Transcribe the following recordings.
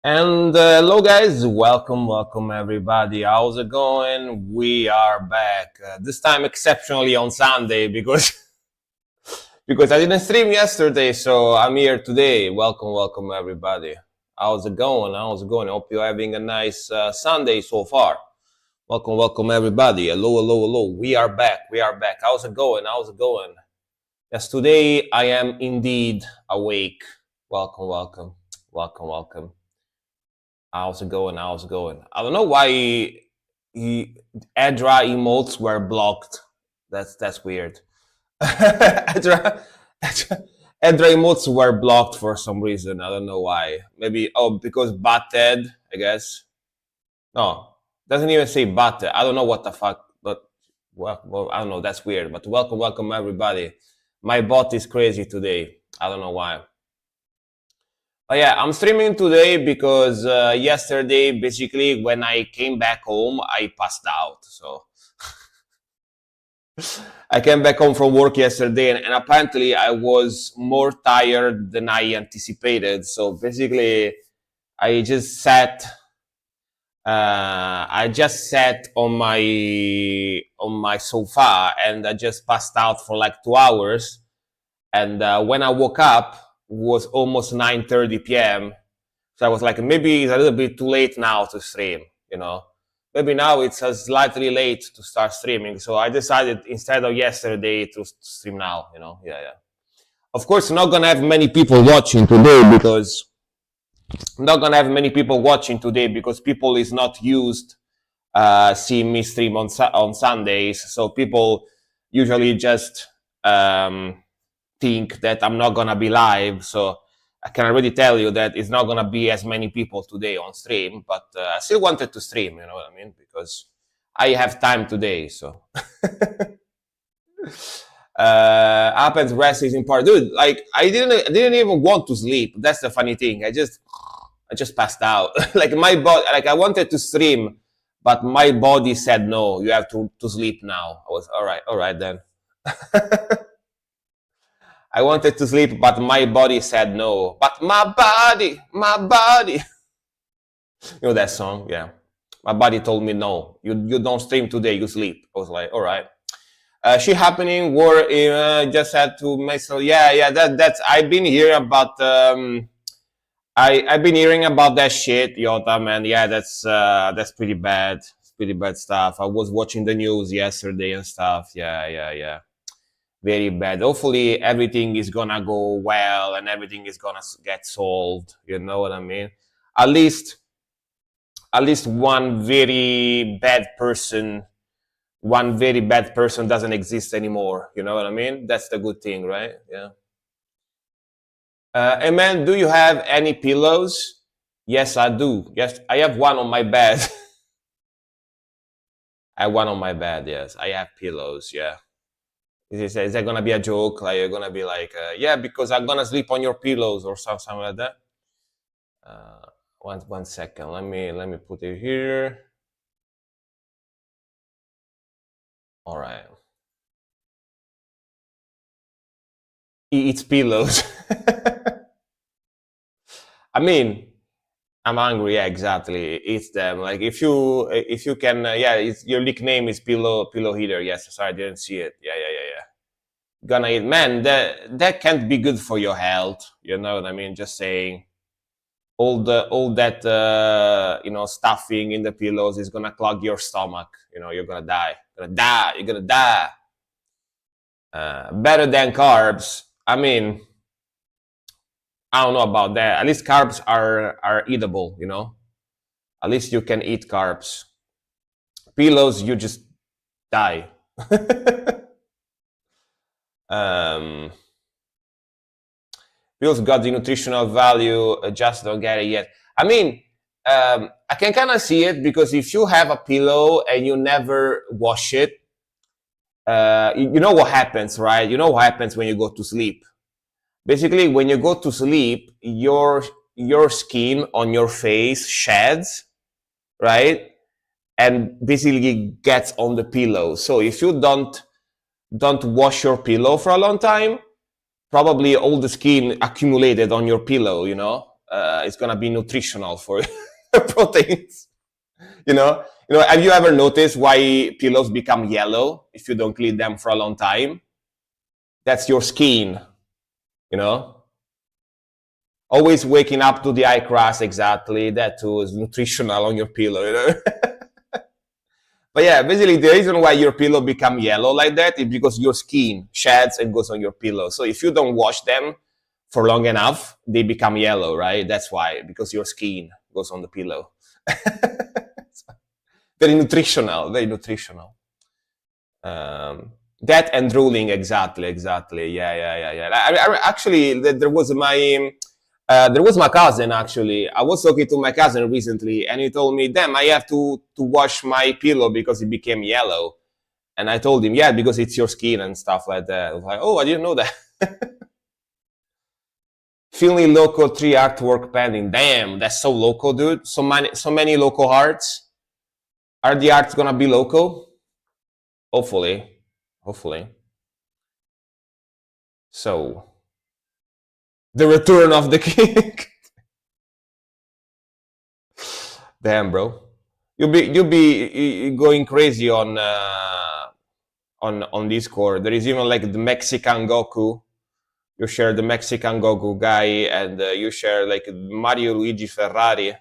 Hello guys, welcome everybody. How's it going? We are back. This time exceptionally on Sunday because because I didn't stream yesterday, so I'm here today. Welcome everybody. How's it going? How's it going? Hope you're having a nice Sunday so far. Welcome everybody. Hello. We are back. We are back. How's it going? How's it going? Yes, today I am indeed awake. Welcome. How's it going? How's it going? I don't know why Edra emotes were blocked. That's weird. Edra, Edra emotes were blocked for some reason. I don't know why. Maybe because Batted, I guess. No, doesn't even say Batted. I don't know what the fuck. But well, I don't know. That's weird. But welcome everybody. My bot is crazy today. I don't know why. But yeah, I'm streaming today because yesterday, basically, when I came back home, I passed out. So I came back home from work yesterday, and apparently I was more tired than I anticipated. So basically, I just sat. I just sat on my sofa, and I just passed out for like 2 hours. And when I woke up, it was almost 9:30 p.m. So I was like, maybe it's a little bit too late now to stream, you know. Maybe now it's slightly late to start streaming. So I decided instead of yesterday to stream now, you know. Yeah. Of course, I'm not gonna have many people watching today because people is not used seeing me stream on Sundays. So people usually just think that I'm not gonna be live. So I can already tell you that it's not gonna be as many people today on stream, but I still wanted to stream. You know what I mean? Because I have time today. So happens rest is important, dude. Like I didn't even want to sleep. That's the funny thing. I just passed out. Like my body, like I wanted to stream, but my body said no. You have to sleep now. I was all right then. I wanted to sleep, but my body said no. But my body. You know that song? Yeah. My body told me no. You don't stream today. You sleep. I was like, all right. She happening. War. Just had to myself. Yeah. That's. I've been hearing about. I've been hearing about that shit, Yota, man. Yeah, that's pretty bad. It's pretty bad stuff. I was watching the news yesterday and stuff. Yeah. Very bad. Hopefully everything is gonna go well and everything is gonna get solved. You know what I mean? At least one very bad person doesn't exist anymore. You know what I mean? That's the good thing, right? Yeah. Hey man, do you have any pillows? Yes, I do. Yes, I have one on my bed. I have one on my bed. Yes, I have pillows. Yeah. Is that gonna be a joke? Like you're gonna be like, yeah, because I'm gonna sleep on your pillows or something like that. One second. Let me put it here. All right. He eats pillows. I mean, I'm hungry. Yeah, exactly. Eats them. Like if you can, yeah. Your nickname is pillow heater. Yes. Sorry, I didn't see it. Yeah. Gonna eat, man. That can't be good for your health. You know what I mean? Just saying. All that stuffing in the pillows is gonna clog your stomach. You know you're gonna die. You're gonna die. Better than carbs. I mean, I don't know about that. At least carbs are eatable. You know, at least you can eat carbs. Pillows, you just die. Pills got the nutritional value, just don't get it yet. I mean, I can kind of see it because if you have a pillow and you never wash it, you know what happens, right? You know what happens when you go to sleep. Basically, when you go to sleep, your skin on your face sheds, right? And basically gets on the pillow. So if you don't wash your pillow for a long time, probably all the skin accumulated on your pillow, you know, it's gonna be nutritional for proteins. Have you ever noticed why pillows become yellow if you don't clean them for a long time? That's your skin, you know. Always waking up to the eye crust, exactly. That too is nutritional on your pillow, you know. But yeah, basically the reason why your pillow become yellow like that is because your skin sheds and goes on your pillow. So if you don't wash them for long enough, they become yellow, right? That's why, because your skin goes on the pillow. Very nutritional, very nutritional. That and drooling, exactly. Yeah. Actually, there was my cousin. Actually, I was talking to my cousin recently, and he told me, "Damn, I have to wash my pillow because it became yellow." And I told him, "Yeah, because it's your skin and stuff like that." I was like, "Oh, I didn't know that." Finley local 3 artwork pending. Damn, that's so local, dude. So many local arts. Are the arts gonna be local? Hopefully. So, the return of the king. Damn, bro, you'll be going crazy on Discord. There is even like the Mexican Goku. You share the Mexican Goku guy, and you share like Mario Luigi Ferrari.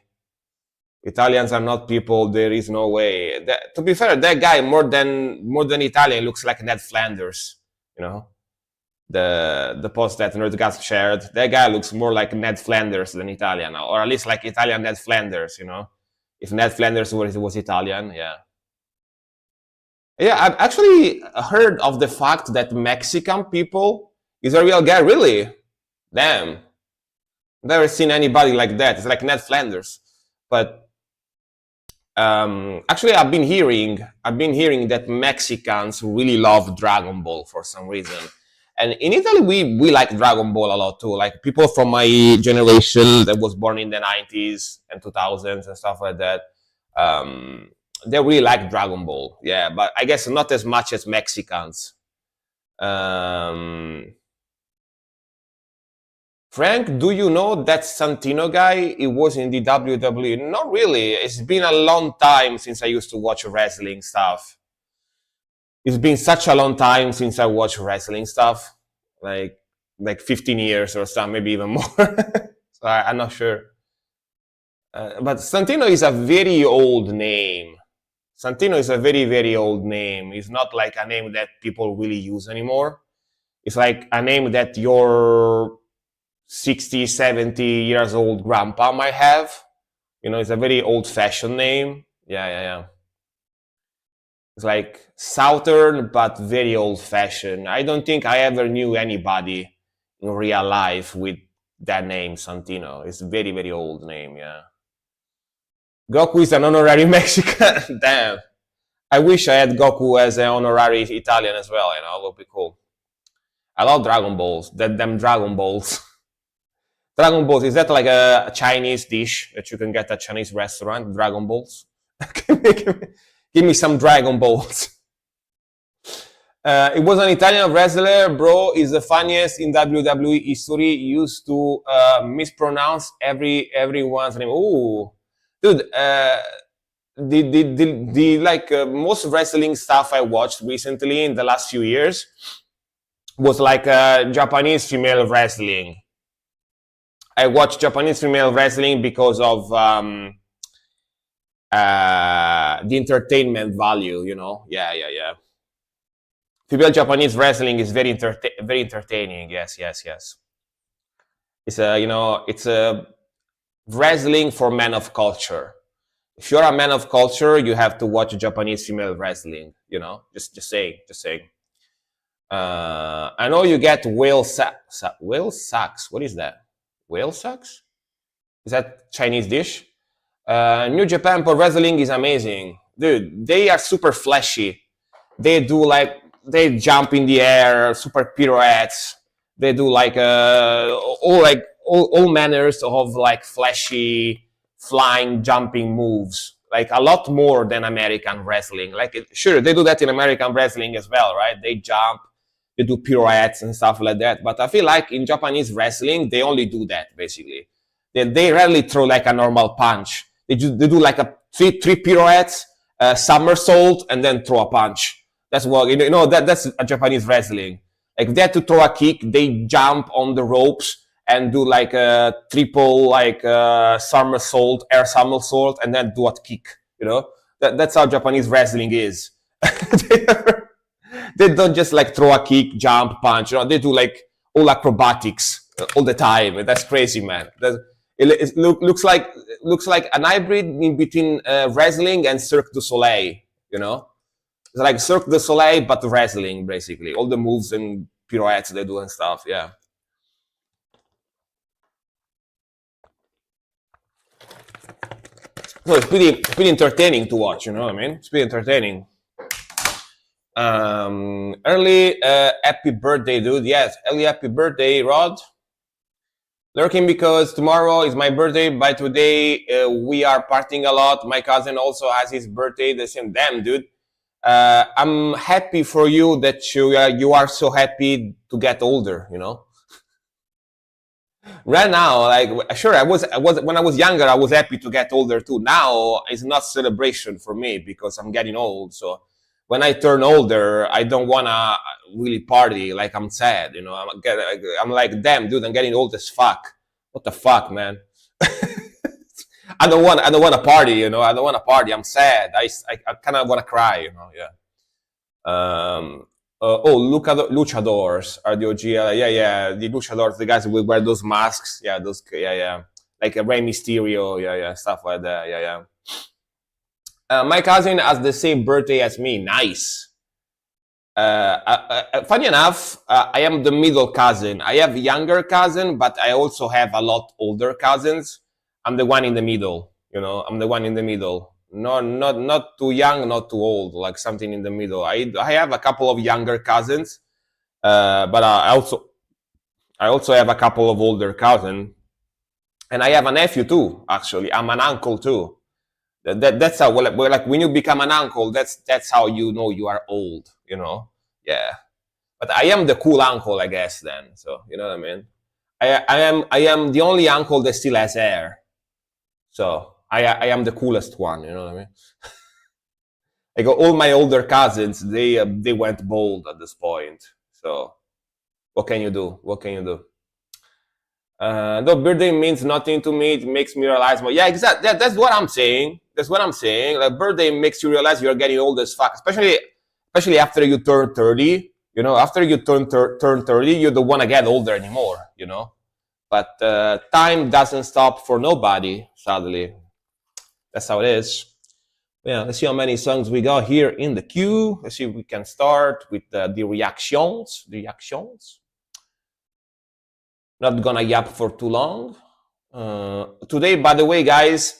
Italians are not people. There is no way. To be fair, that guy more than Italian looks like Ned Flanders. You know, the post that Nerdcast shared. That guy looks more like Ned Flanders than Italian, or at least like Italian Ned Flanders. You know, if Ned Flanders was Italian, yeah. Yeah, I've actually heard of the fact that Mexican people is a real guy. Really? Damn. Never seen anybody like that. It's like Ned Flanders, but. Actually, I've been hearing that Mexicans really love Dragon Ball for some reason, and in Italy we like Dragon Ball a lot too. Like people from my generation that was born in the 90s and 2000s and stuff like that, they really like Dragon Ball. Yeah, but I guess not as much as Mexicans. Frank, do you know that Santino guy? He was in the WWE. Not really. It's been a long time since I used to watch wrestling stuff. It's been such a long time since I watched wrestling stuff, like 15 years or something, maybe even more. So I'm not sure. But Santino is a very old name. Santino is a very, very old name. It's not like a name that people really use anymore. It's like a name that your 60, 70 years old grandpa might have. You know, it's a very old-fashioned name. Yeah. It's like Southern, but very old-fashioned. I don't think I ever knew anybody in real life with that name, Santino. It's a very, very old name, yeah. Goku is an honorary Mexican. Damn. I wish I had Goku as an honorary Italian as well, you know, it would be cool. I love Dragon Balls. Them Dragon Balls. Dragon Balls, is that like a Chinese dish that you can get at a Chinese restaurant? Dragon Balls? Give me some Dragon Balls. It was an Italian wrestler, bro. Is the funniest in WWE history. Used to mispronounce everyone's name. Ooh, dude. The most wrestling stuff I watched recently in the last few years was like Japanese female wrestling. I watch Japanese female wrestling because of the entertainment value, you know. Yeah. Female Japanese wrestling is very entertaining. Yes. It's a wrestling for men of culture. If you're a man of culture, you have to watch Japanese female wrestling. You know, just saying. I know you get whale sacks. What is that? Whale sacks? Is that Chinese dish? New Japan Pro Wrestling is amazing, dude. They are super flashy. They jump in the air, super pirouettes. They do all manners of like flashy flying, jumping moves. Like a lot more than American wrestling. Sure, they do that in American wrestling as well, right? They jump. They do pirouettes and stuff like that. But I feel like in Japanese wrestling, they only do that, basically. They rarely throw like a normal punch. They do like a three pirouettes, somersault, and then throw a punch. That's what that's a Japanese wrestling. Like if they had to throw a kick, they jump on the ropes and do like a triple like somersault, air somersault, and then do a kick. That's how Japanese wrestling is. They don't just like throw a kick, jump, punch. They do like all acrobatics all the time. That's crazy, man. Looks like an hybrid in between wrestling and Cirque du Soleil. It's like Cirque du Soleil but wrestling, basically. All the moves and pirouettes they do and stuff. Yeah. So it's pretty entertaining to watch. You know what I mean? It's pretty entertaining. Early happy birthday, dude. Yes, early happy birthday, Rod. Lurking because tomorrow is my birthday. By today, we are partying a lot. My cousin also has his birthday the same. Damn, dude. I'm happy for you that you are so happy to get older. Right now, like sure, I was when I was younger, I was happy to get older too. Now it's not celebration for me because I'm getting old. So when I turn older, I don't wanna really party. Like I'm sad. I'm like, damn, dude, I'm getting old as fuck. What the fuck, man? I don't want to party. I don't want to party. I'm sad. I kind of want to cry. Yeah. Luchadors are the OG. Yeah. The luchadors, the guys who will wear those masks. Yeah, yeah. Like a Rey Mysterio. Yeah. Stuff like that. Yeah. My cousin has the same birthday as me. Nice. Funny enough, I am the middle cousin. I have a younger cousin, but I also have a lot older cousins. I'm the one in the middle. I'm the one in the middle. No, not too young, not too old. Like something in the middle. I have a couple of younger cousins, but I also have a couple of older cousins, and I have a nephew too. Actually, I'm an uncle too. That's how like when you become an uncle, that's how you know you are old. Yeah. But I am the cool uncle, I guess. Then, so you know what I mean. I am the only uncle that still has hair. So I am the coolest one. You know what I mean. Like all my older cousins, they went bald at this point. So what can you do? What can you do? Though birthday means nothing to me, it makes me realize. Well, yeah, exactly. That's what I'm saying. That's what I'm saying. Like birthday makes you realize you're getting old as fuck, especially after you turn 30. After you turn 30, you don't want to get older anymore. But time doesn't stop for nobody. Sadly, that's how it is. Yeah, let's see how many songs we got here in the queue. Let's see if we can start with the reactions. Not gonna yap for too long. Today, by the way, guys,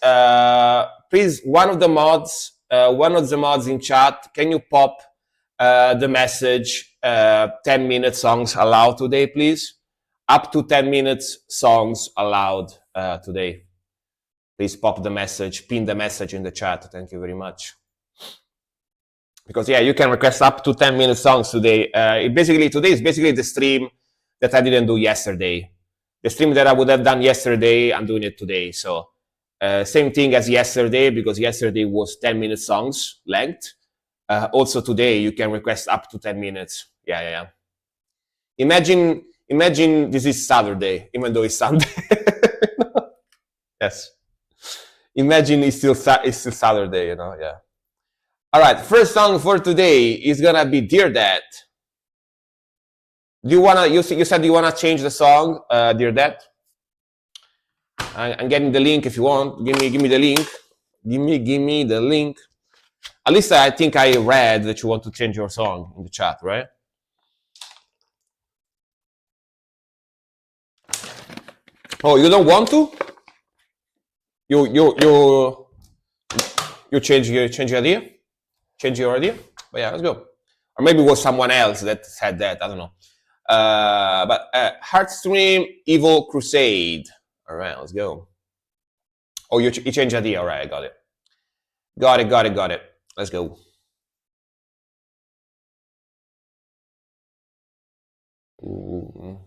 please, one of the mods in chat, can you pop the message 10-minute songs allowed today, please? Up to 10 minutes songs allowed today. Please pop the message, pin the message in the chat. Thank you very much. Because yeah, you can request up to 10-minute songs today. Today is basically the stream that I didn't do yesterday. The stream that I would have done yesterday, I'm doing it today. So same thing as yesterday, because yesterday was 10-minute songs length. Also today, you can request up to 10 minutes. Yeah. Imagine this is Saturday, even though it's Sunday. Yes. Imagine it's still Saturday, yeah. All right, first song for today is gonna be Dear Dad. Do you wanna? You said you wanna change the song, Dear Dad. I'm getting the link if you want. Give me the link. Give me the link. At least I think I read that you want to change your song in the chat, right? Oh, you don't want to? You change your idea? Change your idea? But yeah, let's go. Or maybe it was someone else that said that. I don't know. But Heartstream Evil Crusade. All right, let's go. Oh, you changed idea. All right, I got it. Got it. Let's go. Ooh.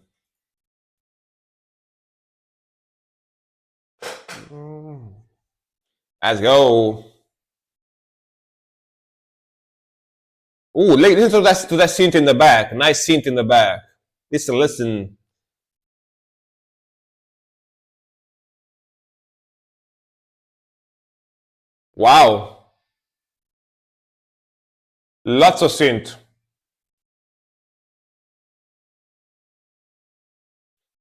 Let's go. Ooh, listen to that synth in the back. Nice synth in the back. Listen, listen. Wow. Lots of synth.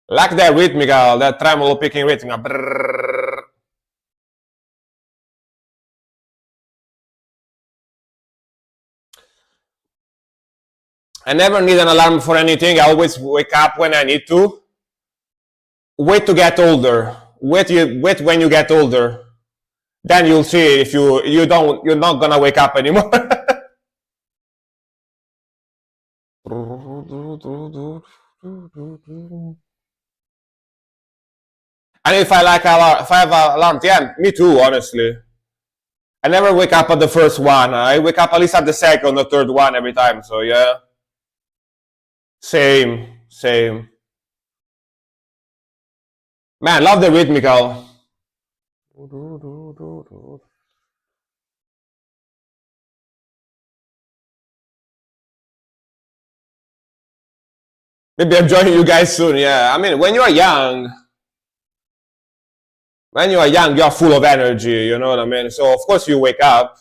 Like that rhythmical, that tremolo picking rhythmical. Brrrr. I never need an alarm for anything. I always wake up when I need to. Wait to get older. Wait when you get older. Then you'll see if you're not gonna wake up anymore. And if I have an alarm, yeah, me too, honestly. I never wake up at the first one. I wake up at least at the second or third one every time. So yeah, same. Man, love the rhythmical. Maybe I'm joining you guys soon. Yeah, I mean, when you're young, you're full of energy. You know what I mean? So of course you wake up.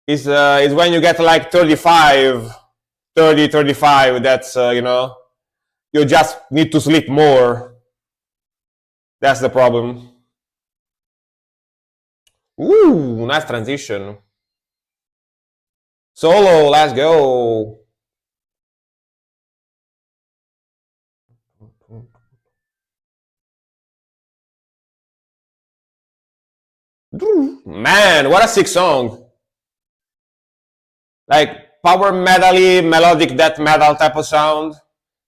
Is when you get like 35, 30, 35. That's you just need to sleep more. That's the problem. Ooh, nice transition. Solo, let's go. Man, what a sick song. Like power metal-y, melodic death metal type of sound.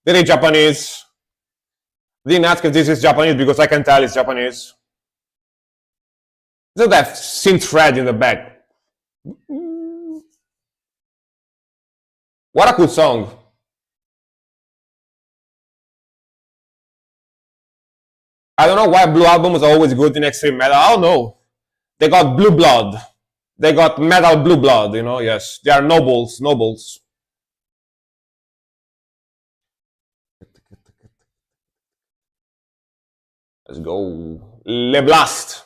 Very Japanese. Didn't ask if this is Japanese because I can tell it's Japanese. Look at that synth thread in the back. What a cool song. I don't know why Blue Album is always good in extreme metal. I don't know. They got blue blood. They got metal blue blood, yes. They are nobles. Let's go. Le Blast.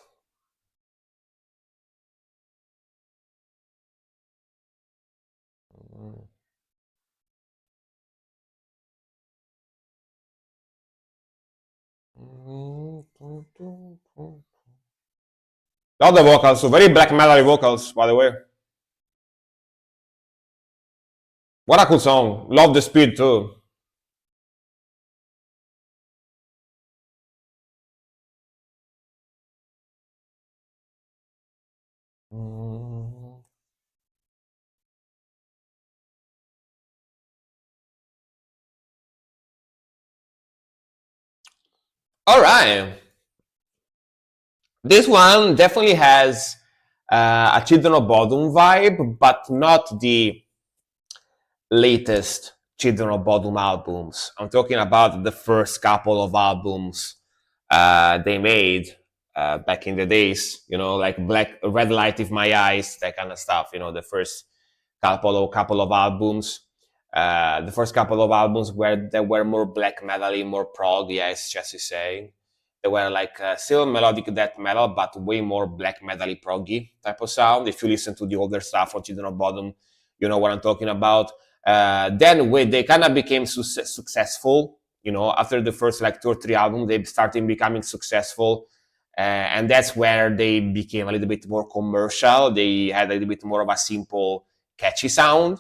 Love the vocals, so very black metal vocals, by the way. What a cool song. Love the speed too. All right. This one definitely has a Children of Bodom vibe, but not the latest Children of Bodom albums. I'm talking about the first couple of albums they made back in the days, like Black Red Light of My Eyes, that kind of stuff. The first couple of albums. The first couple of albums where they were more black metal-y, more prog, yes, Jesse saying. They were like still melodic death metal, but way more black metal-y proggy type of sound. If you listen to the older stuff from Children of Bodom, you know what I'm talking about. Then they kind of became successful. After the first like 2 or 3 albums, they started becoming successful. And that's where they became a little bit more commercial. They had a little bit more of a simple, catchy sound,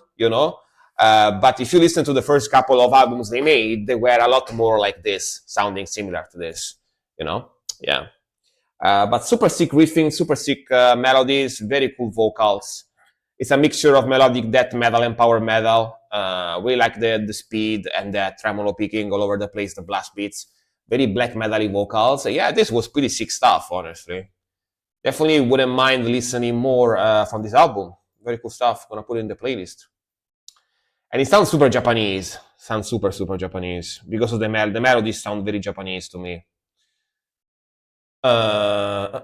but if you listen to the first couple of albums they made, they were a lot more like this, sounding similar to this, yeah. But super sick riffing, super sick melodies, very cool vocals. It's a mixture of melodic death metal and power metal. We like the speed and the tremolo picking all over the place, the blast beats. Very black metal-y vocals. Yeah, this was pretty sick stuff, honestly. Definitely wouldn't mind listening more from this album. Very cool stuff. Gonna put it in the playlist. And it sounds super Japanese. Sounds super Japanese because of the melodies sound very Japanese to me. Very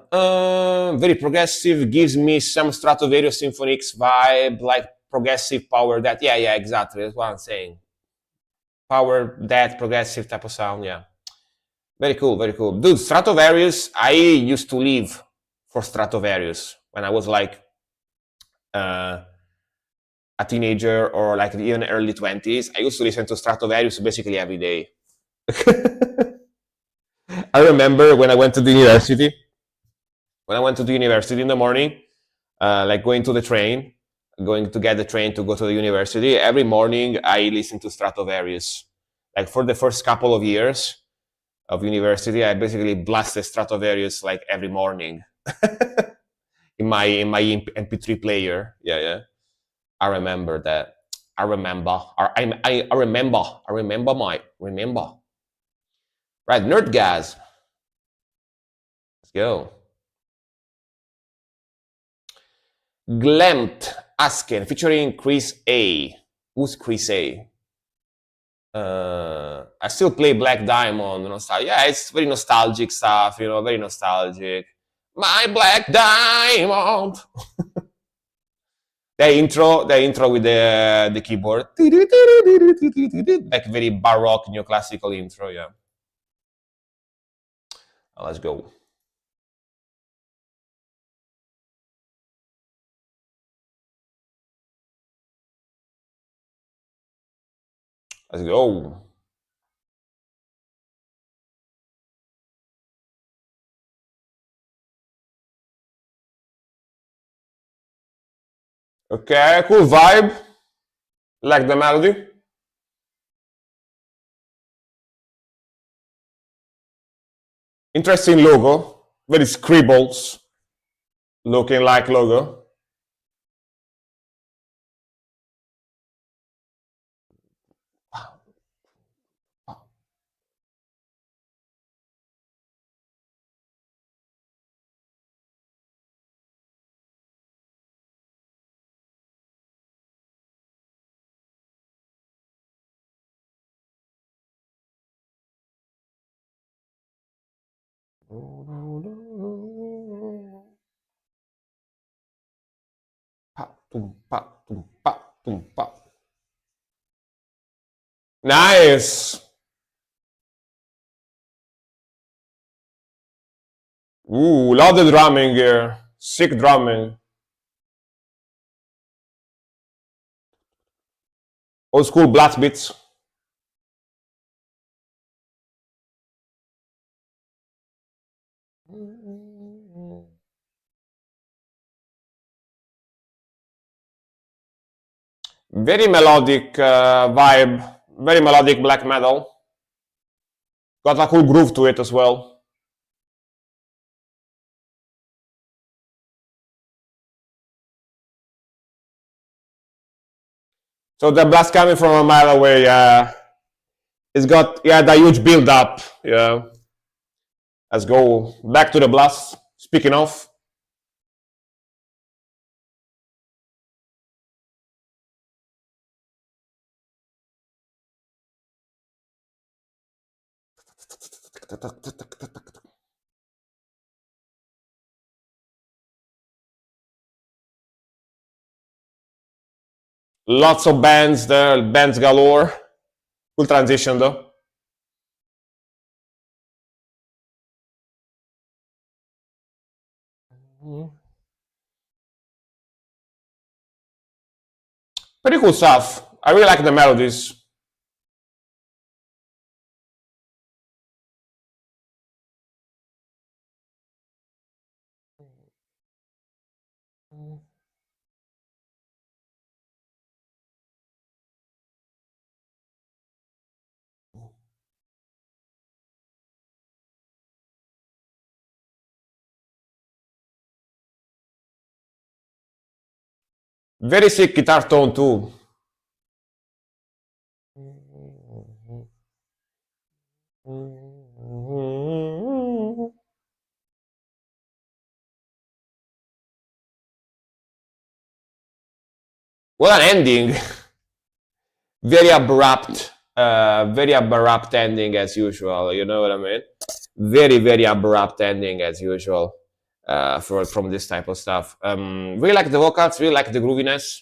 progressive, gives me some Stratovarius Symphony X vibe, like progressive power that. Yeah, exactly. That's what I'm saying. Power that progressive type of sound. Yeah. Very cool, very cool. Dude, Stratovarius, I used to live for Stratovarius when I was like a teenager or like even early 20s. I used to listen to Stratovarius basically every day. I remember when I went to the university, in the morning, like going to the train, going to get the train to go to the university, every morning I listened to Stratovarius. Like for the first couple of years of university, I basically blasted Stratovarius like every morning in my MP3 player. Yeah. I remember that. I remember. I remember. Remember. Right, Nerdgaz. Let's go. Glemt Asken featuring Chris A. Who's Chris A? I still play Black Diamond. Yeah, it's very nostalgic stuff, very nostalgic. My Black Diamond. the intro with the keyboard, like very baroque neoclassical intro. Yeah. Let's go. Let's go. Okay, cool vibe. Like the melody. Interesting logo. Very scribbles looking like logo. Nice. Ooh, love the drumming here. Sick drumming. Old school blast beats. Very melodic vibe. Very melodic black metal. Got a cool groove to it as well. So the blast coming from a mile away, it's got the huge build up. Yeah. Let's go back to the blast. Speaking of, lots of bands there, bands galore. Cool transition though. Pretty cool stuff. I really like the melodies. Very sick guitar tone too. What an ending! very abrupt ending as usual. You know what I mean? Very abrupt ending as usual from this type of stuff. Really like the vocals, really like the grooviness.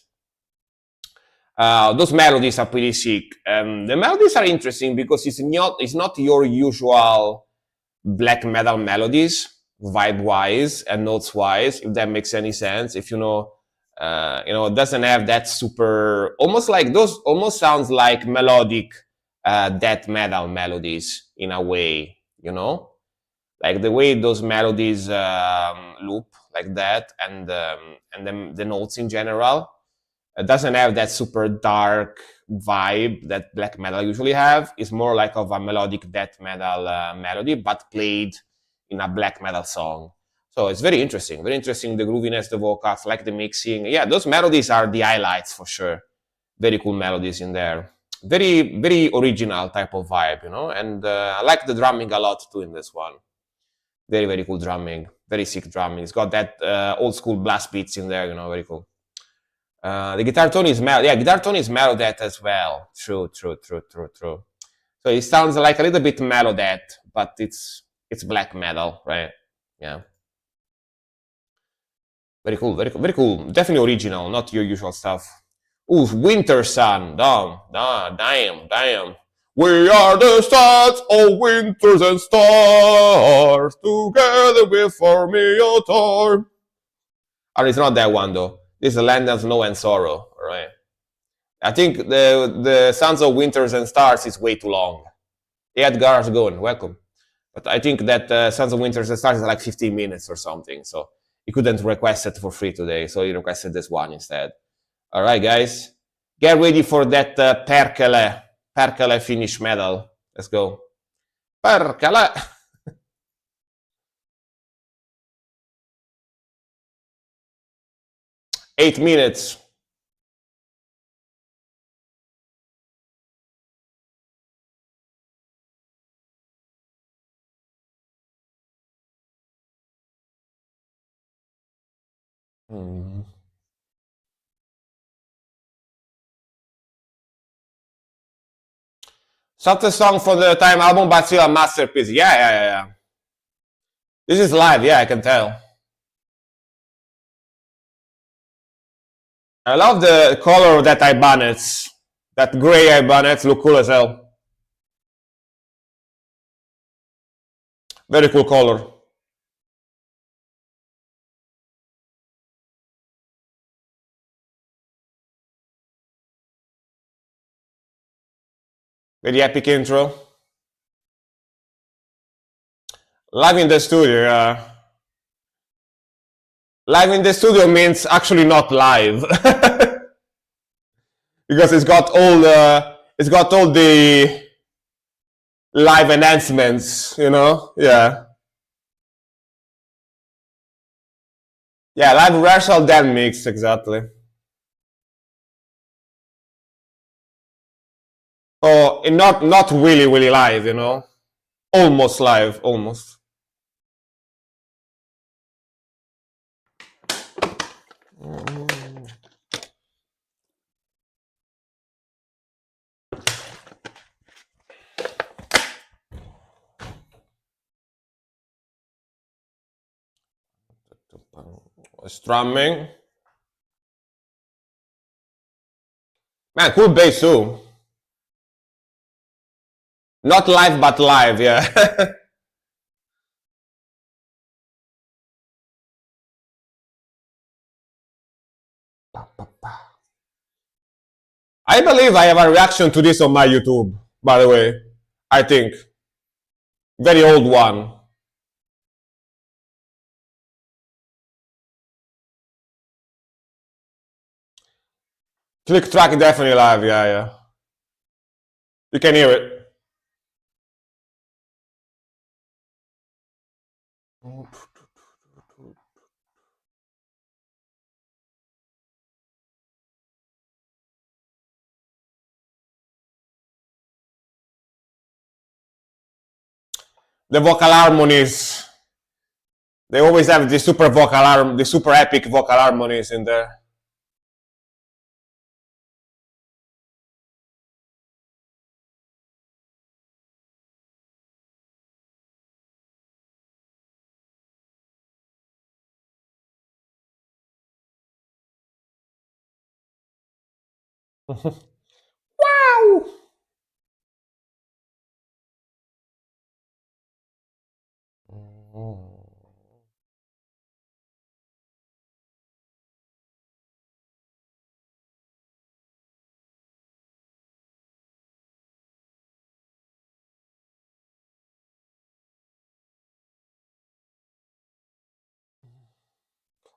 Those melodies are pretty sick. The melodies are interesting because it's not your usual black metal melodies, vibe wise and notes wise, if that makes any sense. If it doesn't have that super, almost like those, almost sounds like melodic death metal melodies in a way, like the way those melodies loop like that, and then the notes in general. It doesn't have that super dark vibe that black metal usually have. It's more like of a melodic death metal melody, but played in a black metal song. So it's very interesting. Very interesting. The grooviness, the vocals, like the mixing. Yeah, those melodies are the highlights for sure. Very cool melodies in there. Very original type of vibe, And I like the drumming a lot too in this one. Very cool drumming. Very sick drumming. It's got that old school blast beats in there, Very cool. The guitar tone is mellow. Yeah, guitar tone is mellow death as well. True. So it sounds like a little bit mellow death, but it's black metal, right? Yeah. Very cool. Very cool. Definitely original, not your usual stuff. Ooh, Winter Sun. Damn. We are the stars of winters and stars. Together we form a tour. Oh, it's not that one though. This is Land of Snow and Sorrow, right? I think the Sons of Winters and Stars is way too long. Edgar's going, welcome. But I think that Sons of Winters and Stars is like 15 minutes or something, so he couldn't request it for free today, so he requested this one instead. All right, guys, get ready for that Perkele Finnish metal. Let's go. Perkele. 8 minutes. Such a song for the time album, but still a masterpiece. Yeah. This is live, yeah, I can tell. I love the color of that Ibanez. That gray Ibanez look cool as hell. Very cool color. Very epic intro. Live in the studio. Live in the studio means actually not live. Because it's got all the live enhancements, Yeah. Yeah, live rehearsal, then mix, exactly. Oh, and not really live, Almost live, almost. Strumming. Man, cool bass too. Not live, but live, yeah. I believe I have a reaction to this on my YouTube, by the way. I think. Very old one. Click track definitely live, yeah. You can hear it. The vocal harmonies. They always have the super epic vocal harmonies in there. Wow!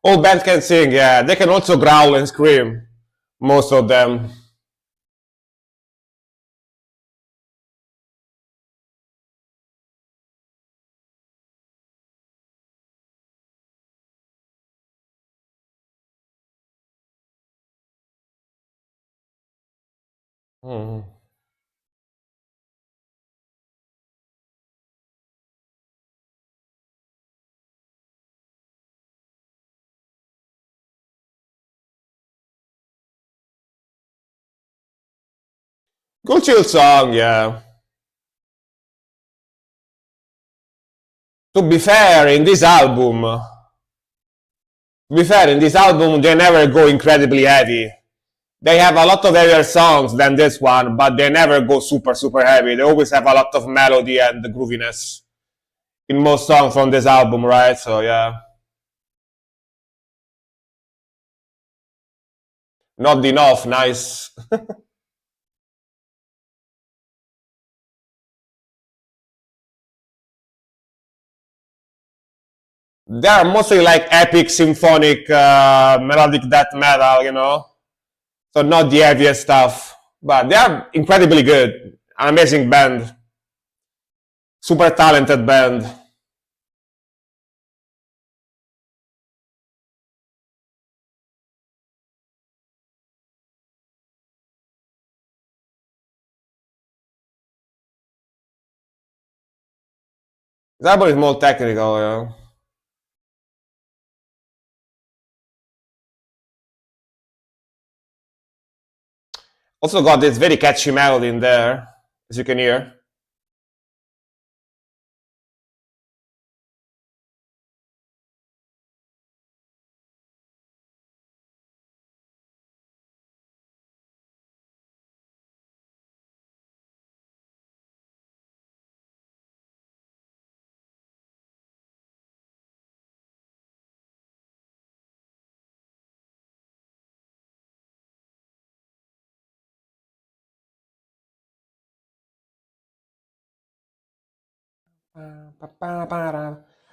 All bands can sing, yeah. They can also growl and scream. Most of them. Mhm. Good chill song, yeah. To be fair, in this album, they never go incredibly heavy. They have a lot of heavier songs than this one, but they never go super, super heavy. They always have a lot of melody and grooviness in most songs from this album, right? So, yeah. Not enough, nice. They are mostly like epic, symphonic, melodic death metal, you know? So, not the heaviest stuff. But they are incredibly good. An amazing band. Super talented band. This album is more technical, yeah. Also got this very catchy melody in there, as you can hear.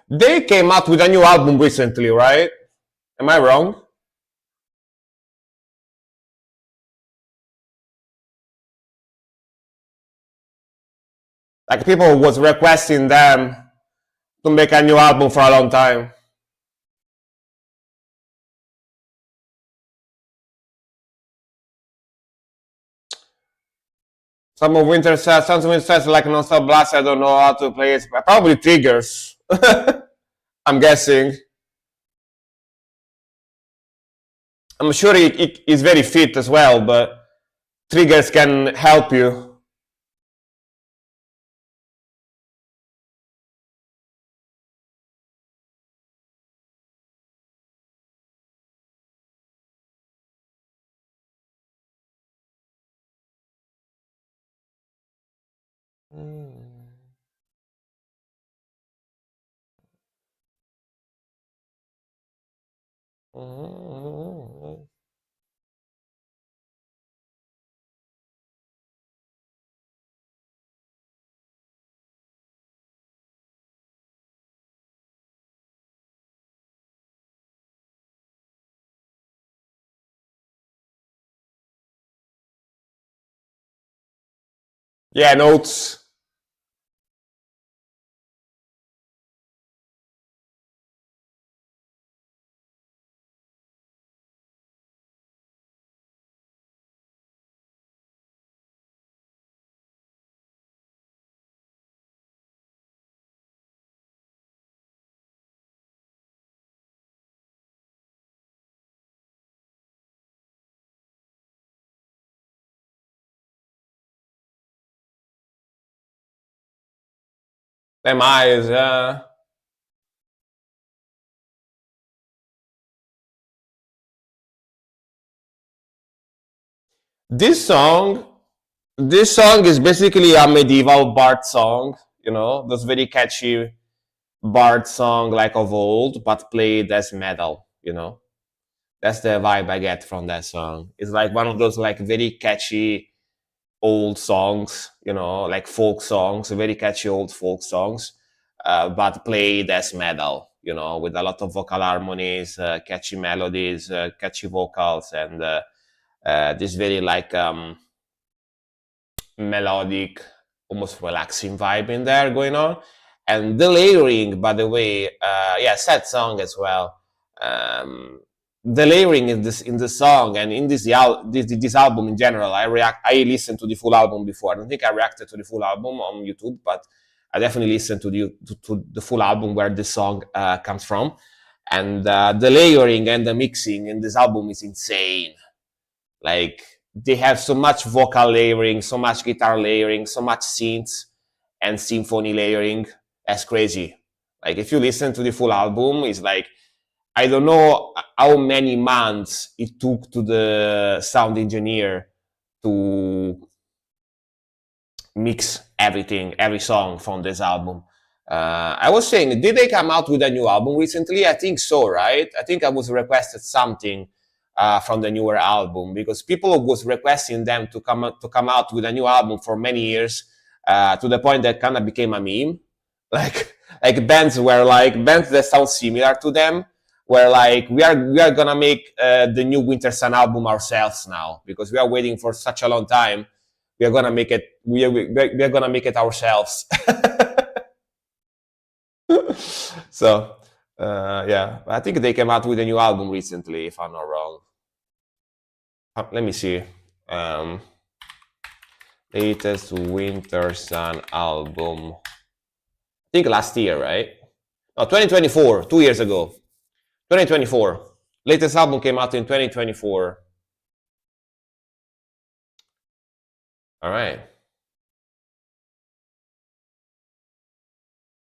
They came out with a new album recently, right? Am I wrong? Like people was requesting them to make a new album for a long time. Some of Winter says, Sons of Winter says like non-stop blast. I don't know how to play it. Probably triggers. I'm guessing. I'm sure it is very fit as well, but triggers can help you. Yeah, notes. Them eyes, yeah. This song, this song is basically a medieval bard song. You know, those very catchy bard song like of old, but played as metal. You know, that's the vibe I get from that song. It's like one of those like very catchy old songs. You know, like folk songs, very catchy old folk songs, but played as metal. You know, with a lot of vocal harmonies, catchy melodies, catchy vocals, and this very like melodic, almost relaxing vibe in there going on. And the layering, by the way, yeah, sad song as well. Um, the layering in the song and in this album in general, I listened to the full album before. I don't think I reacted to the full album on YouTube, but I definitely listened to the full album where the song comes from. And the layering and the mixing in this album is insane. Like they have so much vocal layering, so much guitar layering, so much synths and symphony layering. That's crazy. Like if you listen to the full album, it's like I don't know how many months it took to the sound engineer to mix everything, every song from this album. I was saying, did they come out with a new album recently? I think so, right? I think I was requested something from the newer album because people was requesting them to come out with a new album for many years, to the point that kind of became a meme. Like bands that sound similar to them were like we are gonna make the new Winter Sun album ourselves now because we are waiting for such a long time. We are gonna make it. We are gonna make it ourselves. So yeah, I think they came out with a new album recently, if I'm not wrong. Let me see. Um, latest Winter Sun album. I think last year, right? No, 2024, 2 years ago. 2024. Latest album came out in 2024. All right.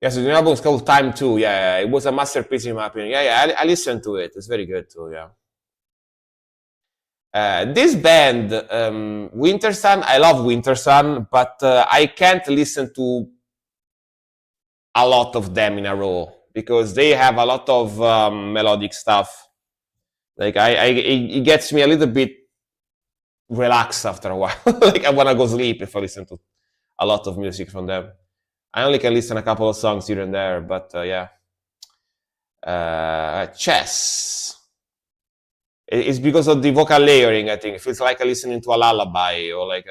Yes, the new album is called Time 2. Yeah, it was a masterpiece in my opinion. Yeah, I listened to it. It's very good too. Yeah. This band, Winter Sun, I love Winter Sun, but I can't listen to a lot of them in a row because they have a lot of melodic stuff. Like it gets me a little bit relaxed after a while. Like I want to go sleep if I listen to a lot of music from them. I only can listen a couple of songs here and there, but yeah. Chess. It's because of the vocal layering, I think. It feels like I'm listening to a lullaby or like,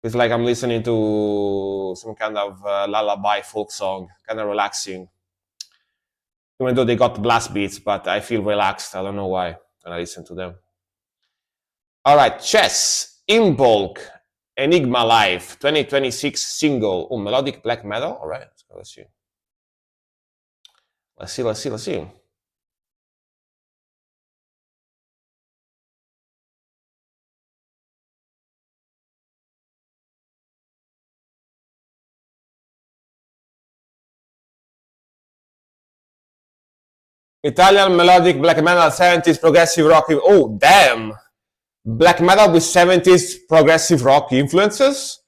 it's like I'm listening to some kind of lullaby folk song, kind of relaxing. Even though they got blast beats, but I feel relaxed. I don't know why when I listen to them. All right, Chess, In Bulk, Enigma Live, 2026 single. Oh, melodic black metal. All right, let's see. Let's see. Italian melodic black metal, 70s progressive rock. Oh, damn. Black metal with 70s progressive rock influences?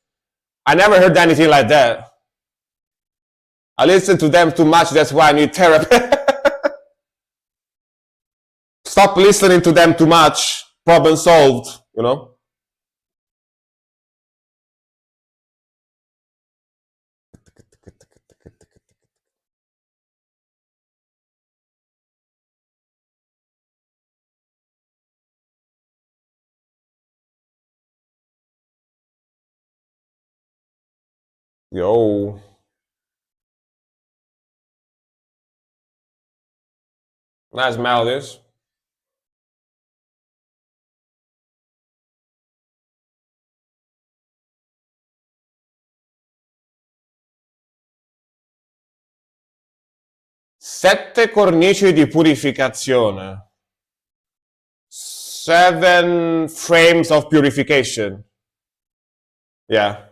I never heard anything like that. I listen to them too much, that's why I need therapy. Stop listening to them too much. Problem solved, you know? Yo. Nice melodies. Sette cornici di purificazione. 7 frames of purification. Yeah.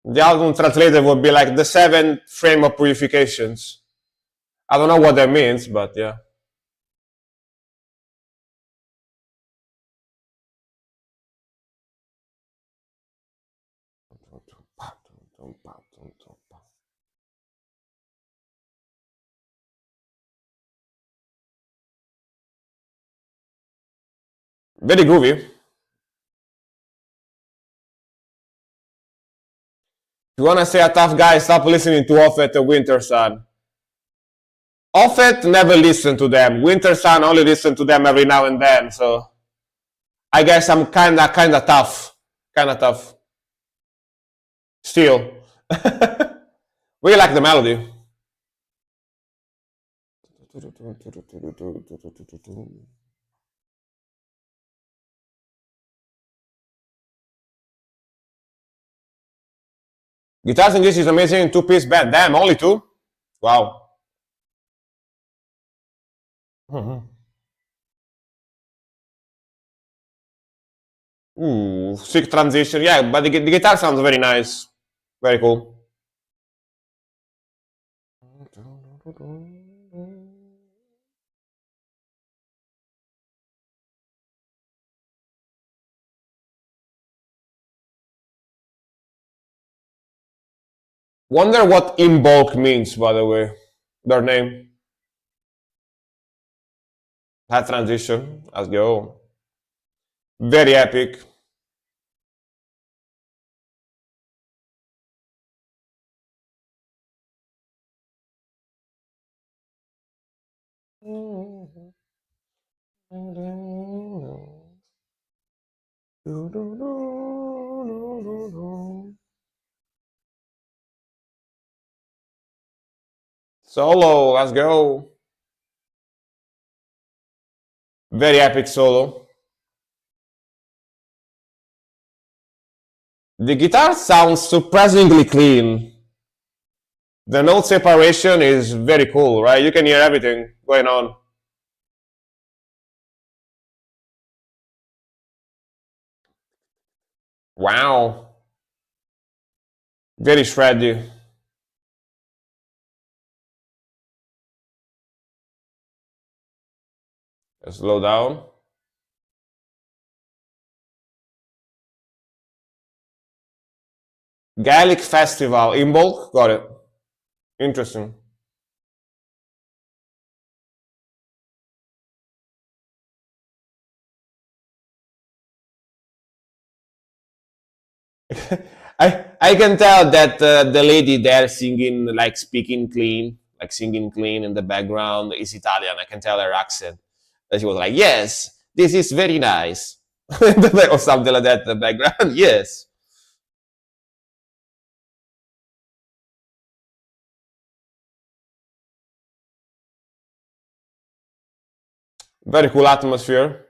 The album translated would be like the 7 frame of purifications. I don't know what that means, but yeah. Very groovy. If you wanna say a tough guy, stop listening to Offet and Wintersun. Offet never listened to them. Wintersun only listened to them every now and then, so I guess I'm kinda tough. Kinda tough. Still. We like the melody. Guitars in this is amazing. Two-piece band. Damn, only two? Wow. Ooh, sick transition. Yeah, but the guitar sounds very nice. Very cool. Wonder what in bulk means, by the way. Their name. That transition. Let's go. Very epic. Solo, let's go. Very epic solo. The guitar sounds surprisingly clean. The note separation is very cool, right? You can hear everything going on. Wow. Very shreddy. Slow down. Gaelic Festival, in bulk? Got it. Interesting. I can tell that the lady there singing, like speaking clean, like singing clean in the background is Italian. I can tell her accent. And she was like, yes, this is very nice. Or something like that in the background. Yes. Very cool atmosphere.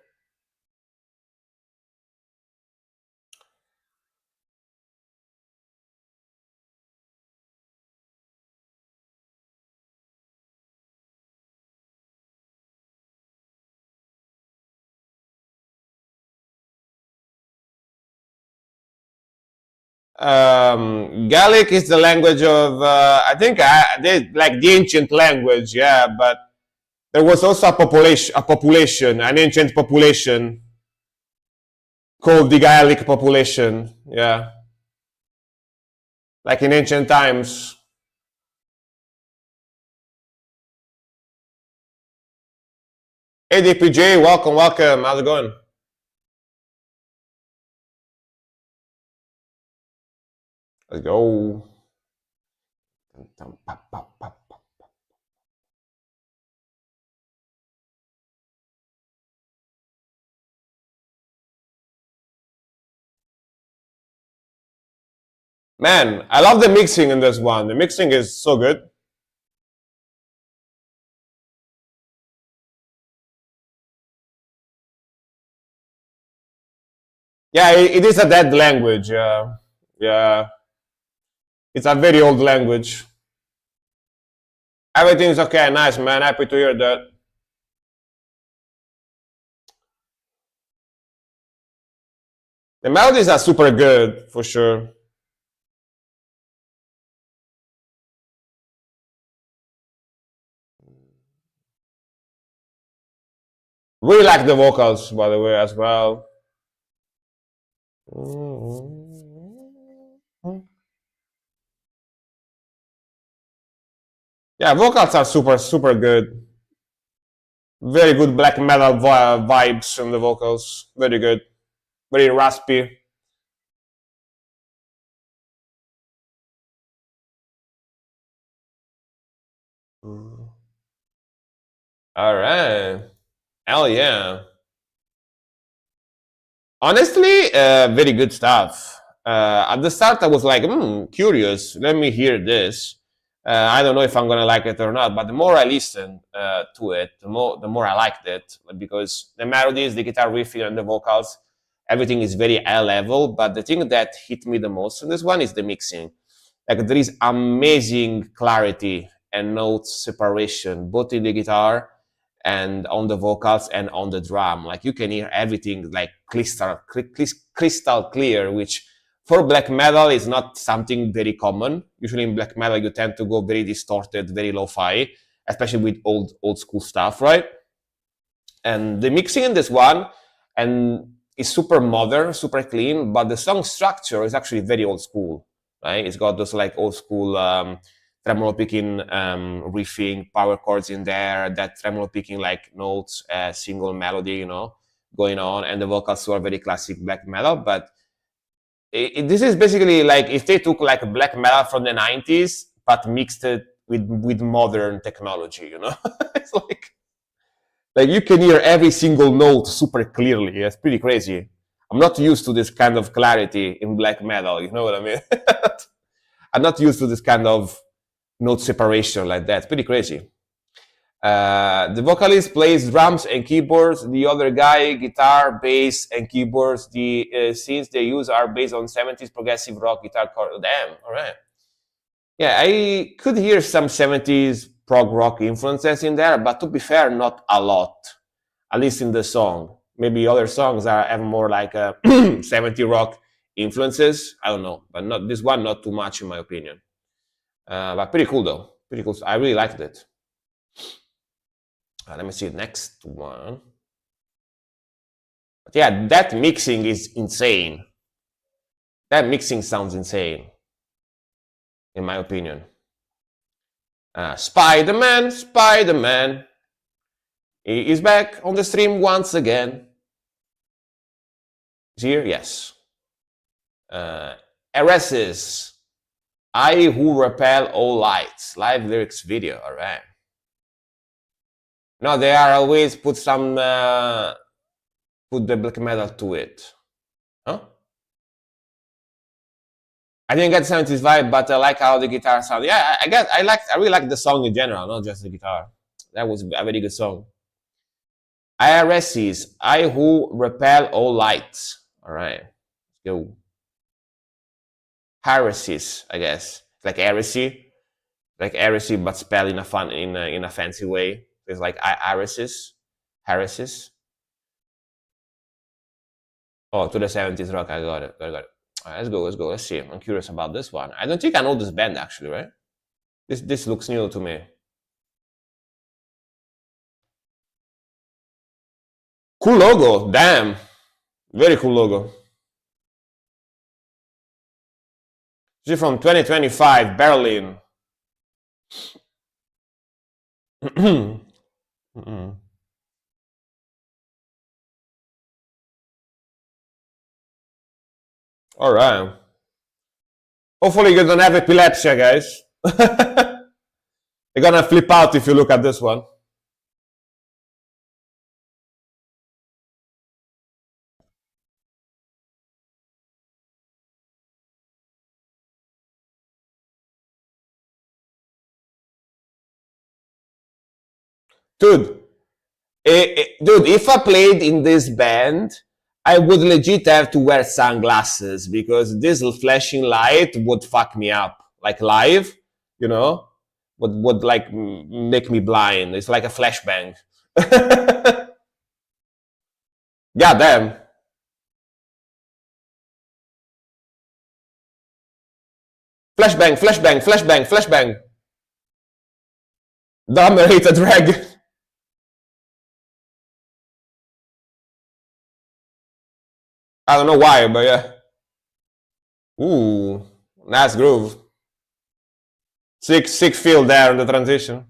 Gaelic is the language of, I think, like the ancient language, yeah, but there was also an ancient population called the Gaelic population, yeah, like in ancient times. Hey DPJ, welcome, welcome. How's it going? Let's go. Man, I love the mixing in this one. The mixing is so good. Yeah, it is a dead language. Yeah, it's a very old language. Everything's okay. Nice, man. Happy to hear that. The melodies are super good, for sure. Really like the vocals, by the way, as well. Yeah, vocals are super good. Very good black metal vibes from the vocals. Very good. Very raspy. All right. Hell yeah. Honestly, very good stuff. At the start, I was like, curious. Let me hear this. I don't know if I'm gonna like it or not. But the more I listened to it, the more I liked it because the melodies, the guitar riffing, and the vocals, everything is very high level. But the thing that hit me the most in this one is the mixing. Like there is amazing clarity and note separation both in the guitar and on the vocals and on the drum. Like you can hear everything like crystal clear, which for black metal is not something very common. Usually in black metal you tend to go very distorted, very lo-fi, especially with old school stuff, right? And the mixing in this one and is super modern, super clean, but the song structure is actually very old school, right? It's got those like old school tremolo picking riffing, power chords in there, that tremolo picking like notes, single melody, going on, and the vocals are very classic black metal. But this is basically like if they took like black metal from the 90s but mixed it with modern technology, it's like you can hear every single note super clearly. It's pretty crazy. I'm not used to this kind of clarity in black metal. You know what I mean? I'm not used to this kind of note separation like that. It's pretty crazy. The vocalist plays drums and keyboards. The other guy, guitar, bass, and keyboards. The scenes they use are based on 70s progressive rock guitar chord. Damn, all right. Yeah, I could hear some 70s prog rock influences in there, but to be fair, not a lot. At least in the song. Maybe other songs have more like 70 rock influences. I don't know, but not this one. Not too much in my opinion. But pretty cool though. Pretty cool. I really liked it. Let me see the next one. But yeah, that mixing is insane. That mixing sounds insane, in my opinion. Spider-Man, Spider-Man. He is back on the stream once again. Is here? Yes. Eresis. I who repel all lights. Live lyrics video. All right. No, they are always put some put the black metal to it. Huh? I didn't get 70s vibe, but I like how the guitar sounds. Yeah, I really like the song in general, not just the guitar. That was a very good song. IRSs, I who repel all lights. All right, let's go. Heresies, I guess. It's like heresy, but spelled in a fancy way. It's like heresies. Oh, to the 70s rock. I got it. All right, let's go. Let's see. I'm curious about this one. I don't think I know this band actually, right? This looks new to me. Cool logo. Damn. Very cool logo. This is from 2025, Berlin. All right. Hopefully you don't have epilepsy, guys. You're gonna flip out if you look at this one. Dude, dude, if I played in this band, I would legit have to wear sunglasses because this flashing light would fuck me up. Like live, you know, would like make me blind. It's like a flashbang. God damn. Flashbang, flashbang, flashbang, flashbang. Dominator drag. I don't know why, but yeah. Ooh, Nice groove. Sick feel there in the transition.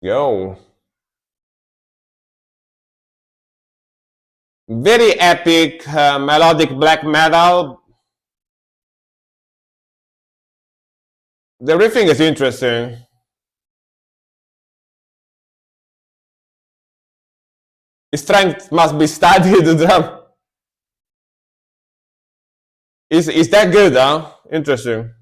Yo. Very epic melodic black metal. The riffing is interesting. Strength must be studied. The drum. Is that good, huh? Interesting.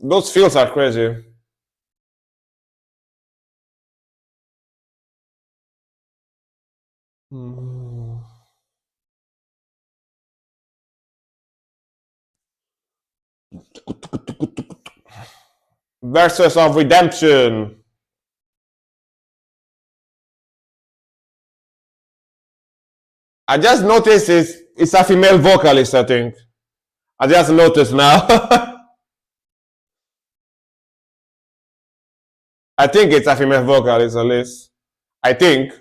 Those feels are crazy. Verses of Redemption. I just noticed it's a female vocalist, I think. I just noticed now. I think it's a female vocalist at least. I think.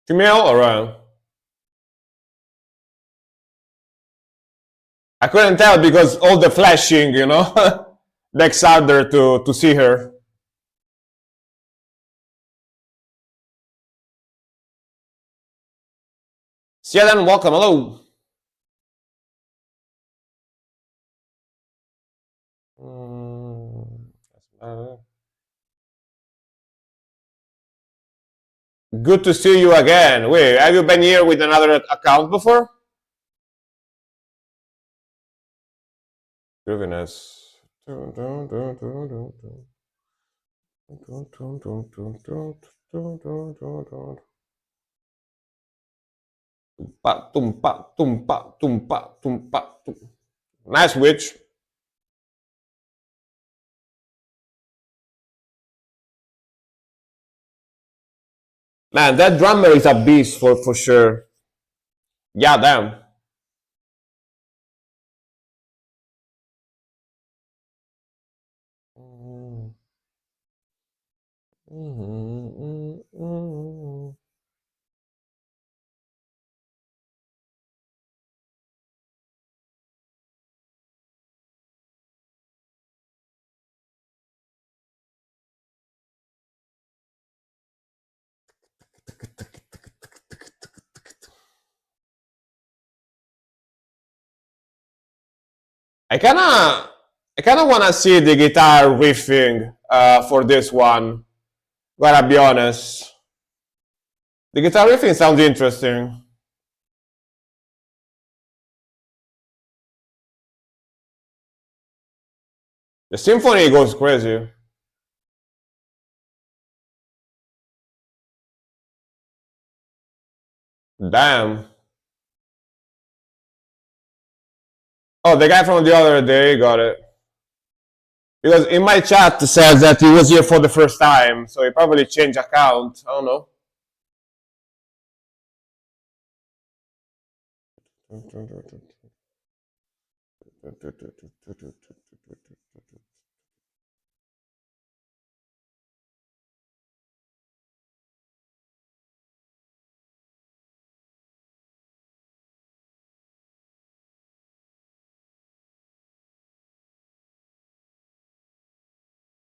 Female or I couldn't tell because all the flashing, you know, makes harder to see her. Siadan, welcome, hello. Good to see you again. Wait, have you been here with another account before? Grooviness. Nice witch. Man, that drummer is a beast for sure. Yeah, damn. I kind of want to see the guitar riffing for this one. Gotta be honest. The guitar riffing sounds interesting. The symphony goes crazy. Damn. Oh, the guy from the other day got it. Because in my chat it says that he was here for the first time, so he probably changed account. I don't know.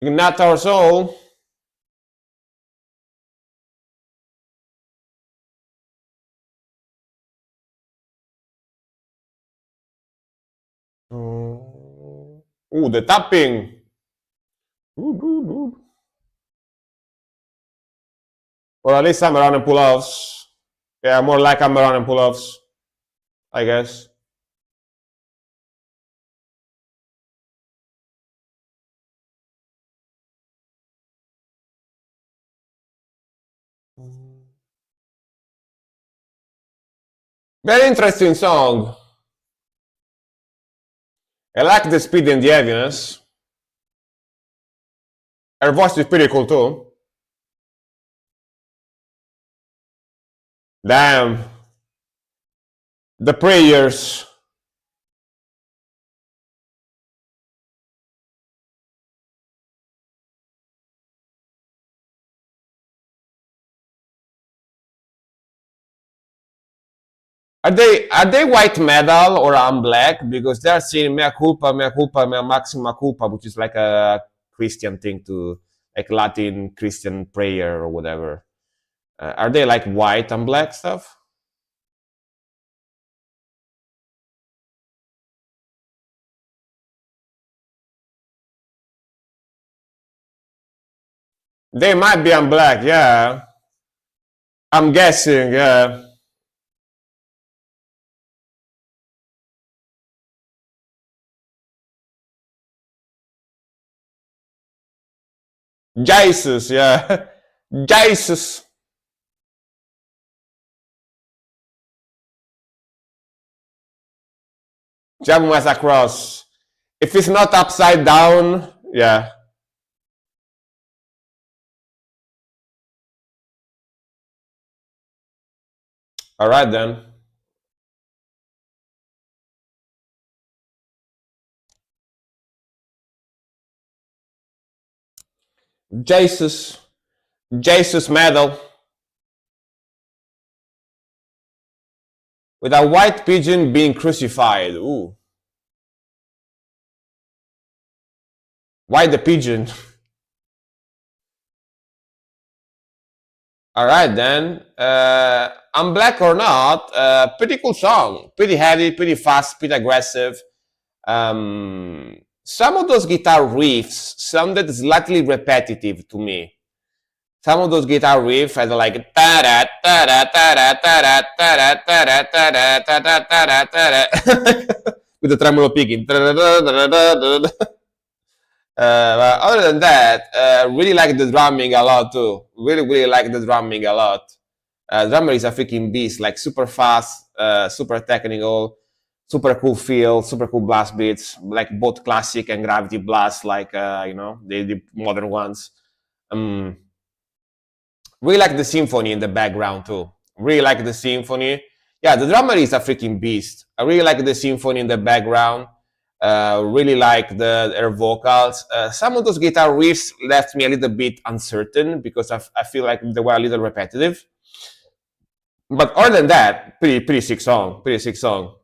Ignite our soul. Ooh, the tapping. Or at least Amaran and pull-offs. Yeah, more like Amaran and pull-offs, I guess. Very interesting song. I like the speed and the heaviness. Her voice is pretty cool too. Damn. The prayers. Are they white metal or I'm black? Because they're saying mea culpa, mea maxima culpa, which is like a Christian thing to like Latin Christian prayer or whatever. Are they like white and black stuff? They might be on black, yeah. I'm guessing, yeah. Jesus, yeah. Jesus. Jam was across. If it's not upside down, yeah. All right then. Jesus. Jesus medal. With a white pigeon being crucified. Ooh. Why the pigeon? All right then. I'm black or not. Pretty cool song. Pretty heavy, pretty fast, pretty aggressive. Some of those guitar riffs sounded slightly repetitive to me. Some of those guitar riffs are like with the tremolo picking. But other than that, really like the drumming a lot too. Really like the drumming a lot. Drummer is a freaking beast, like super fast, super technical, super cool feel, super cool blast beats, like both classic and gravity blast, like the modern ones. Really like the symphony in the background too. Really like the symphony. Yeah, the drummer is a freaking beast. I really like the symphony in the background. Really like her vocals. Some of those guitar riffs left me a little bit uncertain because I feel like they were a little repetitive. But other than that, pretty sick song. Pretty sick song.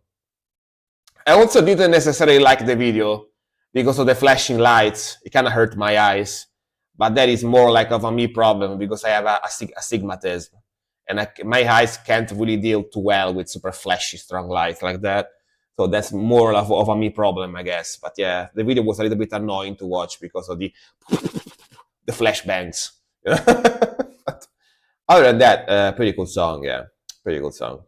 I also didn't necessarily like the video because of the flashing lights. It kind of hurt my eyes. But that is more like of a me problem because I have astigmatism. And my eyes can't really deal too well with super flashy, strong lights like that. So that's more of a me problem, I guess. But yeah, the video was a little bit annoying to watch because of the flashbangs. But other than that, pretty cool song, yeah. Pretty cool song.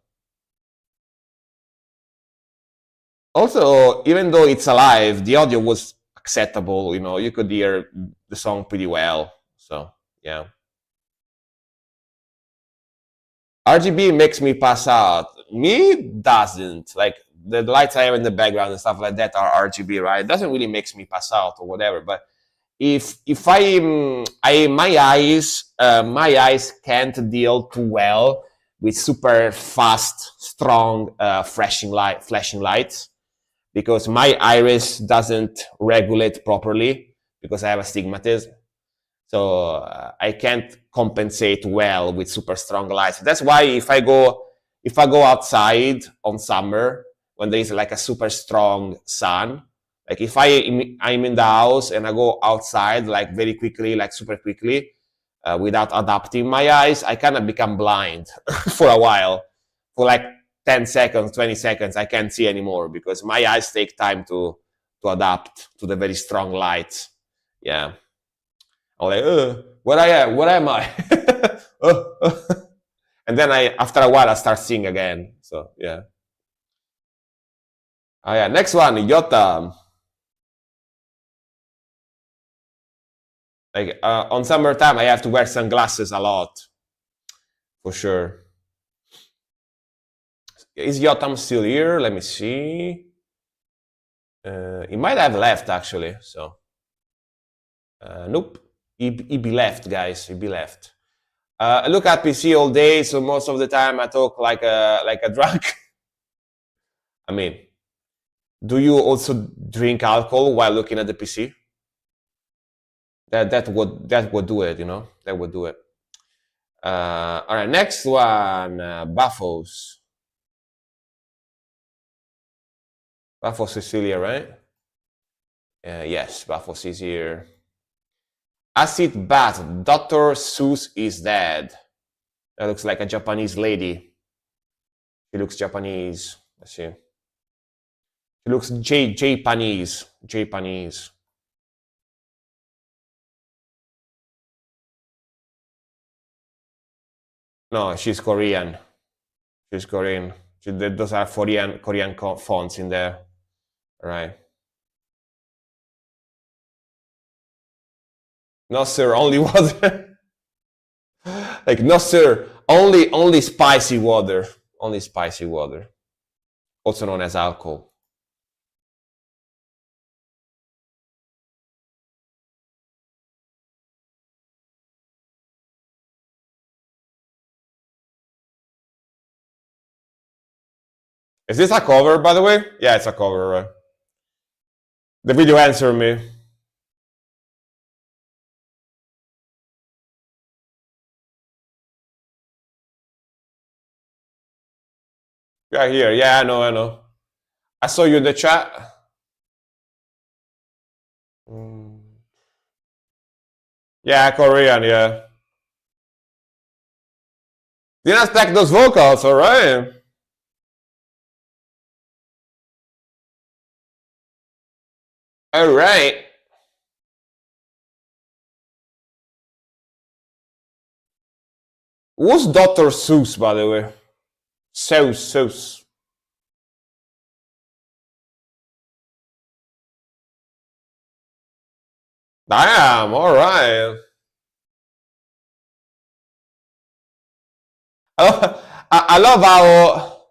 Also, even though it's alive, the audio was acceptable. You could hear the song pretty well. So yeah. RGB makes me pass out. Me doesn't. Like the lights I have in the background and stuff like that are RGB, right? It doesn't really makes me pass out or whatever. But if my eyes can't deal too well with super fast, strong flashing lights because my iris doesn't regulate properly because I have astigmatism. So I can't compensate well with super strong lights. That's why if I go outside on summer when there is like a super strong sun, like if I'm in the house and I go outside like very quickly, like super quickly, without adapting my eyes, I kind of become blind for a while, for like 10 seconds, 20 seconds. I can't see anymore because my eyes take time to to adapt to the very strong light. Yeah. I'm like, where am I? And then after a while, I start seeing again. So yeah. Oh yeah, next one, Yota. Like on summertime, I have to wear sunglasses a lot, for sure. Is Yotam still here? Let me see. He might have left actually. So nope, he be left, guys. He be left. I look at PC all day, so most of the time I talk like a drunk. I mean, do you also drink alcohol while looking at the PC? That would do it, you know. That would do it. All right, next one, Buffos. Buffo Cecilia, right? Yes, Buffos is here. Acid bath. Dr. Seuss is dead. That looks like a Japanese lady. She looks Japanese. Let's see. She looks Japanese. Japanese. No, she's Korean. She's Korean. Those are Korean fonts in there. All right. No, sir, only water. Like, no, sir, only spicy water. Only spicy water. Also known as alcohol. Is this a cover, by the way? Yeah, it's a cover, right? The video answered me. Yeah, here. Yeah, I know. I saw you in the chat. Yeah, Korean, yeah. Didn't expect those vocals, alright. Alright. Who's Dr. Seuss, by the way? Seuss. Damn, alright. I love how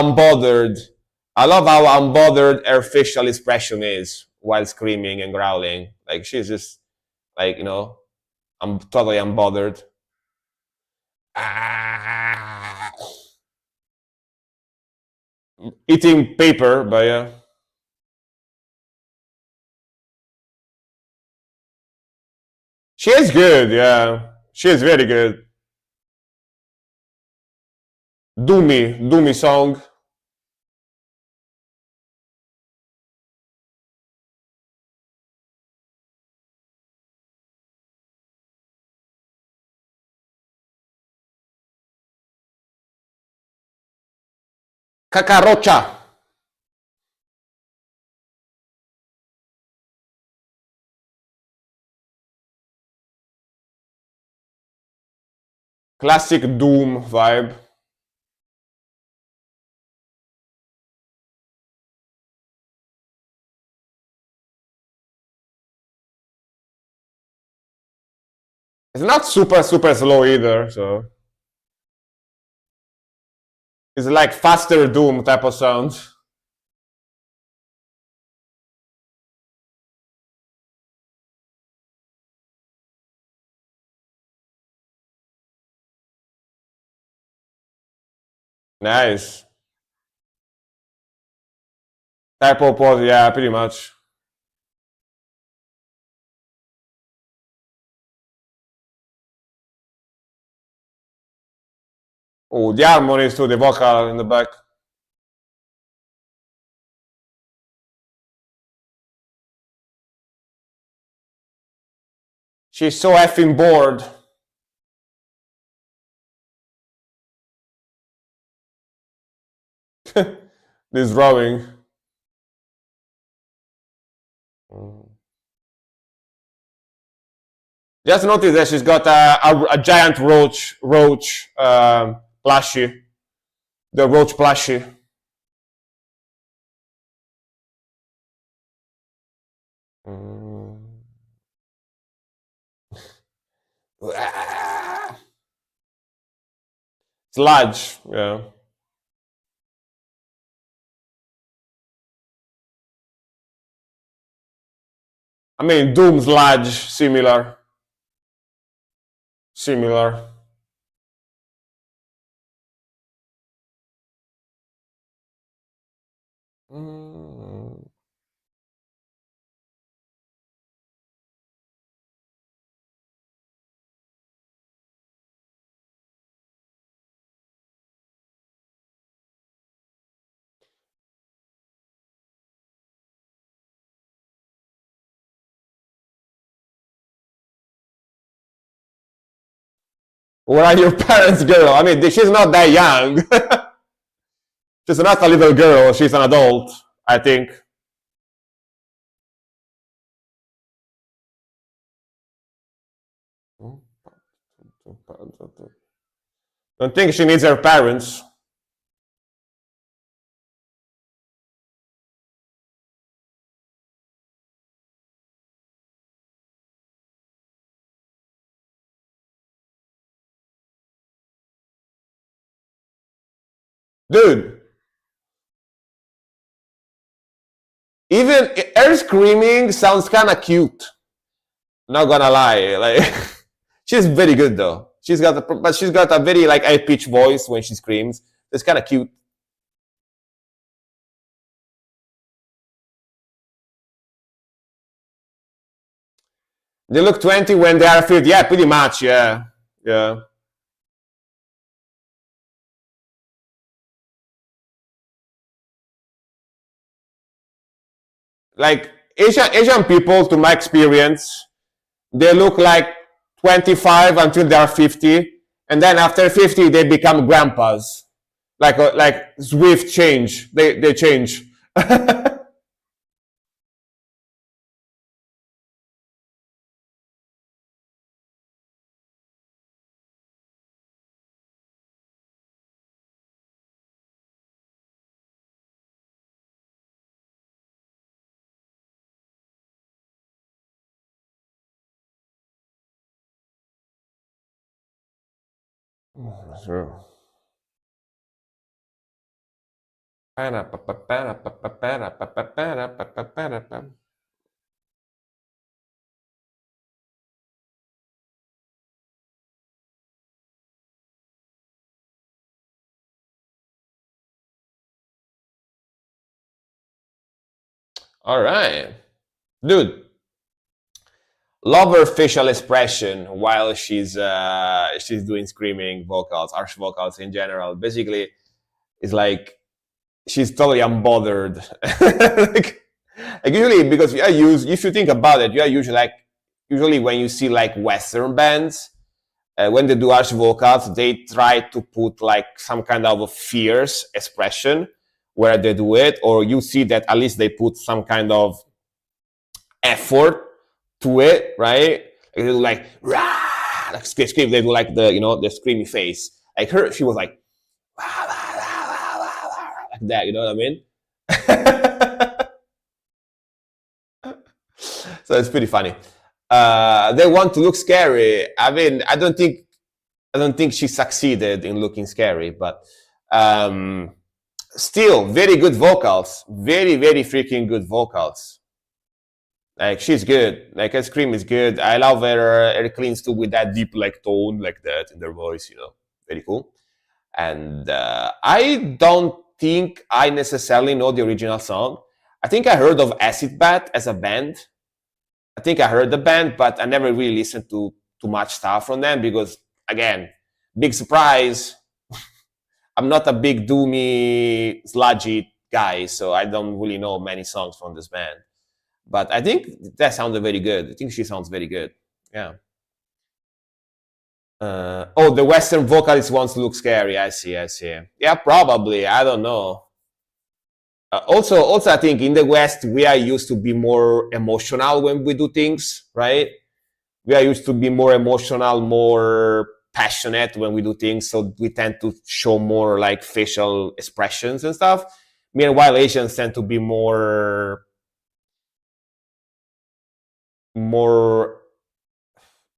unbothered. I love how unbothered her facial expression is while screaming and growling. Like she's just like, you know, I'm totally unbothered. Eating paper, but yeah. She is good, yeah. She is very good. Doomy song. Cacaroccia. Classic Doom vibe. It's not super slow either, so it's like faster Doom type of sound. Nice. Typo pause, yeah, pretty much. Oh, the harmonies to the vocal in the back. She's so effing bored. This drawing. Mm. Just notice that she's got a giant roach plushie, the roach plushie. Mm. Sludge, yeah. I mean, Doom Sludge, similar. Similar. Mm. What are your parents, girl? I mean, she's not that young. She's not a little girl. She's an adult, I think. Don't think she needs her parents. Dude, even her screaming sounds kind of cute. Not gonna lie, like she's very good though. But she's got a very like high pitched voice when she screams. It's kind of cute. They look 20 when they are 50. Yeah, pretty much. Yeah, yeah. Like Asian people, to my experience, they look like 25 until they are 50, and then after 50 they become grandpas. Like swift change. They change. Sure. All right, dude. Love her facial expression while she's doing screaming vocals, harsh vocals in general. Basically, it's like she's totally unbothered. like usually, because if you think about it, you are usually when you see like Western bands, when they do harsh vocals, they try to put like some kind of a fierce expression where they do it, or you see that at least they put some kind of effort to it, right? They do like rah, like scream. They do like the screamy face. Like her, she was like rah, rah, rah, rah, rah, like that. You know what I mean? So it's pretty funny. They want to look scary. I mean, I don't think she succeeded in looking scary, but still very good vocals. Very, very freaking good vocals. Like she's good. Like her scream is good. I love her cleans too with that deep like tone like that in their voice. Very cool. And I don't think I necessarily know the original song. I think I heard of Acid Bat as a band. I think I heard the band, but I never really listened to too much stuff from them because, again, big surprise. I'm not a big doomy, sludgy guy, so I don't really know many songs from this band. But I think that sounded very good. I think she sounds very good. Yeah. Oh, the Western vocalist wants to look scary. I see. Yeah, probably. I don't know. Also, I think in the West we are used to be more emotional when we do things, right? We are used to be more emotional, more passionate when we do things, so we tend to show more like facial expressions and stuff. Meanwhile, Asians tend to be more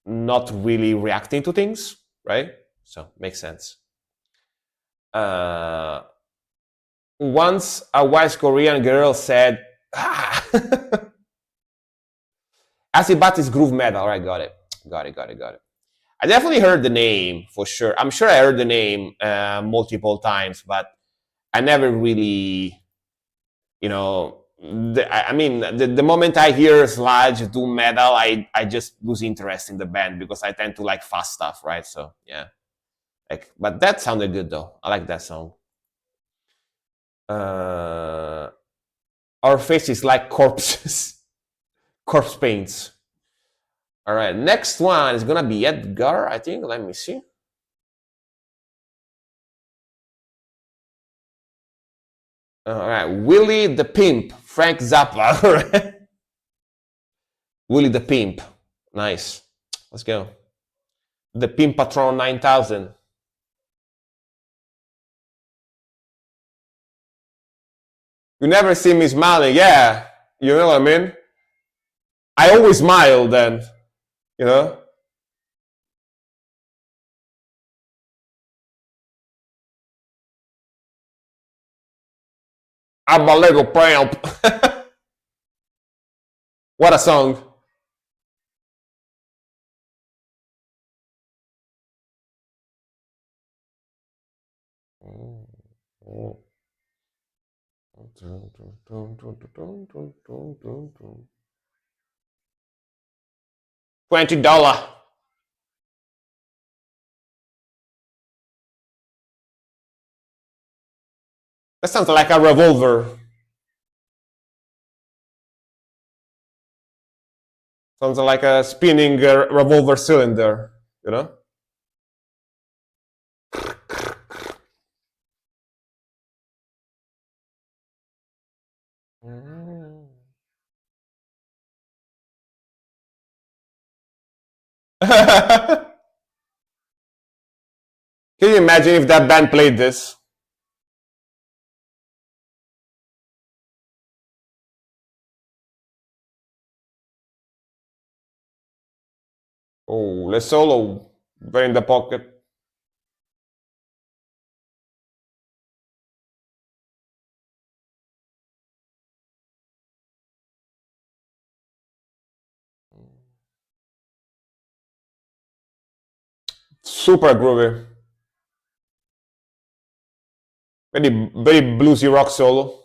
not really reacting to things, right? So makes sense. Once a wise Korean girl said, ah, Acid Bat is groove metal. All right, got it. I definitely heard the name for sure. I'm sure I heard the name multiple times, but I never really, the moment I hear sludge, doom metal, I just lose interest in the band because I tend to like fast stuff, right? So yeah, but that sounded good though. I like that song. Our face is like corpses, corpse paints. All right, next one is gonna be Edgar, I think. Let me see. All right, Willie the Pimp, Frank Zappa. Willie the Pimp, nice. Let's go. The Pimp Patron 9000. You never see me smiling, yeah. You know what I mean? I always smile then, you know? I'm a little pimp. What a song. $20. That sounds like a revolver. Sounds like a spinning revolver cylinder, you know? Can you imagine if that band played this? Oh, Les Solo, very in the pocket. Super groovy. Very bluesy rock solo.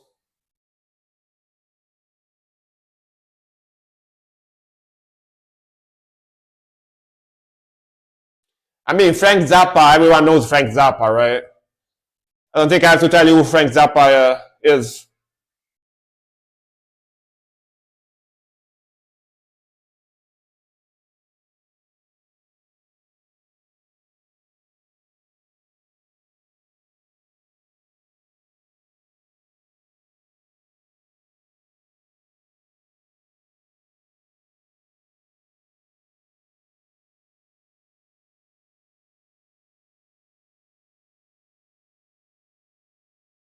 I mean, Frank Zappa, everyone knows Frank Zappa, right? I don't think I have to tell you who Frank Zappa is.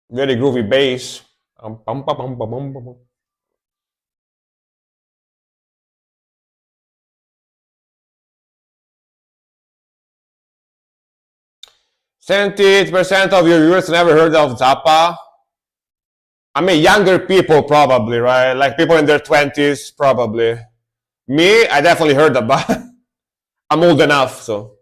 Very groovy bass. %78 of your viewers never heard of Zappa. I mean, younger people probably, right? Like people in their 20s, probably. Me, I definitely heard about. I'm old enough, so.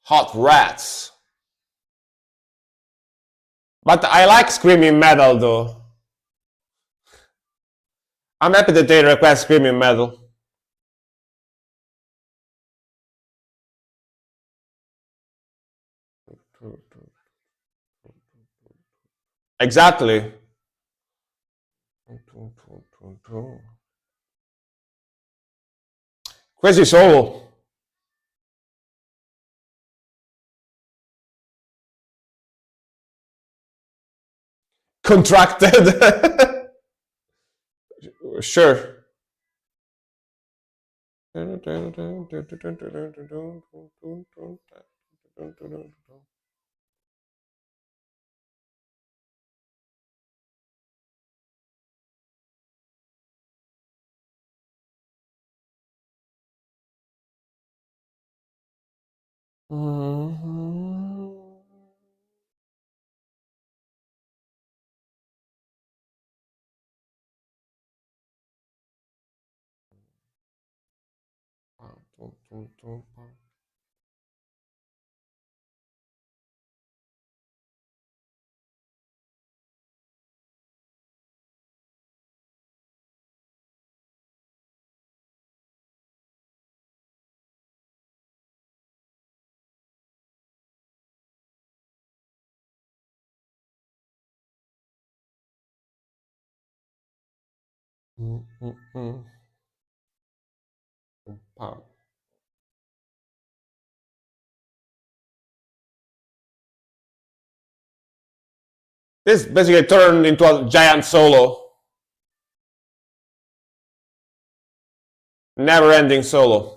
Hot Rats. But I like screaming metal though. I'm happy that they request screaming metal. Exactly. Crazy solo. Contracted. Sure. This basically turned into a giant solo, never-ending solo.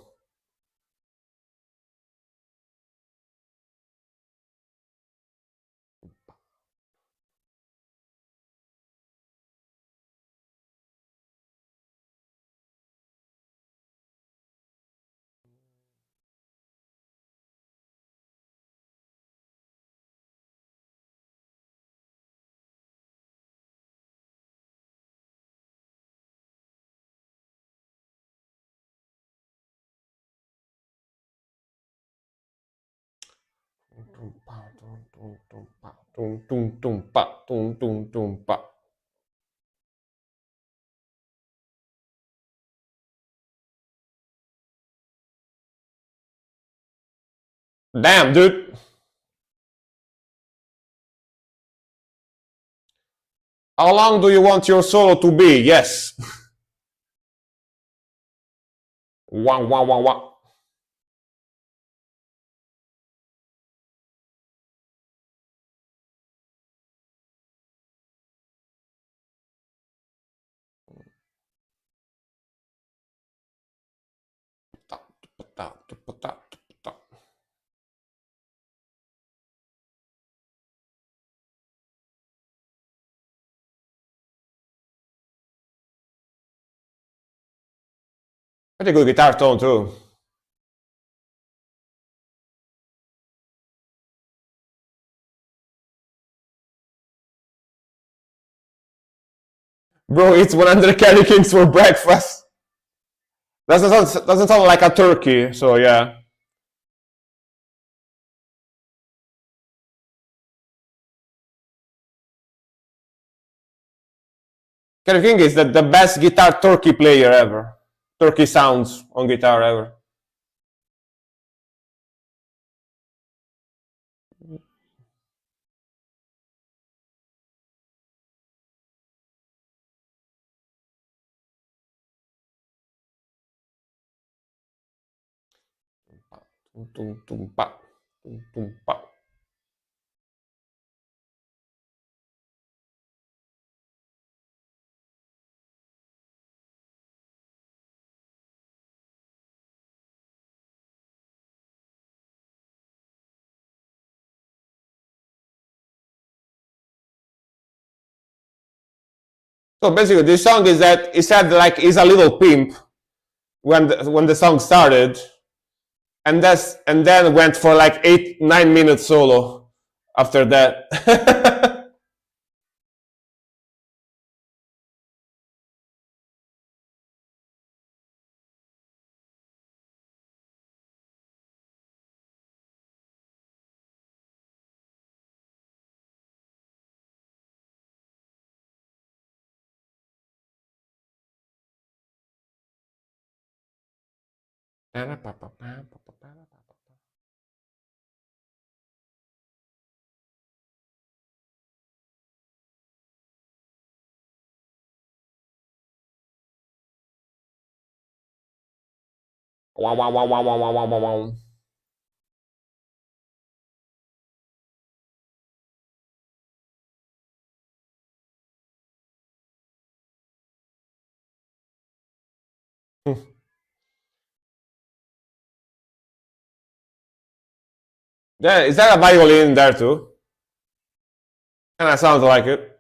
Damn, dude. How long do you want your solo to be? Yes. Wah, wah, wah, wah. Pretty good guitar tone too. Bro, it's 100 Kelly Kings for breakfast. Doesn't sound like a turkey, so yeah. Kelly King is the best guitar turkey player ever. Turkey sounds on guitar ever. So basically, this song is that he said like he's a little pimp when the song started, and then went for like 8-9 minutes solo after that. Wow, wow, wow, wow, wow, wow, wow, wow. Yeah, is that a violin there too? Kinda sounds like it.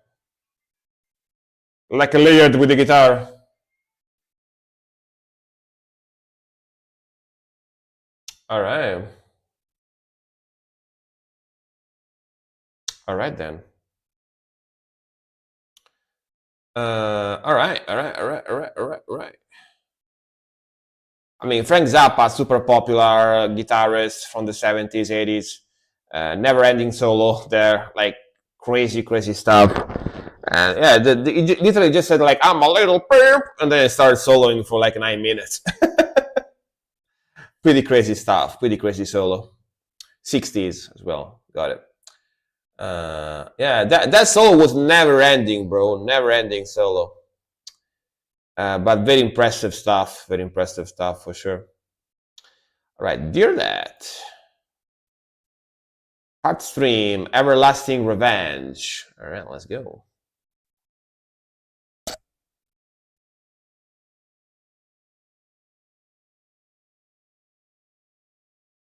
Like a layered with the guitar. Alright. Alright then. Alright. I mean, Frank Zappa, super popular guitarist from the 70s, 80s. Never ending solo there, like crazy, crazy stuff. And yeah, he literally just said, like, I'm a little perp, and then it started soloing for like 9 minutes. Pretty crazy stuff, pretty crazy solo. 60s as well, got it. Yeah, that solo was never ending, bro. Never ending solo. But very impressive stuff for sure. All right, Dear Dad. Heartstream, Everlasting Revenge. All right, let's go.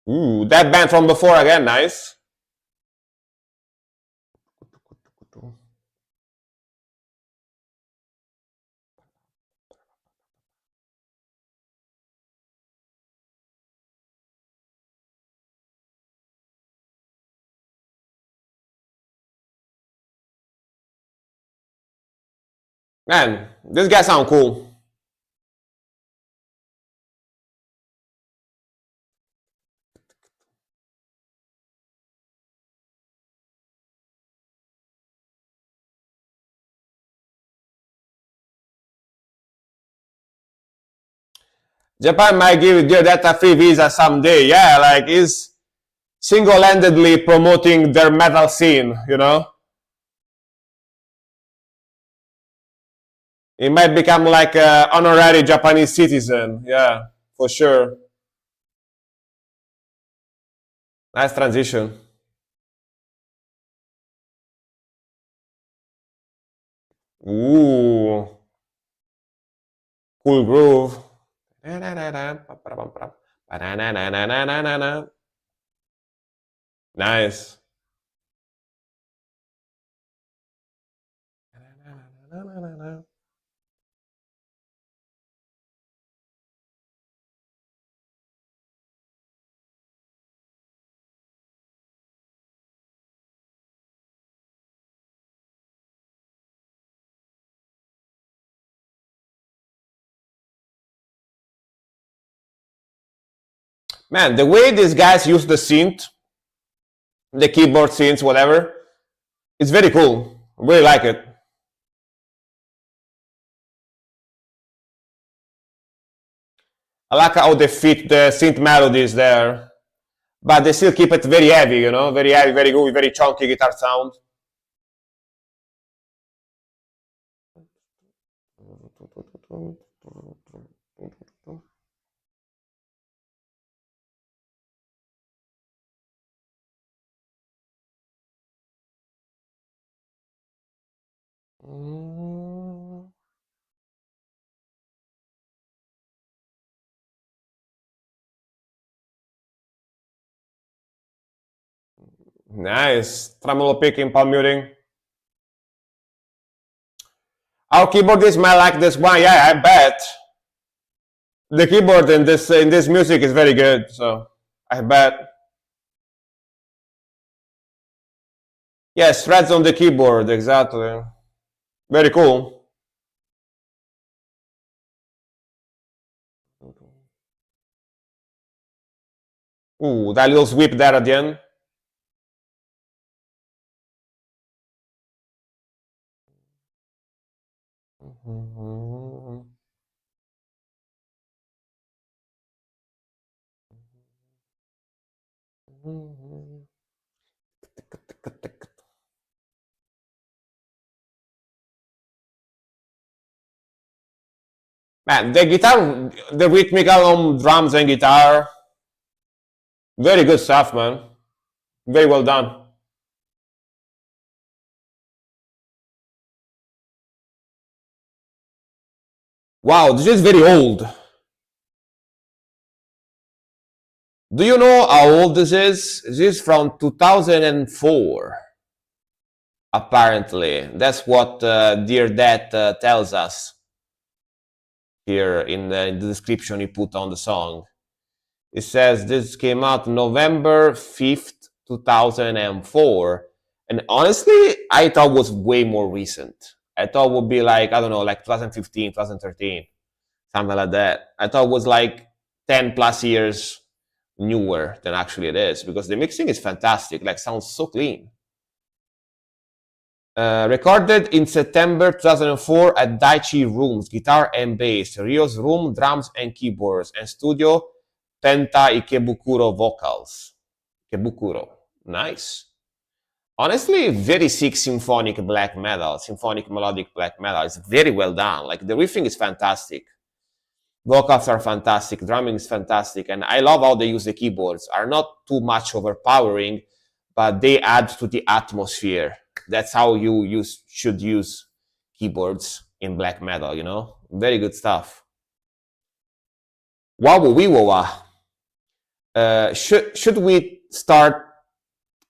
Ooh, that band from before again, nice. Man, this guy sound cool. Japan might give Dear Dad a free visa someday. Yeah, like he's single-handedly promoting their metal scene, you know? He might become like an honorary Japanese citizen. Yeah, for sure. Nice transition. Ooh, cool groove. Nice. Man, the way these guys use the synth, the keyboard synths, whatever, it's very cool. I really like it. I like how they fit the synth melodies there, but they still keep it very heavy, you know, very heavy, very good, very chunky guitar sound. Nice. Tremolo picking, palm muting. Our keyboardist might like this one. Yeah, I bet. The keyboard in this music is very good, so I bet. Yes, threads on the keyboard, exactly. Very cool. Ooh, that little sweep there at the end. Man, the guitar, the rhythmical on drums and guitar, very good stuff, man. Very well done. Wow, this is very old. Do you know how old this is? This is from 2004, apparently. That's what Dear Dad tells us here in the description he put on the song. It says this came out November 5th, 2004. And honestly, I thought it was way more recent. I thought it would be like, I don't know, like 2015, 2013, something like that. I thought it was like 10 plus years newer than actually it is because the mixing is fantastic. Like, sounds so clean. Recorded in September 2004 at Daichi Rooms, guitar and bass, Ryo's Room, drums and keyboards, and studio Penta Ikebukuro vocals. Ikebukuro. Nice. Honestly, very sick symphonic black metal, symphonic melodic black metal. It's very well done. Like, the riffing is fantastic. Vocals are fantastic, drumming is fantastic, and I love how they use the keyboards. Are not too much overpowering, but they add to the atmosphere. That's how should use keyboards in black metal, you know? Very good stuff. Wow, wiwawa. Should we start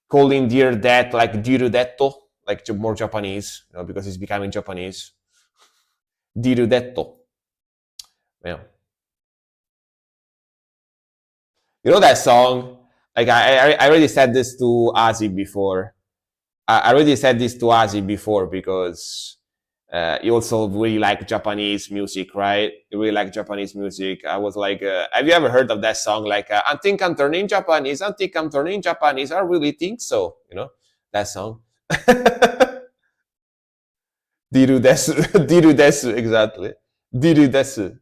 calling Dear Dad like Dirudetto, like more Japanese, you know, because it's becoming Japanese? Dirudetto. Yeah. You know that song? Like, I already said this to Azi before. I already said this to Azi before because you also really like Japanese music, right? You really like Japanese music. I was like, have you ever heard of that song? Like, I think I'm turning Japanese. I think I'm turning Japanese. I really think so. You know that song. Diru desu, diru desu, exactly. Diru desu.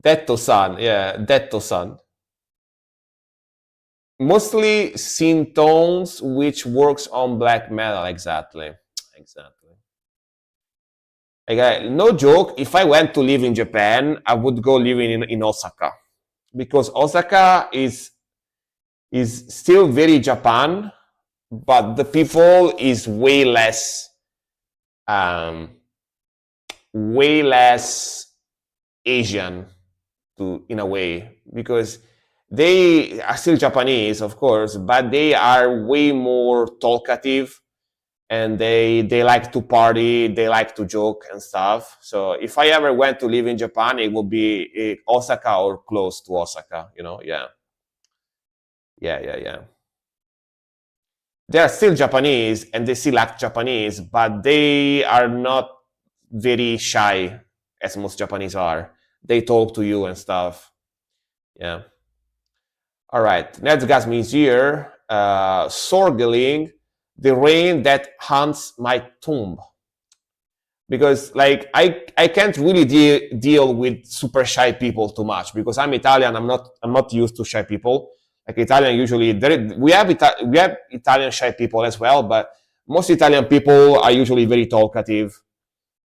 Detto-san, yeah, Detto-san. Mostly synth tones, which works on black metal. Exactly, exactly. Like, no joke. If I went to live in Japan, I would go living in Osaka because Osaka is still very Japan, but the people is um, way less Asian to in a way because they are still Japanese, of course, but they are way more talkative and they like to party, they like to joke and stuff. So if I ever went to live in Japan, it would be Osaka or close to Osaka, you know? Yeah. Yeah, yeah, yeah. They are still Japanese and they still act Japanese, but they are not very shy as most Japanese are. They talk to you and stuff. Yeah. All right. Nerdsgasm is here. Sorgeling, the rain that haunts my tomb. Because like I can't really deal with super shy people too much because I'm Italian. I'm not used to shy people. Like Italian usually we have Italian shy people as well, but most Italian people are usually very talkative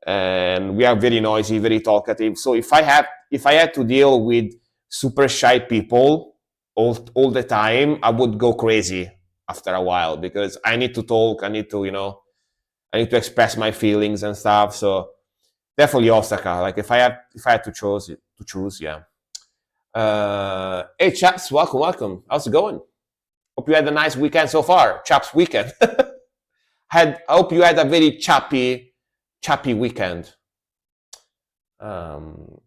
and we are very noisy, very talkative. So if I had to deal with super shy people all the time, I would go crazy after a while because I need to talk. I need to express my feelings and stuff. So definitely Osaka. Like if I had to choose, yeah. Hey chaps, welcome, welcome. How's it going? Hope you had a nice weekend so far. Chaps weekend. I hope you had a very chappy weekend. Um,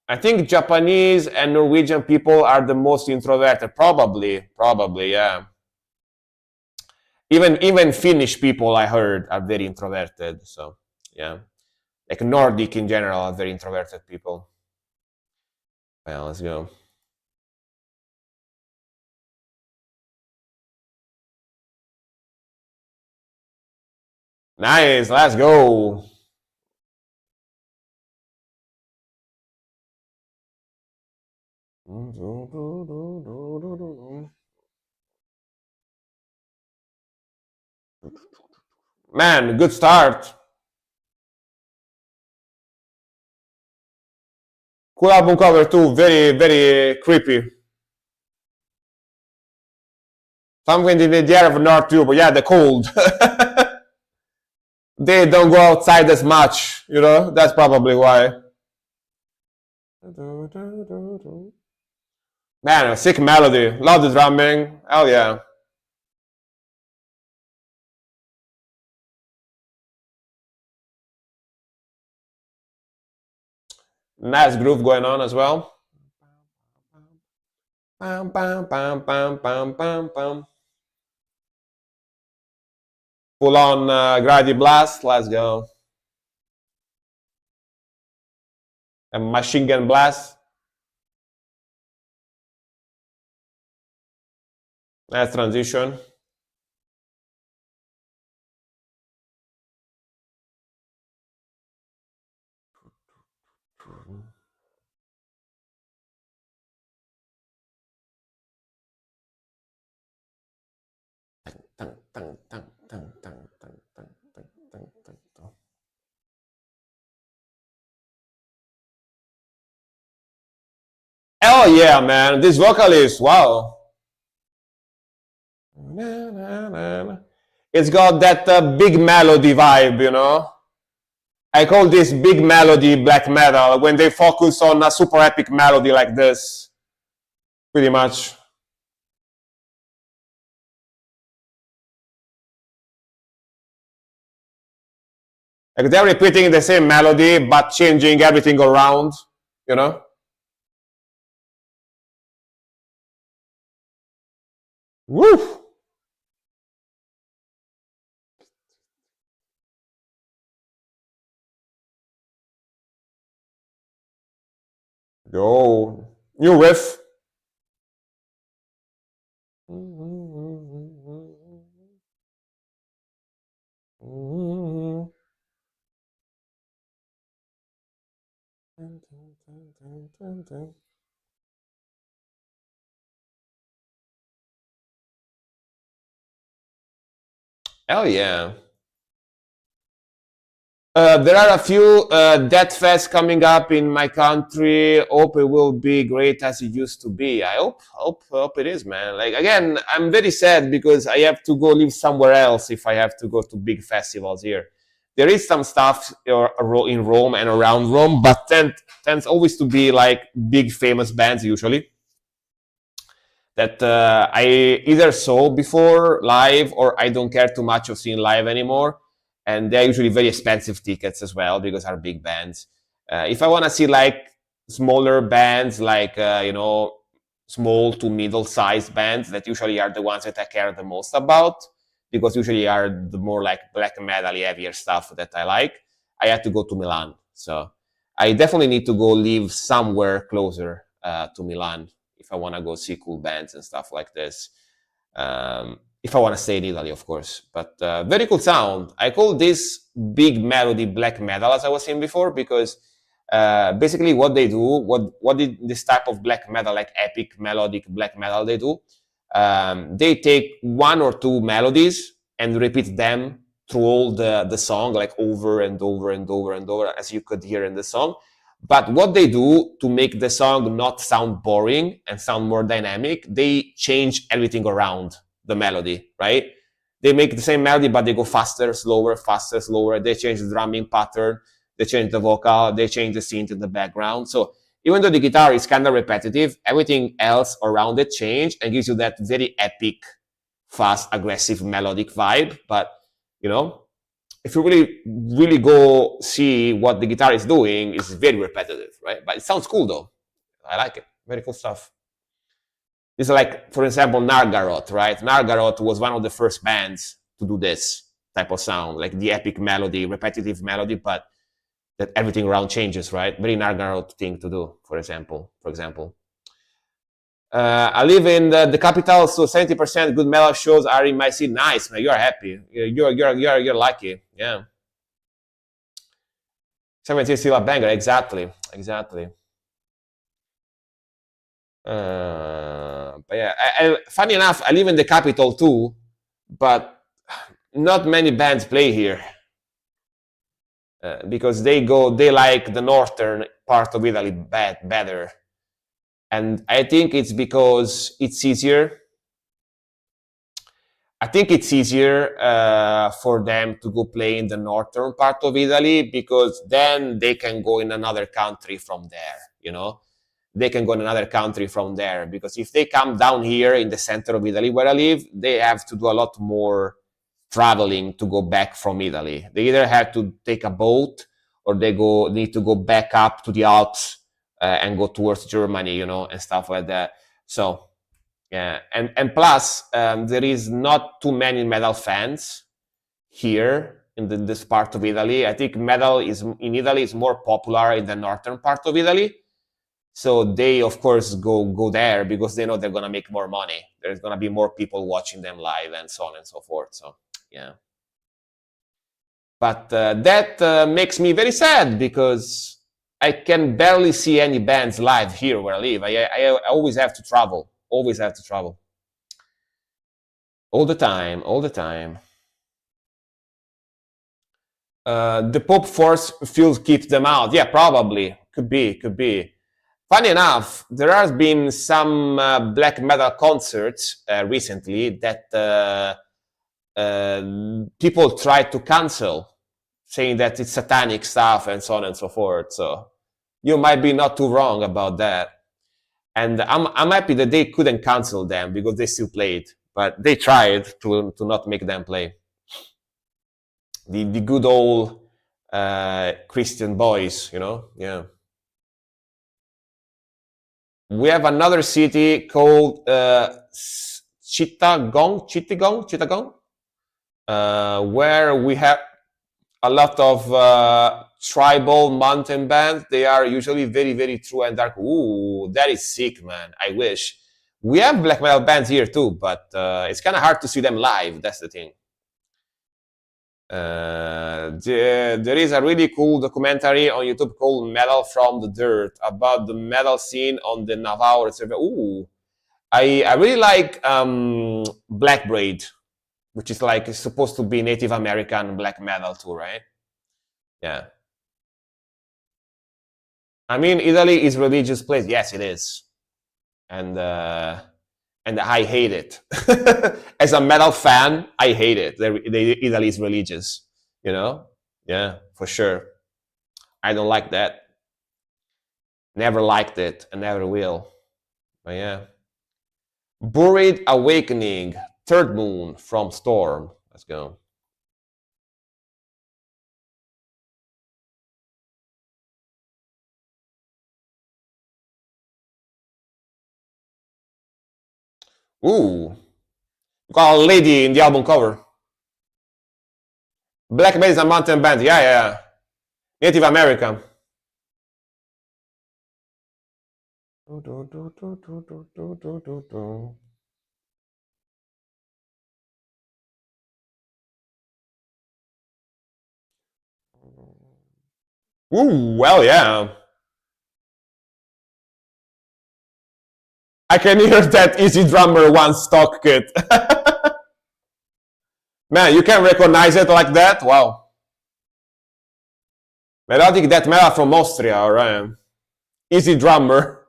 I think Japanese and Norwegian people are the most introverted. Probably, yeah. Even Finnish people I heard are very introverted. So yeah, like Nordic in general are very introverted people. Well, let's go. Nice, let's go. Man, good start. Cool album cover too, very, very creepy. Something in the air of North Europe, yeah, the cold. They don't go outside as much, you know, that's probably why. Man, a sick melody, love the drumming, hell yeah. Nice groove going on as well. Bam, bam, bam, bam, bam, bam, bam. Full on Gravity Blast, let's go. And Machine Gun Blast. Nice transition. Oh yeah, man, this vocalist, wow. It's got that big melody vibe, you know. I call this big melody black metal when they focus on a super epic melody like this, pretty much. Like they're repeating the same melody but changing everything around, you know. Woo! Yo, new riff. Hell yeah. There are a few Death Fest coming up in my country. Hope it will be great as it used to be. I hope it is, man. Like again, I'm very sad because I have to go live somewhere else if I have to go to big festivals here. There is some stuff in Rome and around Rome, but tends always to be like big famous bands usually that I either saw before live or I don't care too much of seeing live anymore. And they're usually very expensive tickets as well because are big bands. If I want to see like smaller bands, like small to middle-sized bands, that usually are the ones that I care the most about, because usually are the more like black metal heavier stuff that I like. I had to go to Milan, so I definitely need to go live somewhere closer to Milan if I want to go see cool bands and stuff like this. If I want to stay in Italy, of course. But very cool sound. I call this big melody black metal, as I was saying before, because basically what they do, what did this type of black metal, like epic melodic black metal, they do? They take one or two melodies and repeat them through all the song, like over and over and over and over, as you could hear in the song. But what they do to make the song not sound boring and sound more dynamic, they change everything around the melody, right? They make the same melody, but they go faster, slower, faster, slower. They change the drumming pattern, they change the vocal, they change the synth in the background. So even though the guitar is kind of repetitive, everything else around it change and gives you that very epic, fast, aggressive, melodic vibe. But you know, if you really go see what the guitar is doing, it's very repetitive, right? But it sounds cool though. I like it. Very cool stuff. It's like, for example, Nargaroth, right? Nargaroth was one of the first bands to do this type of sound, like the epic melody, repetitive melody, but that everything around changes, right? Very Nargaroth thing to do, for example. I live in the capital, so 70% good metal shows are in my city. Nice, man. You're happy. You're lucky. Yeah. 17 still a banger. Exactly. But yeah, funny enough, I live in the capital too, but not many bands play here because they like the northern part of Italy better. And I think it's because it's easier. I think it's easier for them to go play in the northern part of Italy because then they can go in another country from there, you know? They can go in another country from there because if they come down here in the center of Italy where I live, they have to do a lot more traveling to go back from Italy. They either have to take a boat or they need to go back up to the Alps and go towards Germany, you know, and stuff like that. So yeah, and plus there is not too many metal fans here in this part of Italy. I think metal is in Italy is more popular in the northern part of Italy. So they of course go there because they know they're gonna make more money. There's gonna be more people watching them live and so on and so forth. So yeah. But that makes me very sad because I can barely see any bands live here where I live. I always have to travel. Always have to travel. All the time. All the time. The Pope Force feels keeps them out. Yeah, probably. Could be. Could be. Funny enough, there has been some black metal concerts recently that people tried to cancel, saying that it's satanic stuff and so on and so forth. So you might be not too wrong about that. And I'm happy that they couldn't cancel them because they still played, but they tried to not make them play. The good old Christian boys, you know? Yeah. We have another city called Chittagong, where we have a lot of tribal mountain bands. They are usually very, very true and dark. Ooh, that is sick, man. I wish. We have black metal bands here too, but it's kind of hard to see them live. That's the thing. There is a really cool documentary on YouTube called Metal from the Dirt about the metal scene on the Navajo Reserve. Ooh, I really like Black Braid, which is like it's supposed to be Native American black metal too, right? Yeah. I mean, Italy is a religious place. Yes, it is, and I hate it. As a metal fan, I hate it. Italy is religious, you know? Yeah, for sure. I don't like that. Never liked it and never will. But yeah. Buried Awakening, Third Moon from Storm. Let's go. Ooh. Got a lady in the album cover. Black Metal is a mountain band. Yeah, yeah. Native American. Ooh, well, yeah. I can hear that EZdrummer one stock kit. Man, you can recognize it like that? Wow. Melodic death metal from Austria, alright. EZdrummer.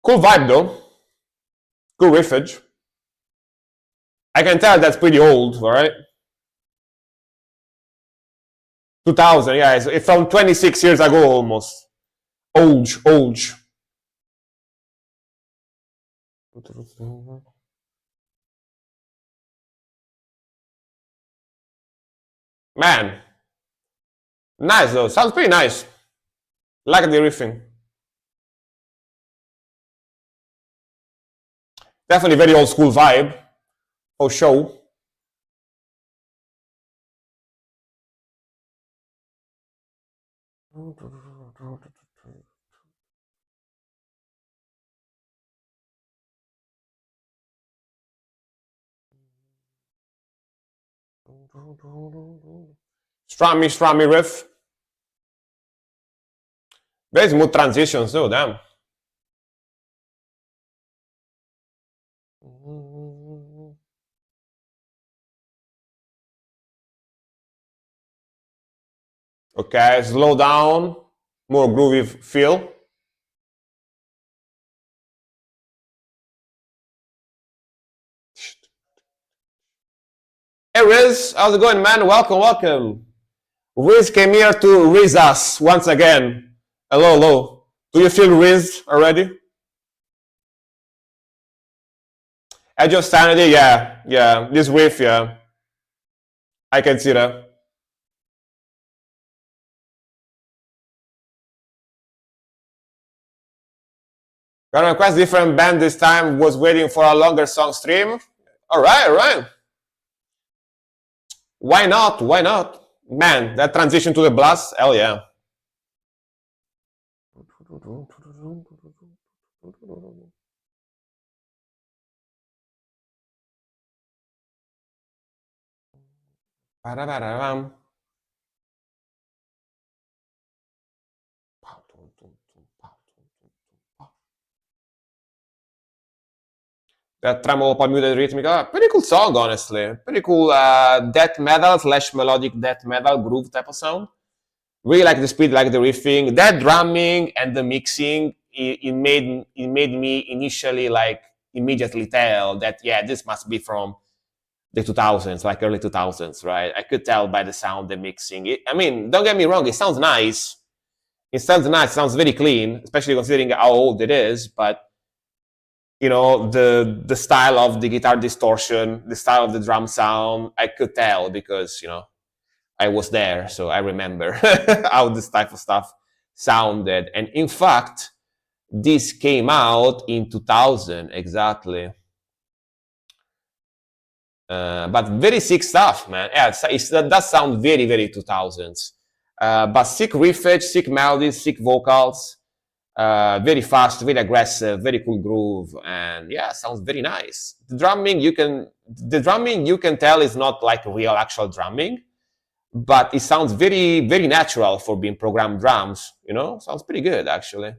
Cool vibe though. Cool riffage. I can tell that's pretty old, alright? 2000, yeah, it's from 26 years ago almost. Old. Man, nice though, sounds pretty nice. Like the riffing. Definitely very old school vibe. For sure. Strummy riff. Very smooth transitions too, damn. Okay, slow down, more groovy feel. Hey Riz, how's it going, man? Welcome, welcome. Riz came here to Riz us once again. Hello, hello. Do you feel Riz already? Edge of Sanity, yeah, yeah. This riff, yeah. I can see that. Gonna request different band this time. Was waiting for a longer song stream. All right, all right. Why not? Why not? Man, that transition to the blast, hell yeah. That tremolo poi muted ritmica. Pretty cool song, honestly. Pretty cool death metal slash melodic death metal groove type of sound. Really like the speed, like the riffing, that drumming and the mixing. It made me initially like immediately tell that yeah, this must be from the 2000s, like early 2000s, right? I could tell by the sound, the mixing. I mean, don't get me wrong, it sounds nice. It sounds nice, it sounds very clean, especially considering how old it is. But you know, the style of the guitar distortion, the style of the drum sound, I could tell because you know I was there, so I remember how this type of stuff sounded. And in fact, this came out in 2000 exactly. But very sick stuff, man. Yeah, that does sound very, very 2000s. But sick riffage, sick melodies, sick vocals, very fast, very aggressive, very cool groove, and yeah, sounds very nice. The drumming you can tell is not like real actual drumming, but it sounds very, very natural for being programmed drums. You know, sounds pretty good actually.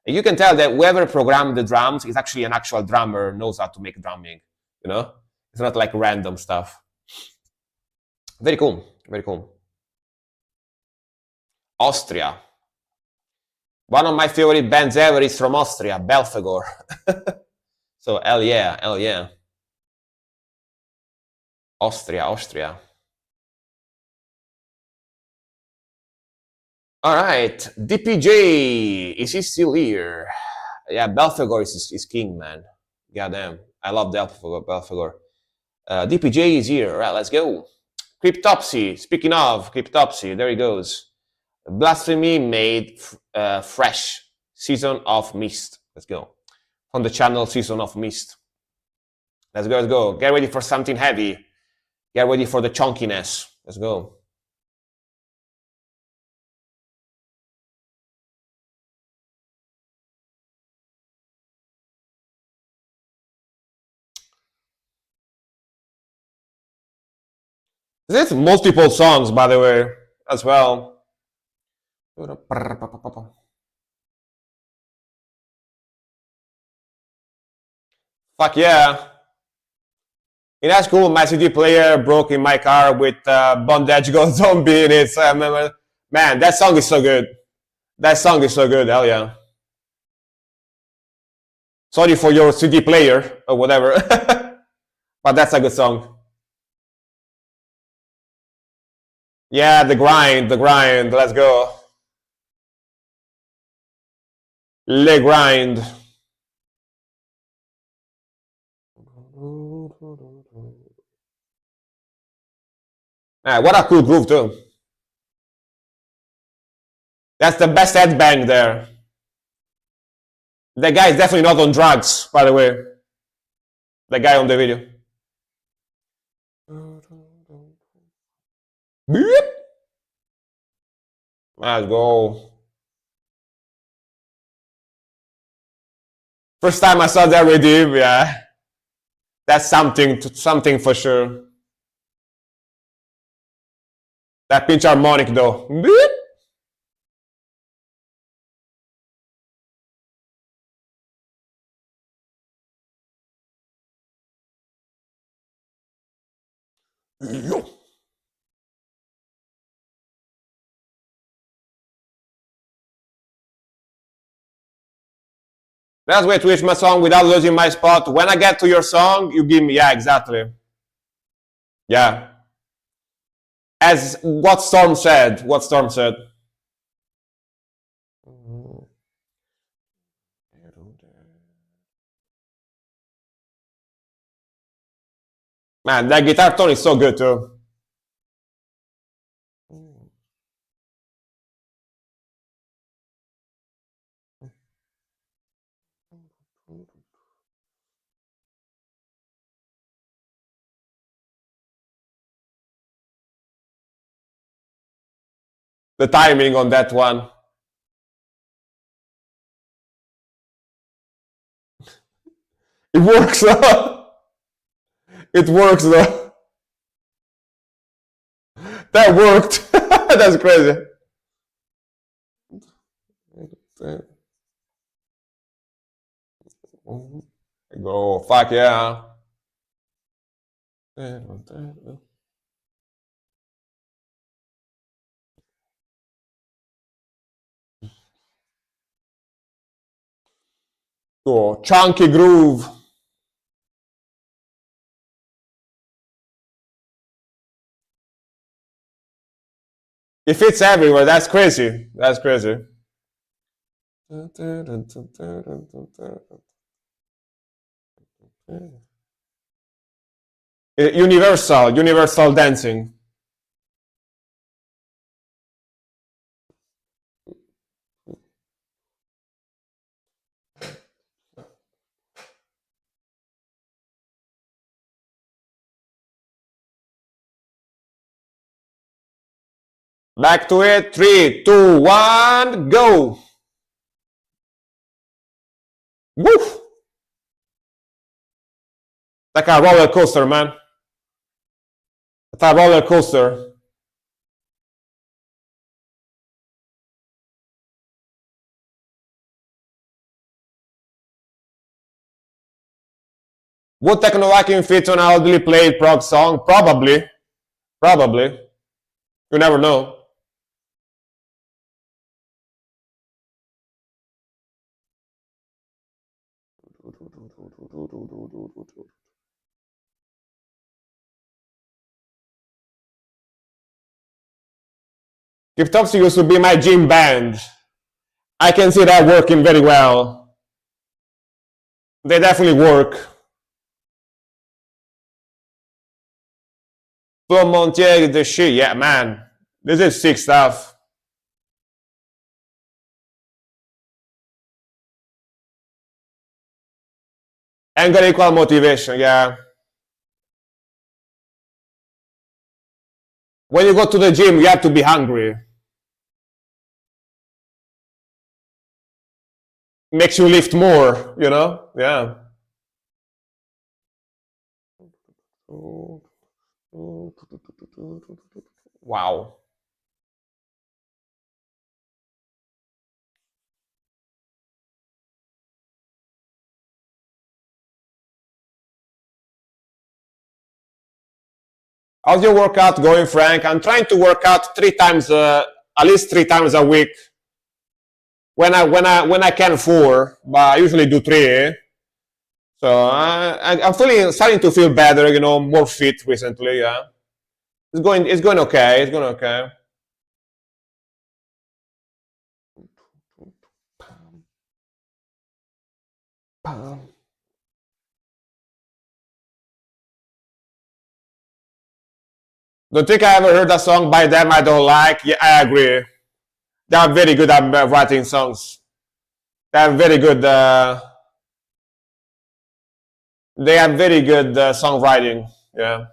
And you can tell that whoever programmed the drums is actually an actual drummer, knows how to make drumming. You know, it's not like random stuff. Very cool. Very cool. Austria. One of my favorite bands ever is from Austria, Belfagor. So hell yeah, hell yeah. Austria, Austria. All right, DPJ, is he still here? Yeah, Belfagor is king, man. Goddamn, I love Belfagor. DPJ is here. All right, let's go. Cryptopsy. Speaking of Cryptopsy, there he goes. Blasphemy made fresh. Season of Mist. Let's go. On the channel Season of Mist. Let's go, let's go. Get ready for something heavy. Get ready for the chunkiness. Let's go. There's multiple songs, by the way, as well. Fuck yeah. In high school, my CD player broke in my car with Bondage Go Zombie in it. So I remember, man, that song is so good. That song is so good. Hell yeah. Sorry for your CD player or whatever. But that's a good song. Yeah, the grind, the grind. Let's go. Le grind. What a cool groove too. That's the best headbang there. The guy is definitely not on drugs, by the way. The guy on the video. Beep. Let's go. First time I saw that redeem, yeah. That's something for sure. That pinch harmonic though. Beep. Yo. Best way to reach my song without losing my spot. When I get to your song, you give me, yeah, exactly. Yeah. As what Storm said. What Storm said. Man, that guitar tone is so good too. The timing on that one. It works though. It works though. That worked. That's crazy. Go, fuck yeah. Go, chunky groove. It fits everywhere. That's crazy. That's crazy. Universal dancing. Back to it. 3, 2, 1, go. Woof. Like a roller coaster, man. It's a roller coaster. Would techno vacuum fit on an oddly played prog song? Probably. Probably. You never know. Cryptopsy used to be my gym band. I can see that working very well. They definitely work. Flo Montier, the shit, yeah, man. This is sick stuff. Anger equal motivation, yeah. When you go to the gym, you have to be hungry. Makes you lift more, you know? Yeah. Wow. How's your workout going, Frank? I'm trying to work out at least 3 times a week. When I can 4, but I usually do 3. So I'm starting to feel better, you know, more fit recently. Yeah, it's going okay. It's going okay. Don't think I ever heard a song by them I don't like. Yeah, I agree. They are very good at writing songs. They are very good. They have very good songwriting. Yeah.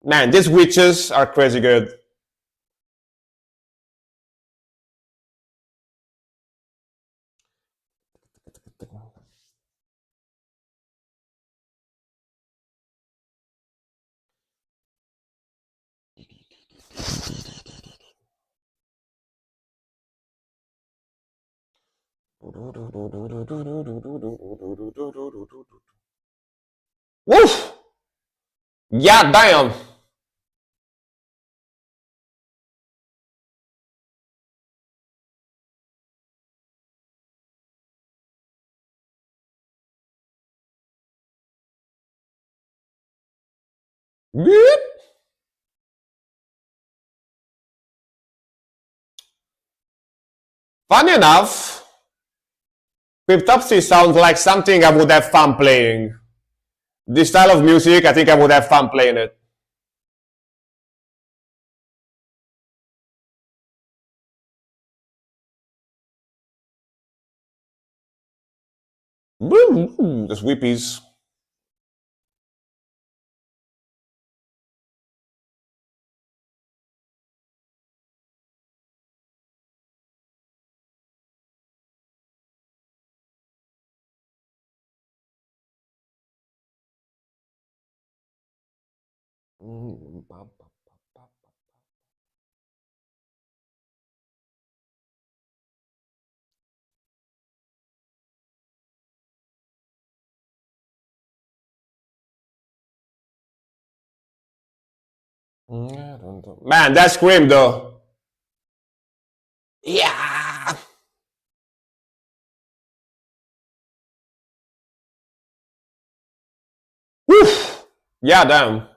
Man, these witches are crazy good. Woof! Yeah, damn. Beep. Funny enough, Cryptopsy sounds like something I would have fun playing. This style of music, I think I would have fun playing it. The sweepies. Man, that scream though. Yeah. Woof. Yeah, damn.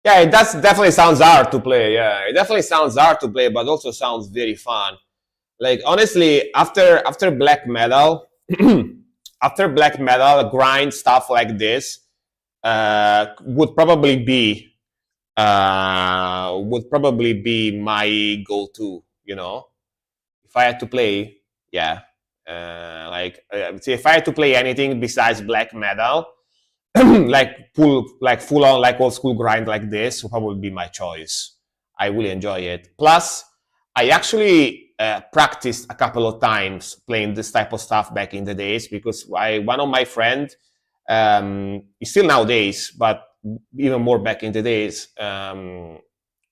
Yeah, it does definitely sounds hard to play. Yeah, it definitely sounds hard to play, but also sounds very fun. Like honestly, after black metal, after black metal, grind stuff like this would probably be my go-to. You know, if I had to play, yeah, see, if I had to play anything besides black metal, like full on like old school grind like this would probably be my choice. I really enjoy it. Plus, I actually practiced a couple of times playing this type of stuff back in the days because one of my friend, still nowadays, but even more back in the days, I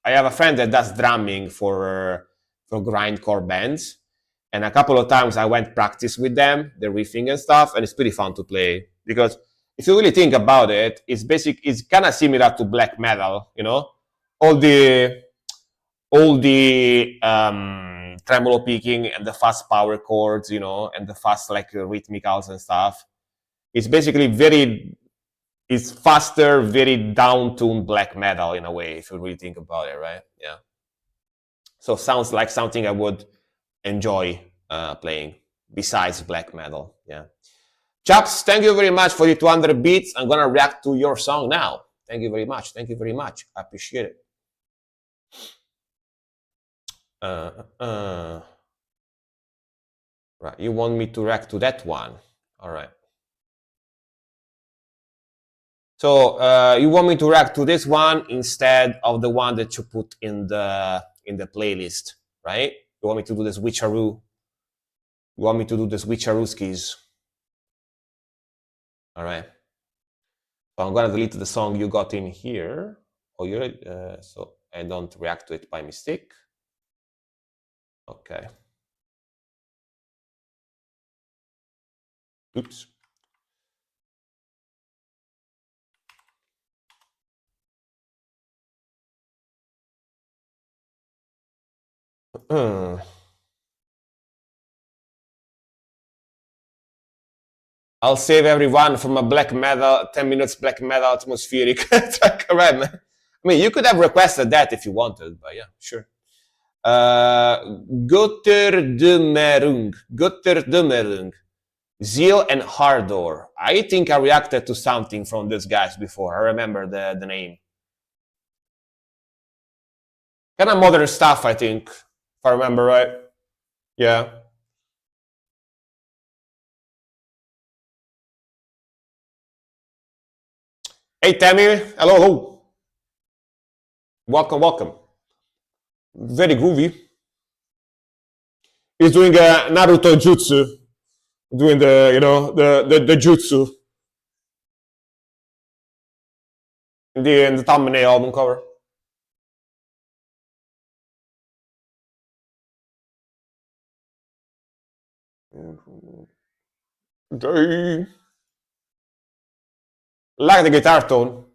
have a friend that does drumming for grindcore bands, and a couple of times I went practice with them, the riffing and stuff, and it's pretty fun to play because if you really think about it, it's kind of similar to black metal, you know, all the tremolo picking and the fast power chords, you know, and the fast like rhythmicals and stuff. It's basically it's faster, very down-tuned black metal in a way, if you really think about it, right? Yeah. So sounds like something I would enjoy playing besides black metal. Yeah. Chaps, thank you very much for the 200 beats. I'm gonna react to your song now. Thank you very much. Thank you very much. I appreciate it. Right, you want me to react to that one? All right. So you want me to react to this one instead of the one that you put in the playlist, right? You want me to do the switcheroo? You want me to do the switcherooskis? All right. So I'm gonna delete the song you got in here. Oh, so I don't react to it by mistake. Okay. Oops. I'll save everyone from a black metal, 10 minutes black metal atmospheric track. Right, man. I mean, you could have requested that if you wanted, but yeah, sure. Götterdämmerung. Zeal and Hardor. I think I reacted to something from these guys before. I remember the name. Kind of modern stuff, I think, if I remember right. Yeah. Hey, Tammy. Hello, hello. Welcome, welcome. Very groovy. He's doing a Naruto jutsu. Doing the jutsu. In the thumbnail album cover. Like the guitar tone.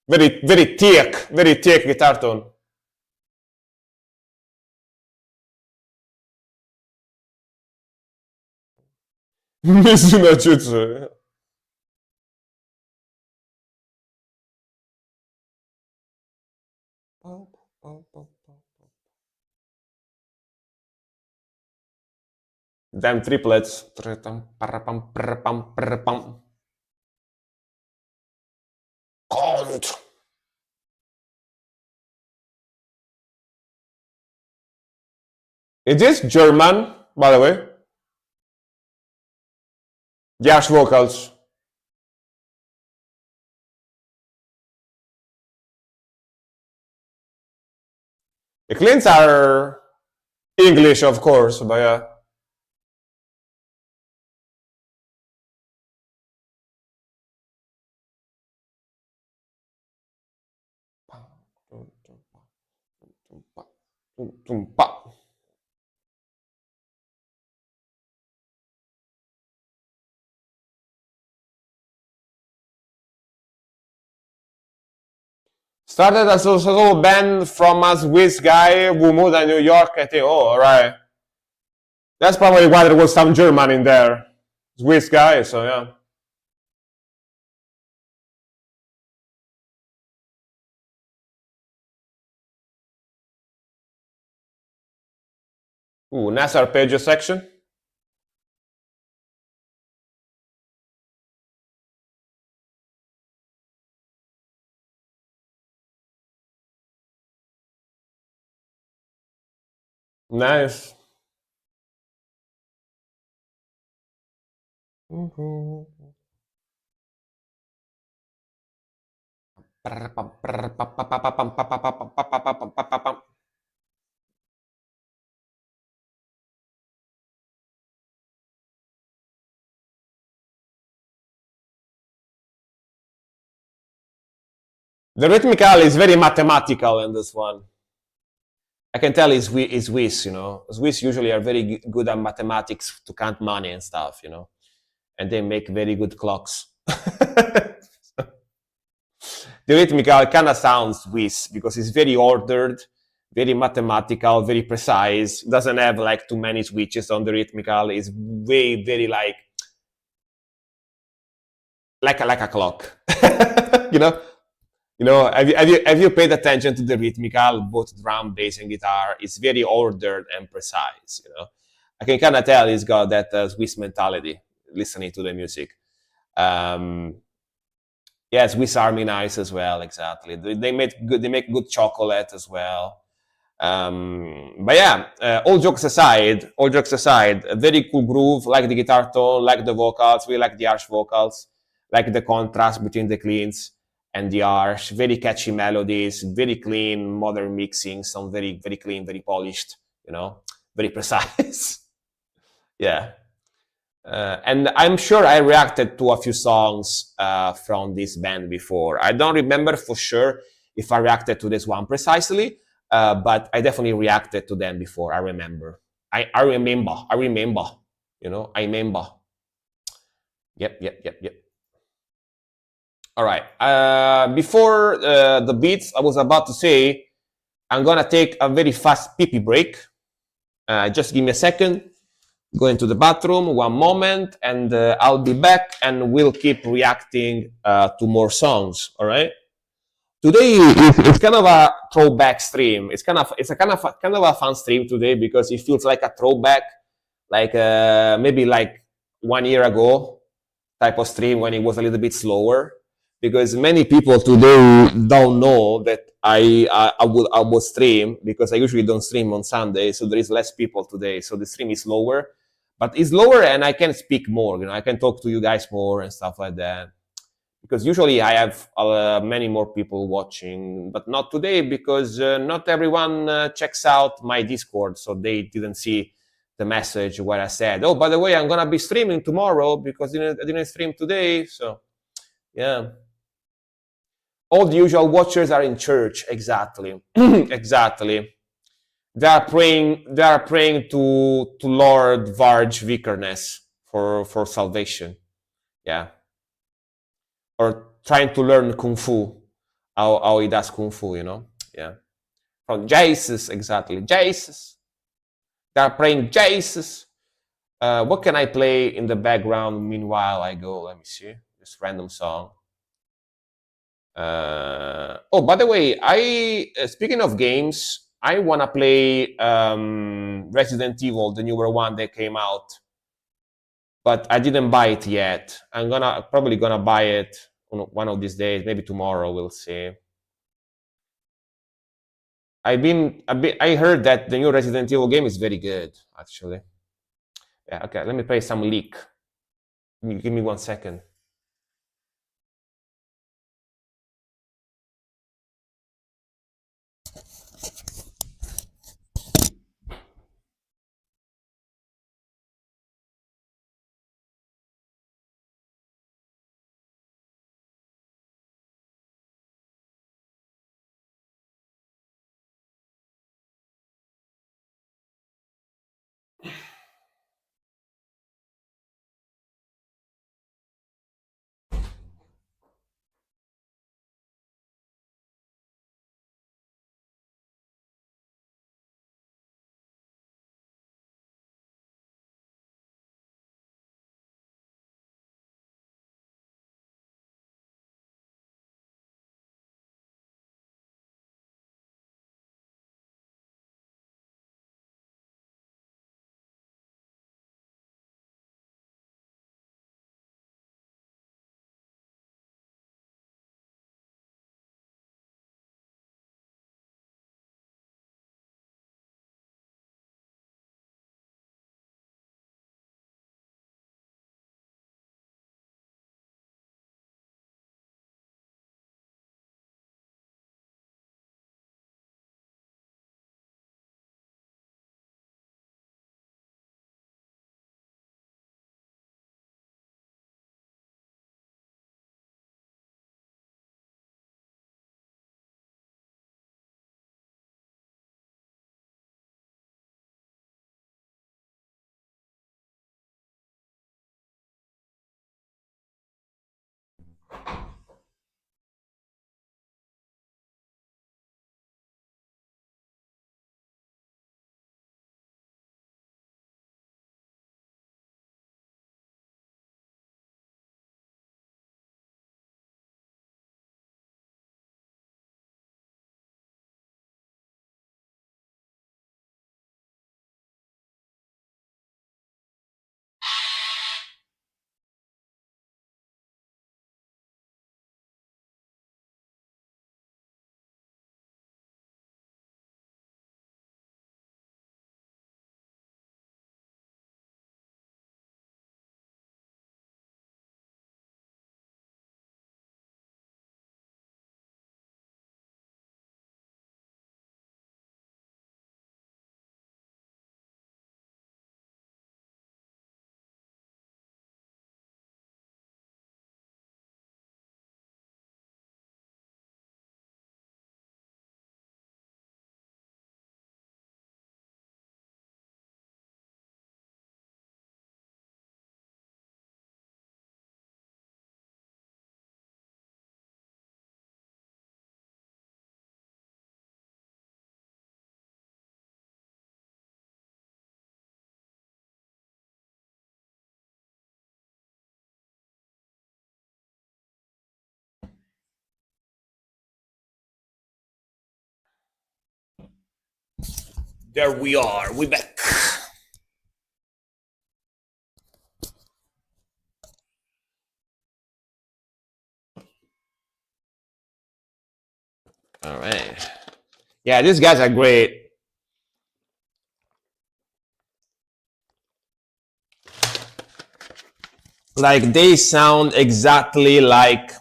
Very thick guitar tone. Nessuno jutsu. Damn triplets. Contre. Is this German, by the way? The harsh vocals. The cleans are English, of course, but yeah. Started as a solo band from a Swiss guy who moved to New York. I think, oh, alright. That's probably why there was some German in there. Swiss guy, so yeah. Ooh, nice arpeggio section. Nice. The rhythmical is very mathematical in this one. I can tell it's Swiss, you know. Swiss usually are very good at mathematics to count money and stuff, you know. And they make very good clocks. The rhythmical kind of sounds Swiss because it's very ordered, very mathematical, very precise. Doesn't have like too many switches on the rhythmical. It's very like a clock. you know, have you paid attention to the rhythmical, both drum, bass, and guitar? It's very ordered and precise. You know, I can kind of tell it's got that Swiss mentality. Listening to the music, yeah, Swiss Army knives as well. Exactly, they make good. They make good chocolate as well. But yeah, all jokes aside, a very cool groove. Like the guitar tone, like the vocals. We like the harsh vocals, like the contrast between the cleans and the harsh. Very catchy melodies, very clean, modern mixing. Some very clean, very polished. You know, very precise. Yeah. And I'm sure I reacted to a few songs from this band before. I don't remember for sure if I reacted to this one precisely, but I definitely reacted to them before. I remember. I remember. You know, I remember. Yep. All right. Before the beats, I was about to say I'm gonna take a very fast pee break. Just give me a second. Go into the bathroom, one moment, and I'll be back, and we'll keep reacting to more songs. All right. Today it's kind of a throwback stream. It's a kind of a fun stream today because it feels like a throwback, like maybe like 1 year ago type of stream when it was a little bit slower. Because many people today don't know that I will stream because I usually don't stream on Sunday, so there is less people today. So the stream is lower, but it's lower and I can speak more. You know, I can talk to you guys more and stuff like that. Because usually I have many more people watching, but not today because not everyone checks out my Discord, so they didn't see the message where I said, "Oh, by the way, I'm gonna be streaming tomorrow because I didn't stream today." So, yeah. All the usual watchers are in church. Exactly. Exactly. They are praying to Lord Varj Vikernes for salvation. Yeah. Or trying to learn kung fu. How he does kung fu, you know? Yeah. From Jesus, exactly. Jesus. They are praying Jesus. What can I play in the background meanwhile I go? Let me see. Just random song. Oh, by the way, speaking of games, I wanna play Resident Evil, the newer one that came out, but I didn't buy it yet. I'm probably gonna buy it one of these days, maybe tomorrow. We'll see. I heard that the new Resident Evil game is very good, actually. Yeah, okay, let me play some Leak. Give me 1 second. There we are. We back. All right. Yeah, these guys are great. Like they sound exactly like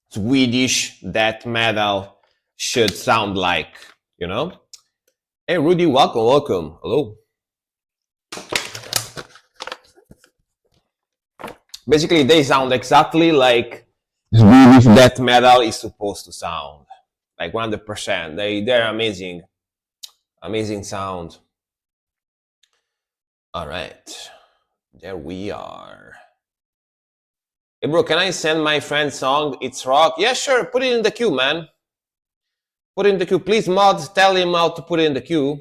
Swedish death metal should sound like, you know? Hey Rudy, welcome. Hello. Basically they sound exactly like Swedish death metal is supposed to sound. Like 100%. They're amazing. Amazing sound. All right. There we are. Hey bro, can I send my friend song It's Rock? Yeah, sure. Put it in the queue, man. Put it in the queue. Please, mod, tell him how to put it in the queue.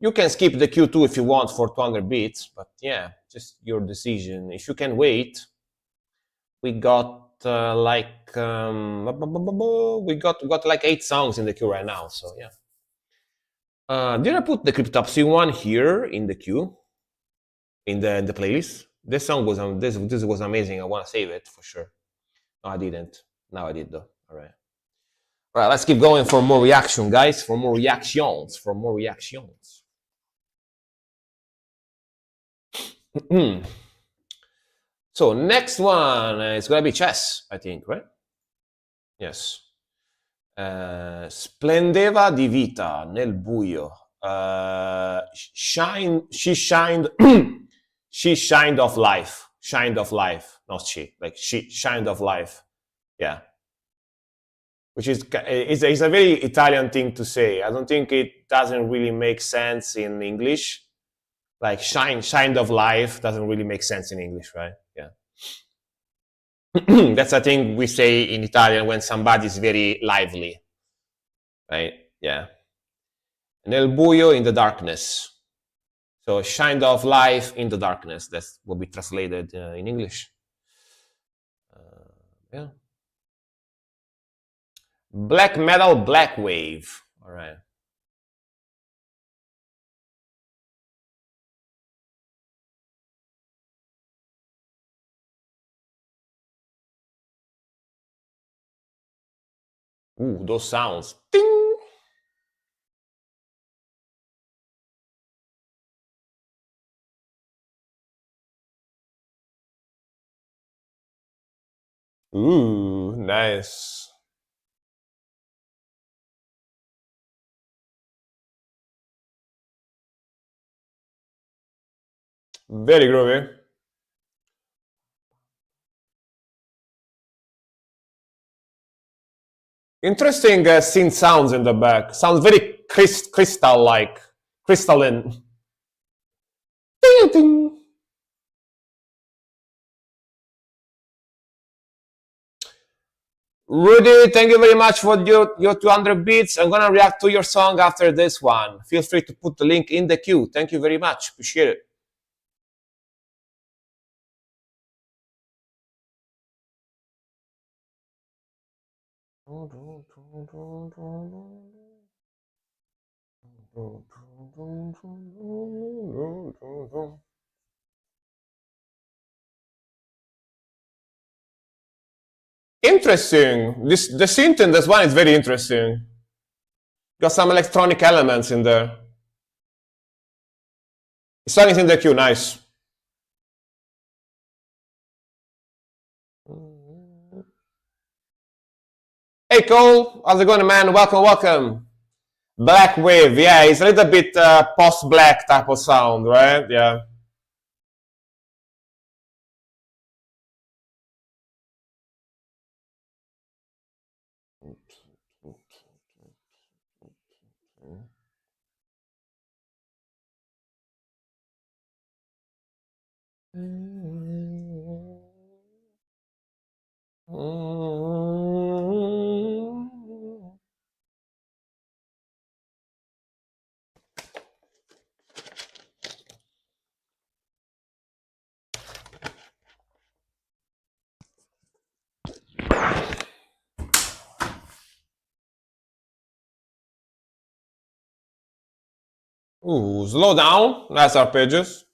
You can skip the Q2 if you want for 200 beats, but yeah, just your decision. If you can wait, we got we got like 8 songs in the queue right now. So yeah. Did I put the Cryptopsy one here in the queue, in the playlist? This song was this was amazing. I want to save it for sure. No, I didn't. Now I did though. All right. All right. Let's keep going for more reaction, guys. For more reactions. For more reactions. So next one is gonna be chess, I think, right? Yes. Splendeva di vita nel buio. She shined, she shined of life. Shined of life, not she. Like she shined of life. Yeah. Which is a very Italian thing to say. I don't think it doesn't really make sense in English. Like shined of life doesn't really make sense in English, right? Yeah. That's a thing we say in Italian when somebody is very lively, right? Yeah. Nel buio, in the darkness. So shined of life in the darkness. That's what we translated in English. Yeah. Black metal, black wave. All right. Ooh, those sounds. Ding! Ooh, nice. Very groovy. Interesting synth sounds in the back. Sounds very crystal-like, crystalline. Ding, ding. Rudy, thank you very much for your 200 beats. I'm gonna react to your song after this one. Feel free to put the link in the queue. Thank you very much. Appreciate it. Interesting. The synth in this one is very interesting. Got some electronic elements in there. The song is in the queue. Nice. Hey Cole, how's it going, man? Welcome, welcome. Black wave, yeah, it's a little bit post-black type of sound, right? Yeah. Ooh, slow down. Nice arpeggios.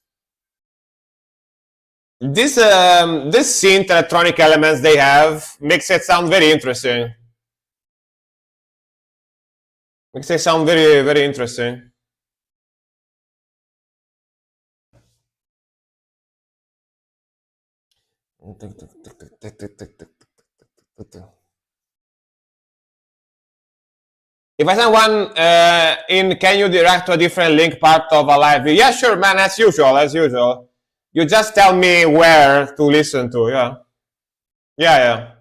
This synth electronic elements they have makes it sound very interesting. Makes it sound very, very interesting. If I send one in, can you direct to a different link part of a live video? Yeah, sure, man, as usual, as usual. You just tell me where to listen to, yeah. Yeah, yeah.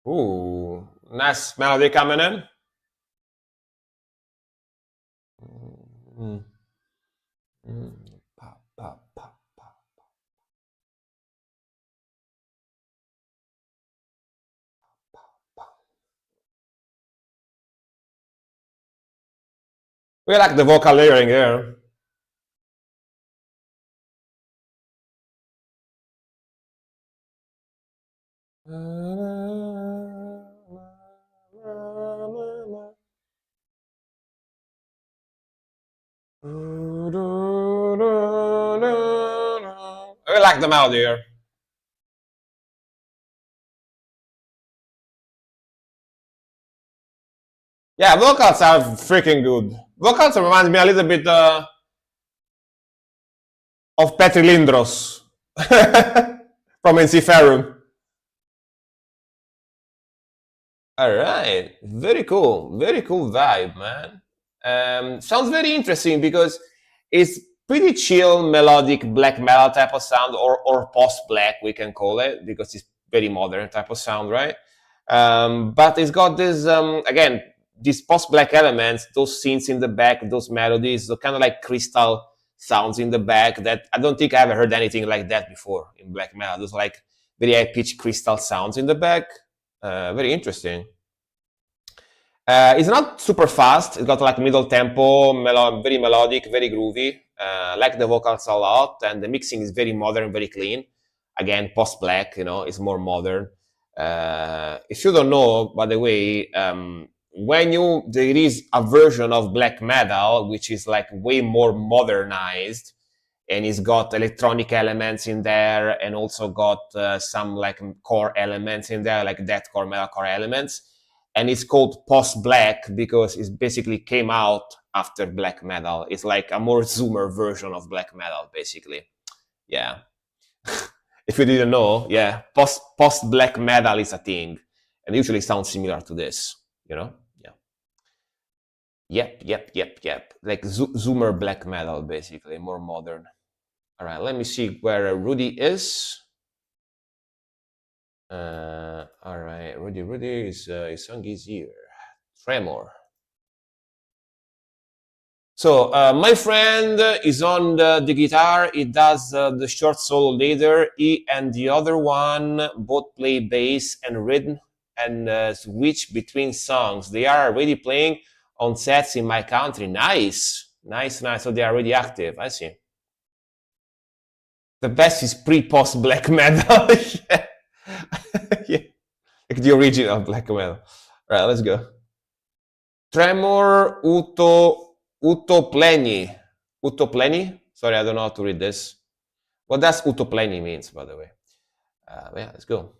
Ooh, nice melody coming in. We like the vocal layering here. We like the melody here. Yeah, vocals are freaking good. Vocals remind me a little bit of Petri Lindros from Ensiferum. All right, very cool vibe, man. Sounds very interesting because it's pretty chill, melodic black metal type of sound, or post black we can call it because it's very modern type of sound, right? But it's got this again these post black elements, those synths in the back, those melodies, the kind of like crystal sounds in the back that I don't think I ever heard anything like that before in black metal. Those like very high pitched crystal sounds in the back. Very interesting. It's not super fast. It's got like middle tempo, very melodic, very groovy. Like the vocals a lot, and the mixing is very modern, very clean. Again, post black, it's more modern. If you don't know, by the way, there is a version of black metal which is like way more modernized, and it's got electronic elements in there, and also got some like core elements in there, like deathcore, metalcore elements. And it's called post black because it basically came out after black metal. It's like a more zoomer version of black metal, basically. Yeah. If you didn't know, yeah, post black metal is a thing, and usually sounds similar to this. Yeah. Yep. Like zoomer black metal, basically, more modern. All right, let me see where Rudy is. All right, Rudy is his song is here. Tremor. So my friend is on the guitar. He does the short solo later. He and the other one both play bass and rhythm and switch between songs. They are already playing on sets in my country. Nice. So they are already active. I see. The best is pre-post black metal. Yeah. Yeah. Like the original black metal. All right, let's go. Tremor Utopleni. Utopleni? Sorry, I don't know how to read this. What does Utopleni means, by the way? Yeah, let's go.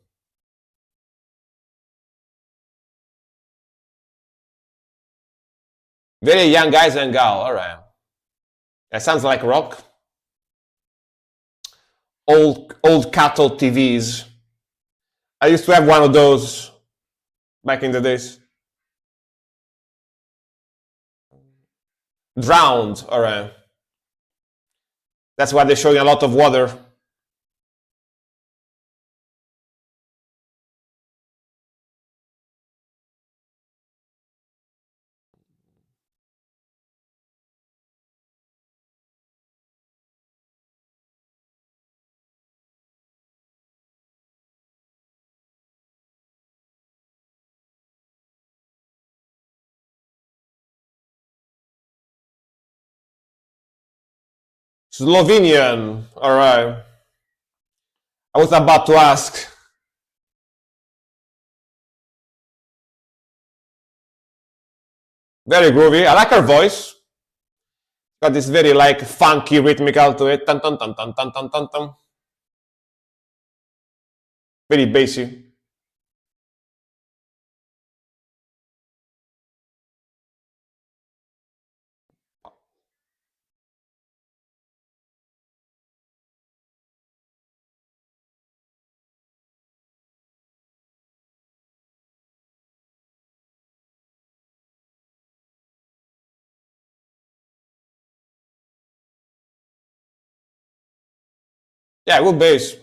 Very young guys and gal. All right. That sounds like rock. Old cattle TVs. I used to have one of those back in the days. Drowned. All right. That's why they're showing a lot of water. Slovenian. All right. I was about to ask. Very groovy. I like her voice. Got this very like funky rhythmical to it. Tan, tan, tan, tan, tan, tan, tan, tan. Very bassy. Yeah, good bass.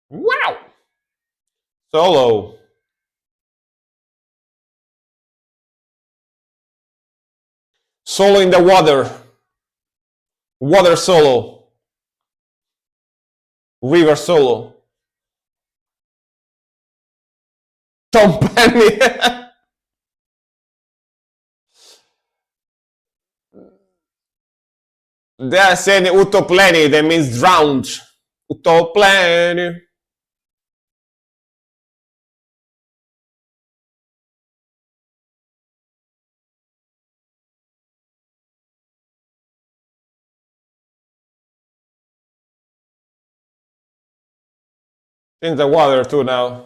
Wow. Solo. Solo in the water. Water solo. River solo. Tom Penny. They are saying utopleni, that means drowned. Utopleni. In the water too now.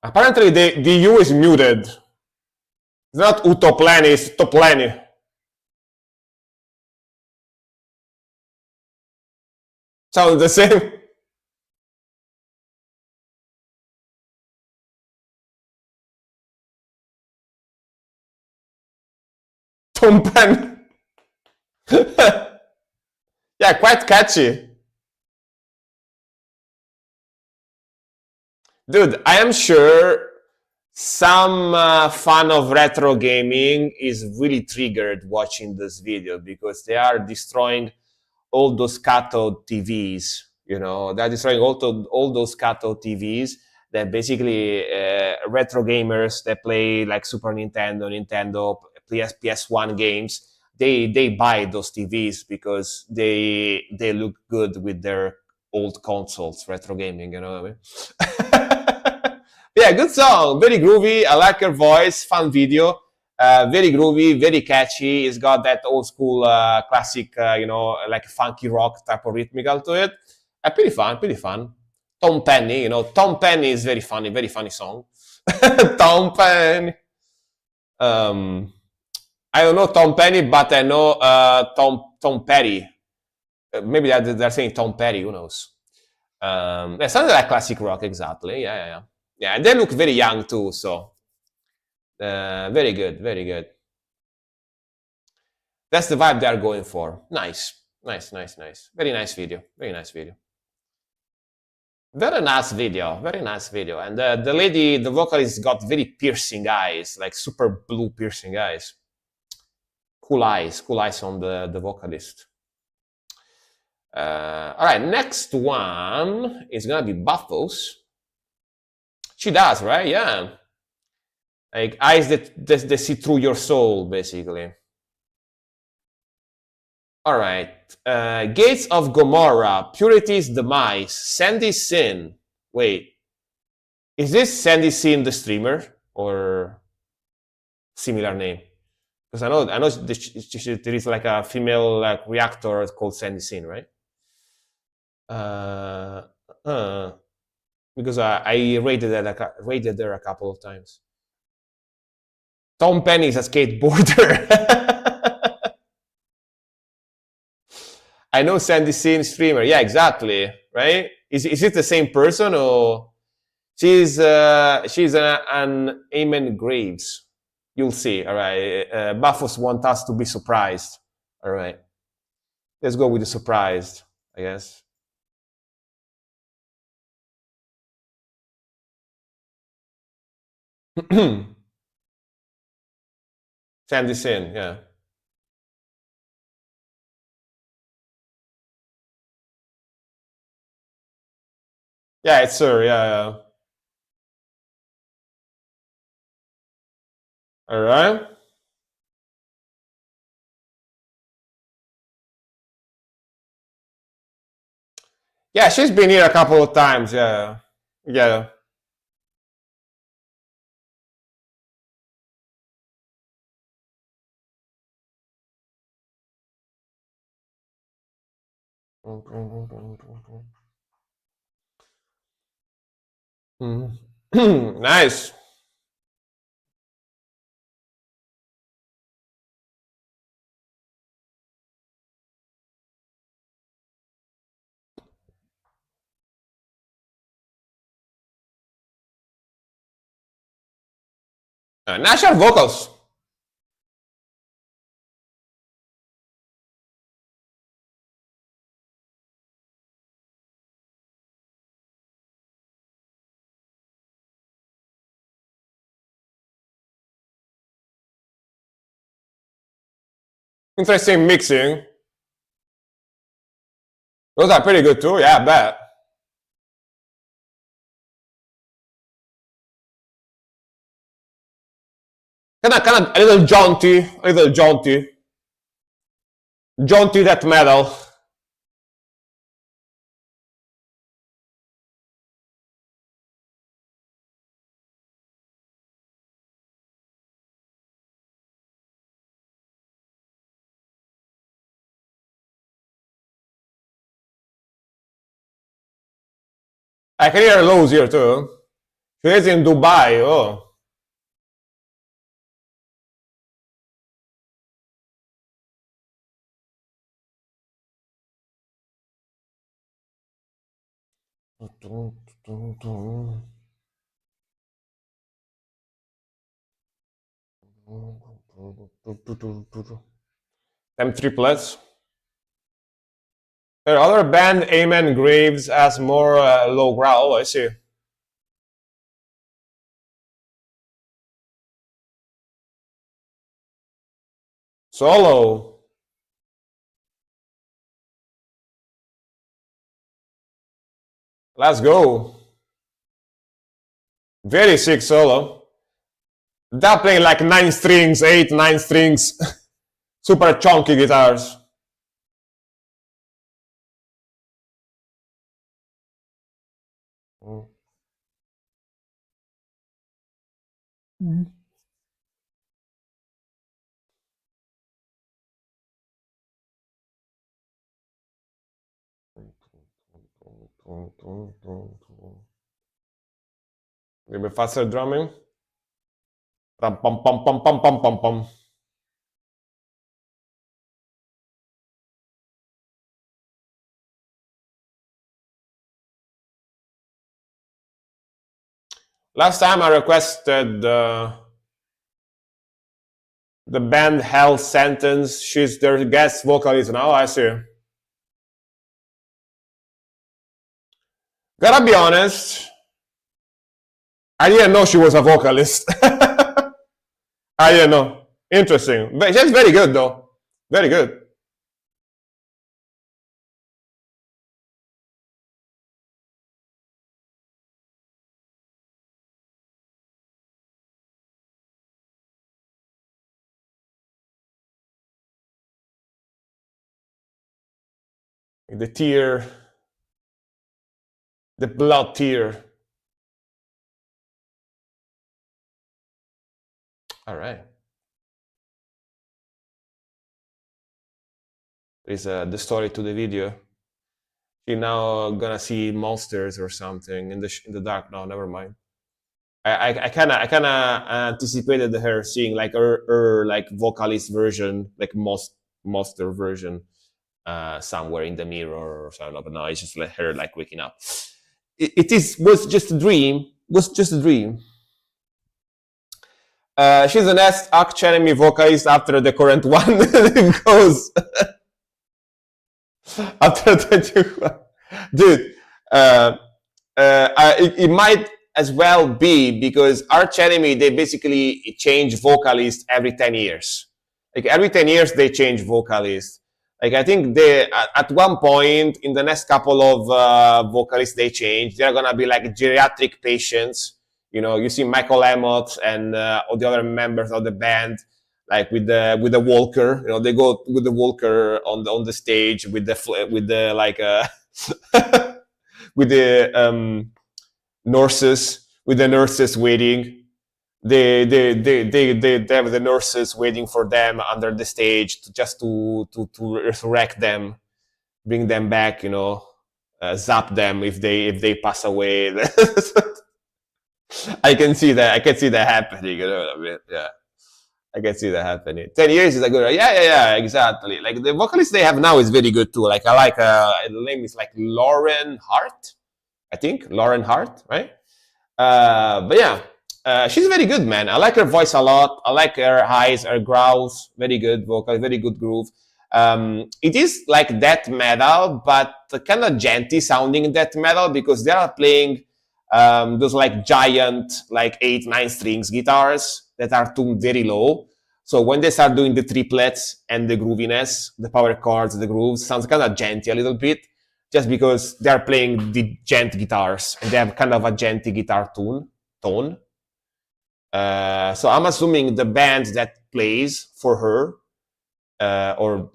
Apparently the U is muted. It's not utopleni, it's topleni. Sounds the same. Tom Penny. Yeah, quite catchy. Dude, I am sure some fan of retro gaming is really triggered watching this video because they are destroying all those cathode TVs. You know, they're destroying all those cathode TVs that basically retro gamers that play like Super Nintendo, Nintendo, PS1 games. They buy those TVs because they look good with their old consoles, retro gaming. You know what I mean? Yeah, good song, very groovy. I like her voice, fun video. Very groovy, very catchy. It's got that old school classic, like funky rock type of rhythmical to it. Pretty fun, pretty fun. Tom Penny, Tom Penny is very funny song. Tom Penny. Um, I don't know Tom Penny, but I know Tom Petty. Maybe they're saying Tom Petty. Who knows? It sounds like classic rock, exactly. Yeah. Yeah, and they look very young too. So very good, very good. That's the vibe they're going for. Nice. Very nice video. Very nice video. Very nice video. Very nice video. And the lady, the vocalist, got very piercing eyes, like super blue piercing eyes. Cool eyes on the vocalist. All right, next one is gonna be Buffos. She does, right? Yeah. Like eyes that see through your soul, basically. All right. Gates of Gomorrah, Purity's Demise, Sandy Sin. Wait, is this Sandy Sin the streamer or similar name? Because I know there is like a female like reactor called Sandy Sin, right? Because I rated her a couple of times. Tom Penny is a skateboarder. I know Sandy Sin streamer. Yeah, exactly. Right? Is it the same person or she's an Amen Graves? You'll see. All right. Buffos want us to be surprised. All right. Let's go with the surprised, I guess. Sandy Sin, yeah. Yeah, it's her, yeah. All right. Yeah, she's been here a couple of times, yeah. Yeah. Nice. National vocals. Interesting mixing. Those are pretty good too. Yeah, I bet. Kind of a little jaunty death metal. I can hear lows here too. She's in Dubai. Oh. Them triplets. Their other band, Amen Graves, has more low growl. I see. Solo. Let's go. Very sick solo. They're playing like 9 strings, 8, 9 strings. Super chunky guitars. Maybe faster drumming. Pum pum pum pum pum pum pum pum. Last time I requested the band Hell Sentence. She's their guest vocalist now. I see. Gotta be honest, I didn't know she was a vocalist. I didn't know. Interesting. But she's very good though. Very good. The tear, the blood tear. All right. There's the story to the video. You're now gonna see monsters or something in the dark. No, never mind. I kind of anticipated her seeing like her like vocalist version, like monster version, somewhere in the mirror or something. But no, it's just her like waking up. Was just a dream. Was just a dream. She's the next Arch Enemy vocalist after the current one goes. After the dude, it might as well be because Arch Enemy, they basically change vocalists every 10 years. Like every 10 years they change vocalists. Like I think they at one point in the next couple of vocalists they change. They're gonna be like geriatric patients. You know, you see Michael Amott and all the other members of the band, like with the walker. You know, they go with the walker on the stage with the like with the nurses, with the nurses waiting. They have the nurses waiting for them under the stage to resurrect them, bring them back. You know, zap them if they pass away. I can see that. I can see that happening. You know what I mean? Yeah, I can see that happening. 10 years is a good. Yeah, exactly. Like the vocalist they have now is very good too. Like I like the name is like Lauren Hart, I think Lauren Hart, right? But yeah, she's very good, man. I like her voice a lot. I like her highs, her growls. Very good vocal, very good groove. It is like death metal, but kind of genty sounding death metal because they are playing those like giant, like 8, 9 strings guitars that are tuned very low. So when they start doing the triplets and the grooviness, the power chords, the grooves, sounds kind of djenty a little bit, just because they're playing the djent guitars and they have kind of a djenty guitar tone. So I'm assuming the band that plays for her, or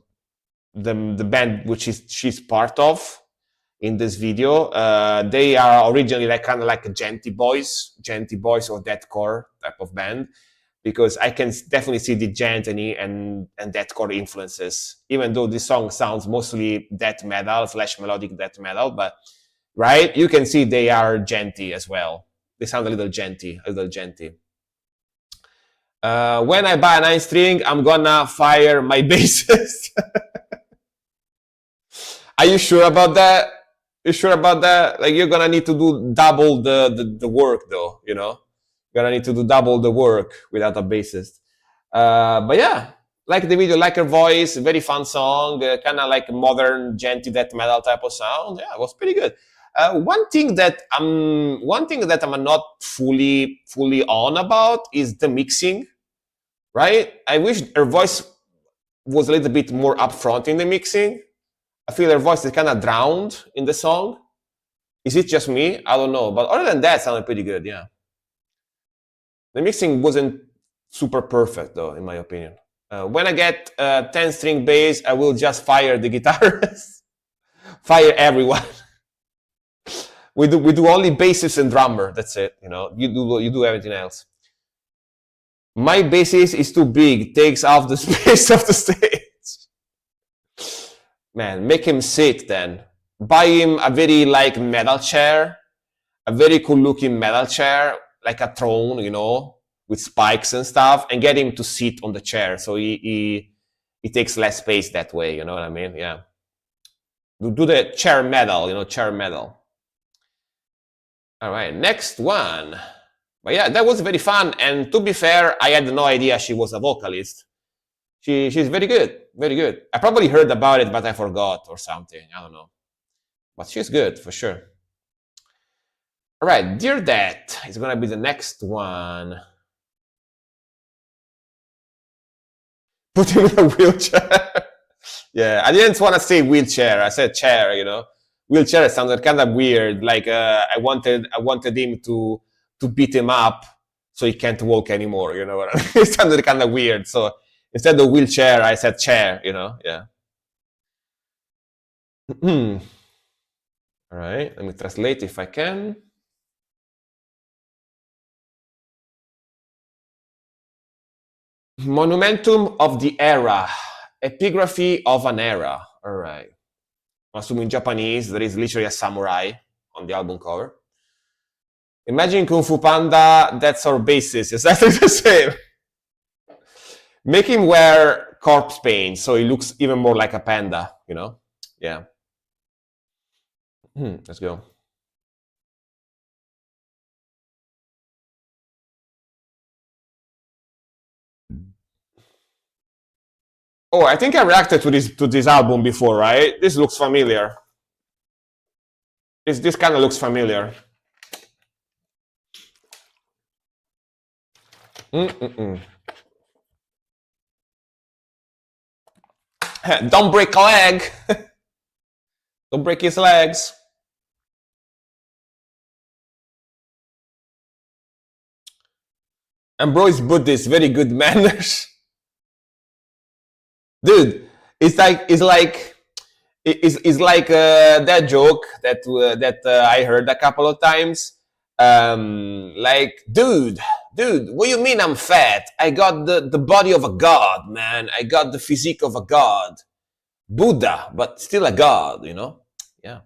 the band which she's part of in this video, they are originally like kind of like a djenty boys or deathcore type of band, because I can definitely see the djent and deathcore influences, even though this song sounds mostly death metal / melodic death metal, but right, you can see they are djenty as well. They sound a little djenty. When I buy a 9-string, I'm gonna fire my bassist. Are you sure about that? Like, you're gonna need to do double the work, though, you know? You're gonna need to do double the work without a bassist. But yeah, like the video, like her voice, very fun song, kind of like modern, djenty death metal type of sound. Yeah, it was pretty good. One thing that I'm not fully on about is the mixing, right? I wish her voice was a little bit more upfront in the mixing. I feel her voice is kind of drowned in the song. Is it just me? I don't know. But other than that, it sounded pretty good, yeah. The mixing wasn't super perfect, though, in my opinion. When I get 10-string bass, I will just fire the guitarists. Fire everyone. We do only bassist and drummer. That's it. You know, you do everything else. My bassist is too big. Takes off the space of the stage. Man, make him sit then. Buy him a very like metal chair, a very cool looking metal chair, like a throne, you know, with spikes and stuff, and get him to sit on the chair so he takes less space that way. You know what I mean? Yeah. Do the chair metal, you know, chair metal. All right, next one. But yeah, that was very fun. And to be fair, I had no idea she was a vocalist. She's very good, very good. I probably heard about it, but I forgot or something. I don't know. But she's good for sure. All right, Dear Dad is gonna be the next one. Put him in a wheelchair. Yeah, I didn't want to say wheelchair. I said chair. You know, wheelchair sounded kind of weird. Like I wanted him to beat him up so he can't walk anymore. You know what I mean? It sounded kind of weird. So instead of wheelchair, I said chair. You know, yeah. All right, let me translate if I can. Monumentum of the era, epigraphy of an era. All right. I'm assuming in Japanese, there is literally a samurai on the album cover. Imagine Kung Fu Panda, that's our basis, exactly the same. Make him wear corpse paint so he looks even more like a panda, you know? Yeah. Let's go. Oh, I think I reacted to this album before, right? This looks familiar. This kind of looks familiar. Don't break a leg. Don't break his legs. Ambroise Buddhist, very good manners. Dude, it's like that joke that I heard a couple of times. Like, dude, what do you mean I'm fat? I got the body of a god, man. I got the physique of a god. Buddha, but still a god, you know? Yeah.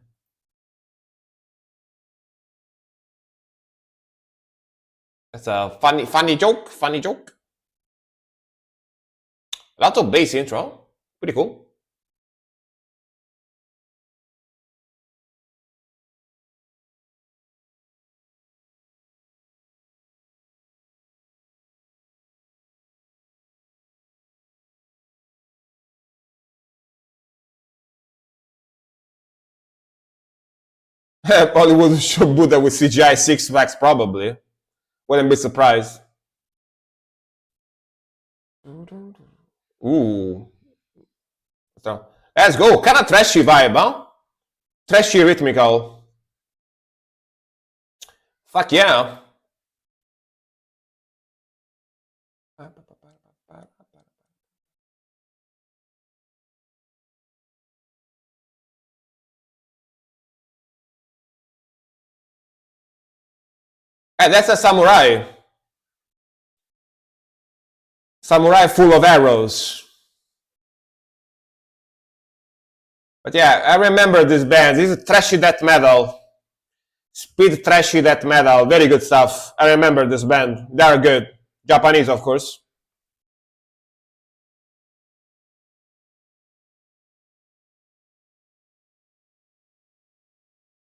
That's a funny joke. A lot of bass intro. Pretty cool. Hollywood show Buddha with CGI six-packs, probably. Wouldn't be surprised. Ooh. So, let's go. Kind of trashy vibe, huh? Trashy rhythmical. Fuck yeah. Hey, that's a samurai. Samurai full of arrows. But yeah, I remember this band. This is trashy death metal. Speed trashy death metal. Very good stuff. I remember this band. They are good. Japanese, of course.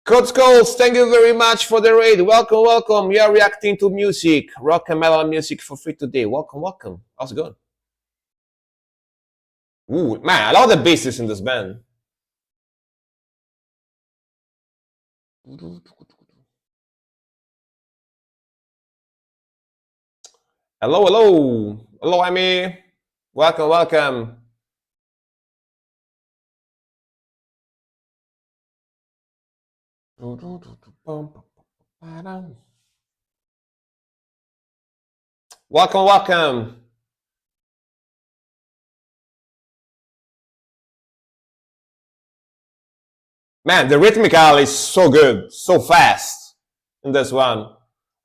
Code Skulls, thank you very much for the raid. Welcome, welcome. You are reacting to music, rock and metal music for free today. Welcome, welcome. How's it going? Ooh, man, I love the basses in this band. Hello, hello. Hello, Amy. Welcome, welcome. Welcome, welcome. Man, the rhythmical is so good, so fast in this one.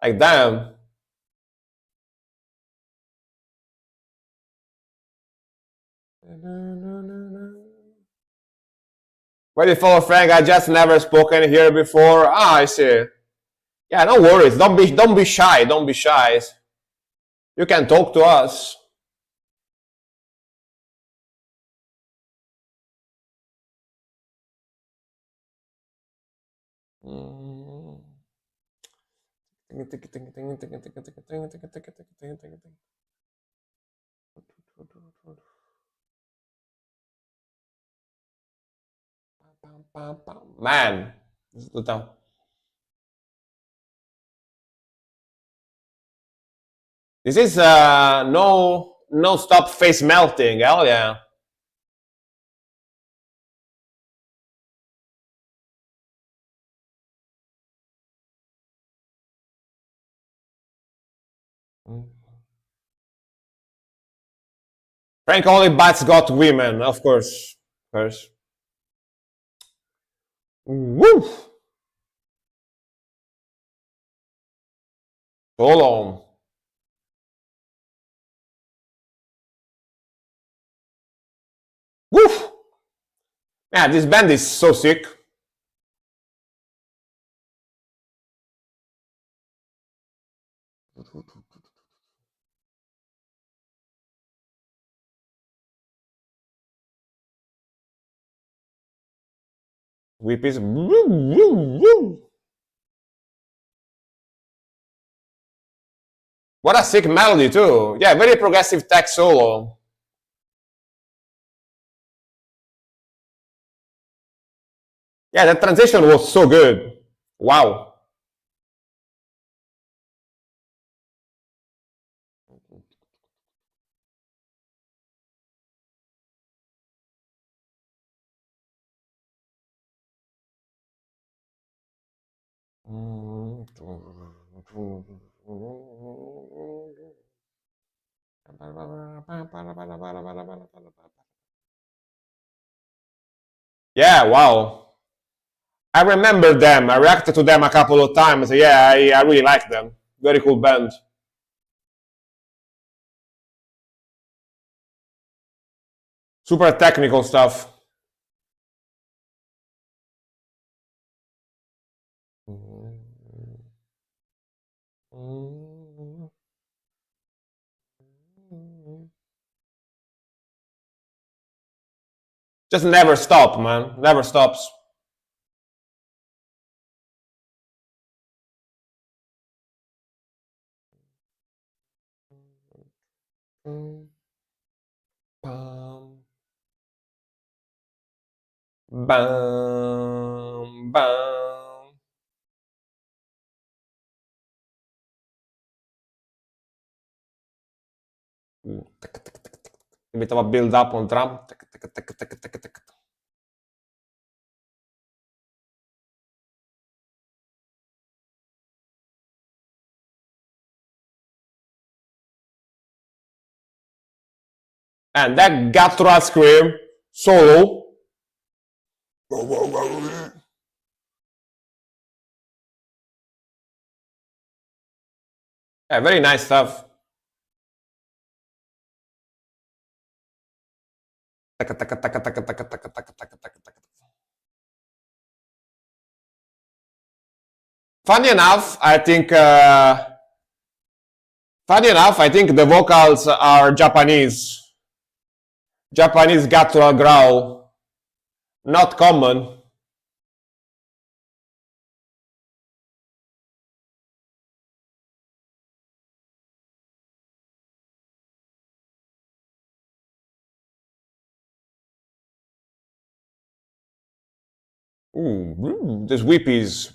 Like, damn. Ready for Frank? I just never spoken here before. Ah, I see. Yeah, no worries. Don't be shy. Don't be shy. You can talk to us. Man, this is no stop face melting. Hell yeah. Frank only bats got women, of course. First. Woo! Hold on. Woof! Yeah, this band is so sick. Whip is. What a sick melody, too. Yeah, very progressive tech solo. Yeah, the transition was so good. Wow. Yeah, wow. I remember them. I reacted to them a couple of times. Yeah, I really like them. Very cool band. Super technical stuff. Just never stop, man. Never stops. Bam, bam, bam. Invitava build up on drum. And that guttural scream solo. Yeah, very nice stuff. Funny enough, I think. Funny enough, I think the vocals are Japanese. Japanese guttural growl, not common. Ooh, there's weepies.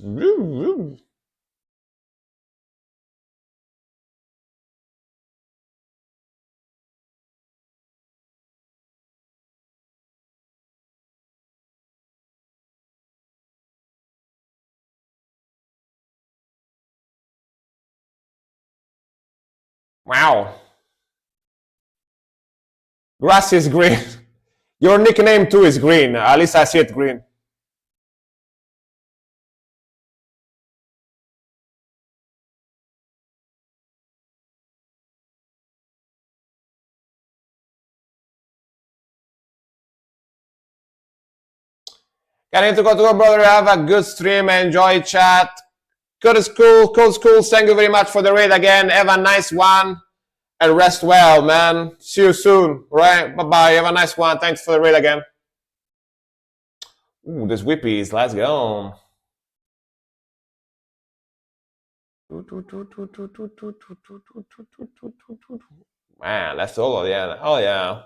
Wow. Grass is green. Your nickname too is green. At least I see it green. Getting to go, brother. Have a good stream. Enjoy chat. Good school. Cool school. Thank you very much for the raid again. Have a nice one. And rest well, man. See you soon. Right? Bye-bye. Have a nice one. Thanks for the raid again. Ooh, there's whippies. Let's go. Man, that's all. Yeah. Oh, yeah.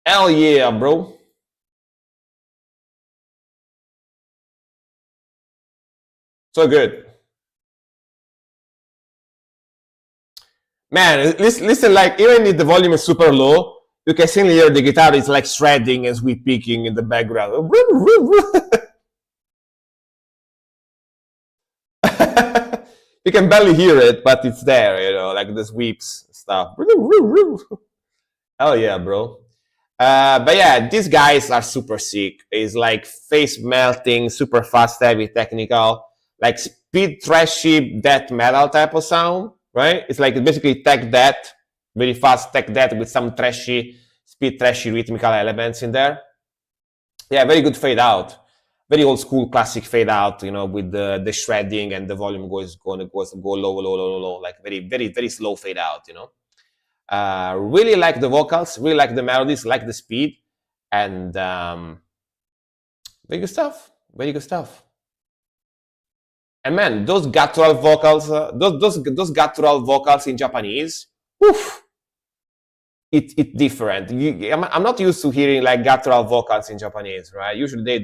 Hell yeah, bro. So good. Man, listen, like, even if the volume is super low, you can still hear the guitar is like shredding and sweep picking in the background. You can barely hear it, but it's there, you know, like the sweeps stuff. Hell yeah, bro. But yeah, these guys are super sick. It's like face melting, super fast, heavy, technical, like speed trashy death metal type of sound, right? It's like basically tech death, very fast tech death with some trashy, speed trashy rhythmical elements in there. Yeah, very good fade out. Very old school classic fade out, you know, with the shredding and the volume goes go low, like very slow fade out, you know. Really like the vocals, really like the melodies, like the speed, and very good stuff. Very good stuff. And man, those guttural vocals, those guttural vocals in Japanese, oof, it's different. I'm not used to hearing like guttural vocals in Japanese, right? Usually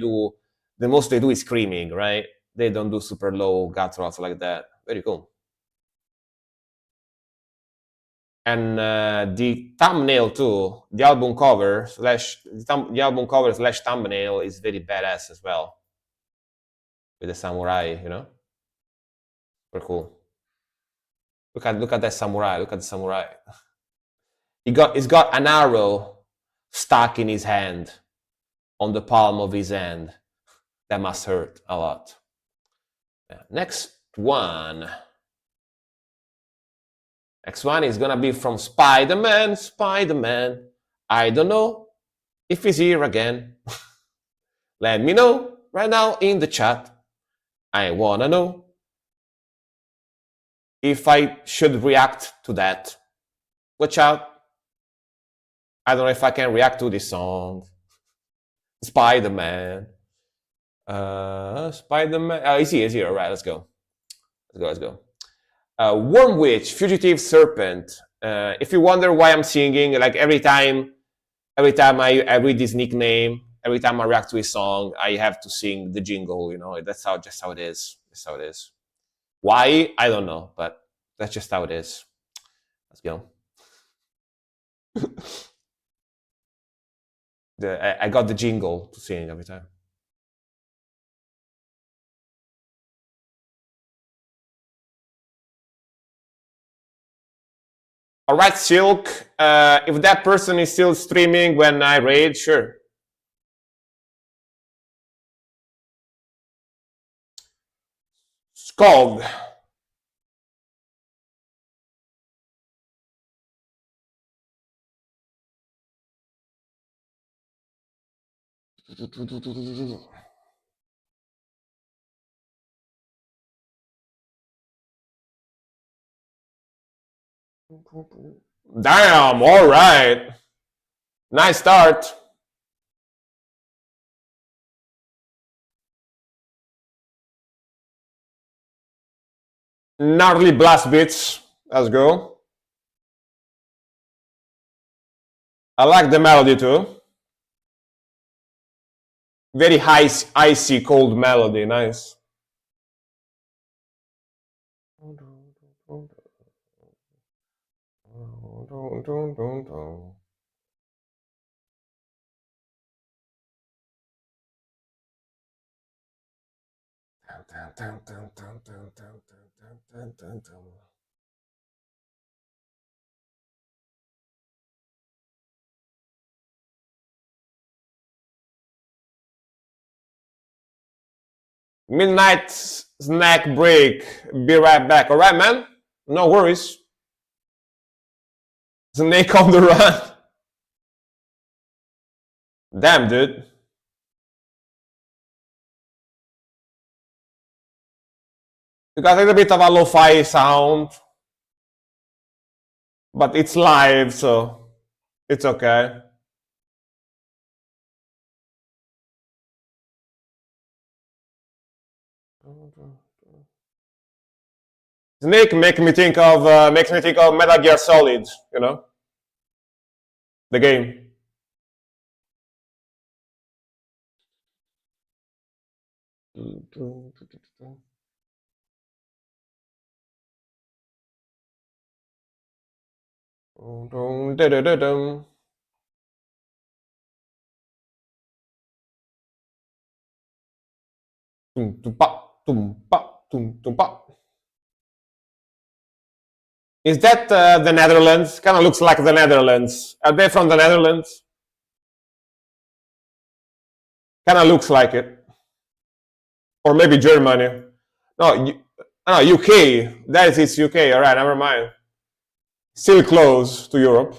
the most they do is screaming, right? They don't do super low gutturals like that. Very cool. And the thumbnail too, the album cover slash thumbnail is very badass as well, with the samurai, you know, super cool. Look at that samurai. Look at the samurai. He's got an arrow stuck in his hand, on the palm of his hand. That must hurt a lot. Yeah. Next one is gonna be from Spider-Man. Spider-Man. I don't know if he's here again. Let me know right now in the chat. I wanna know if I should react to that. Watch out. I don't know if I can react to this song. Spider-Man. Spider-Man. Oh, he's here. All right, let's go. Let's go. Worm Witch, Fugitive Serpent. If you wonder why I'm singing, like every time I read this nickname, every time I react to his song, I have to sing the jingle. You know, that's just how it is. That's how it is. Why? I don't know, but that's just how it is. Let's go. I got the jingle to sing every time. All right, Silk. If that person is still streaming when I raid, sure. Skog. Damn, all right. Nice start. Gnarly blast beats. Let's go. I like the melody too. Very high, icy, cold melody. Nice. Midnight snack break. Be right back. All right, man. No worries. Snake on the run. Damn, dude. You got a little bit of a lo-fi sound, but it's live, so it's okay. Snake makes me think of Metal Gear Solid, you know, the game. Is that the Netherlands? Kind of looks like the Netherlands. Are they from the Netherlands? Kind of looks like it. Or maybe Germany. No, UK. That is UK. All right, never mind. Still close to Europe.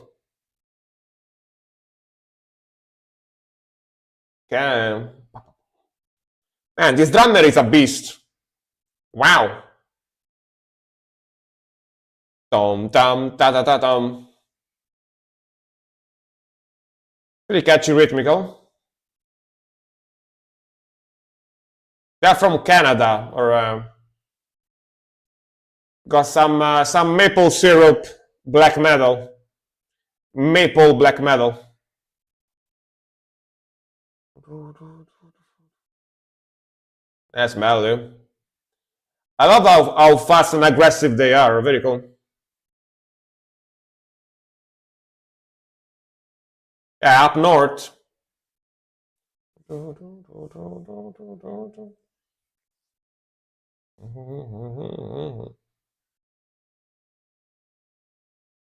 Okay. Man, this drummer is a beast. Wow. Tom tam ta ta ta tom. Pretty catchy rhythmical. They're from Canada, or got some maple syrup black metal. Maple black metal. That's melody. I love how fast and aggressive they are. Very cool. Yeah, up north.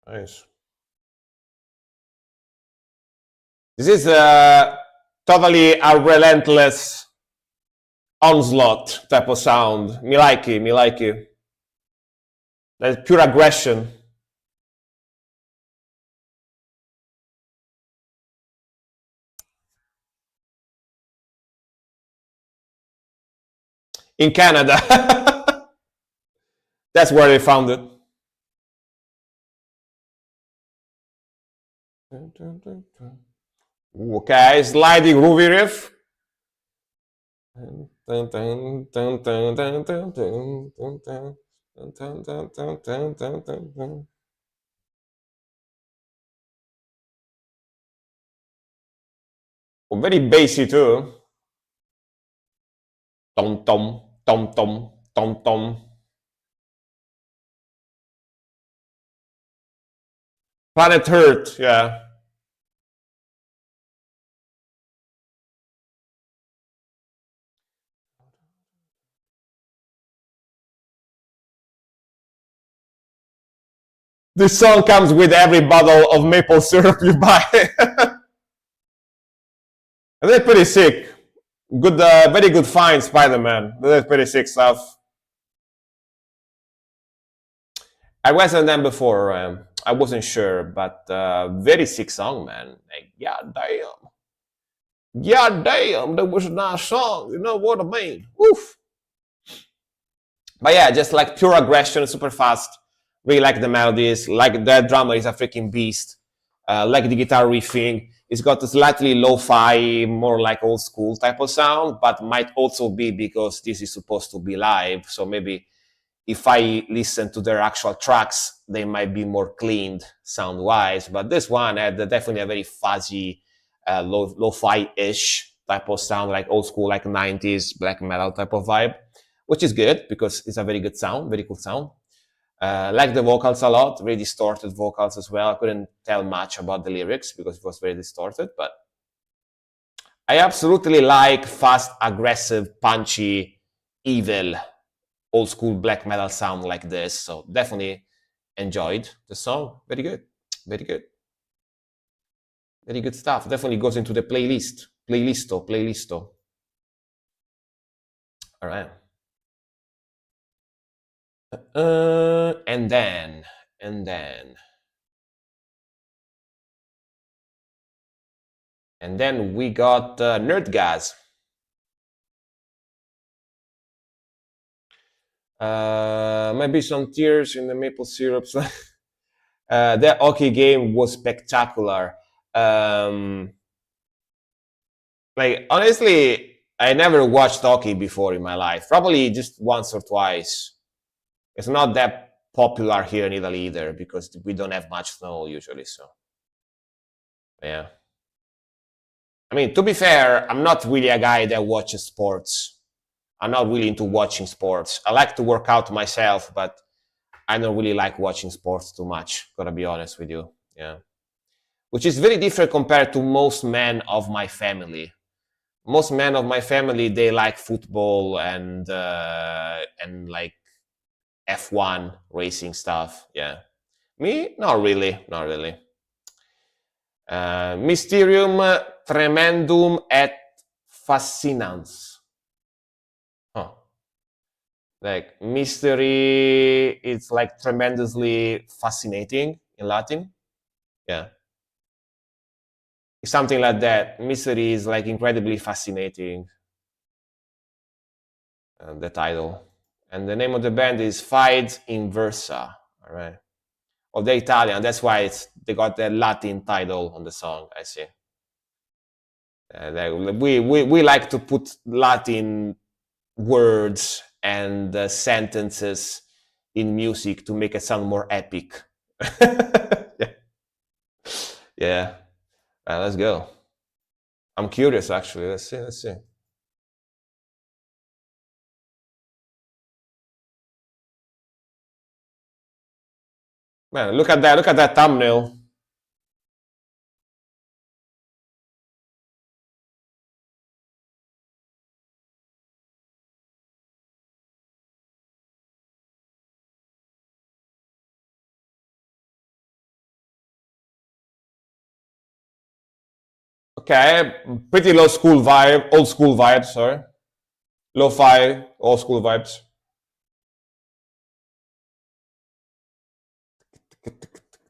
Nice. This is totally a relentless onslaught type of sound. Me like it, me like it. That's pure aggression. In Canada. That's where they found it. Okay, sliding groovy riff. Oh, very bassy too. Tom tom tom tom tom tom. Planet Earth, yeah. This song comes with every bottle of maple syrup you buy. And they're pretty sick. Good, very good find, Spider-Man. That's pretty sick stuff. I wasn't them before. I wasn't sure, but very sick song, man. Like, yeah, damn. Yeah, damn. That was a nice song. You know what I mean? Woof. But yeah, just like pure aggression, super fast. Really like the melodies. Like that drummer is a freaking beast. Like the guitar riffing. It's got a slightly lo-fi, more like old school type of sound, but might also be because this is supposed to be live. So maybe if I listen to their actual tracks, they might be more cleaned sound-wise. But this one had definitely a very fuzzy, lo-fi-ish type of sound, like old school, like 90s black metal type of vibe, which is good because it's a very good sound, very cool sound. Like the vocals a lot, very distorted vocals as well. I couldn't tell much about the lyrics because it was very distorted, but I absolutely like fast, aggressive, punchy, evil, old school black metal sound like this. So definitely enjoyed the song. Very good. Very good. Very good stuff. Definitely goes into the playlist. Playlisto. All right. And then we got Nerdgaz. Maybe some tears in the maple syrups. That hockey game was spectacular. Like honestly, I never watched hockey before in my life. Probably just once or twice. It's not that popular here in Italy either because we don't have much snow usually. So yeah. I mean, to be fair, I'm not really a guy that watches sports. I'm not really into watching sports. I like to work out myself, but I don't really like watching sports too much. Gotta be honest with you. Yeah, which is very different compared to most men of my family. Most men of my family they like football and like F1 racing stuff. Yeah, me not really, not really. Mysterium tremendum et fascinans. Huh. Like mystery, it's like tremendously fascinating in Latin. Yeah. It's something like that. Mystery is like incredibly fascinating. The title. And the name of the band is Fides Inversa. All right. Or the Italian. That's why they got the Latin title on the song. I see. We like to put Latin words and sentences in music to make it sound more epic. Yeah. Yeah. Let's go. I'm curious actually. Let's see. Man, look at that. Look at that thumbnail. Okay, pretty low school vibe, old school vibes, sorry. Lo-fi, old school vibes.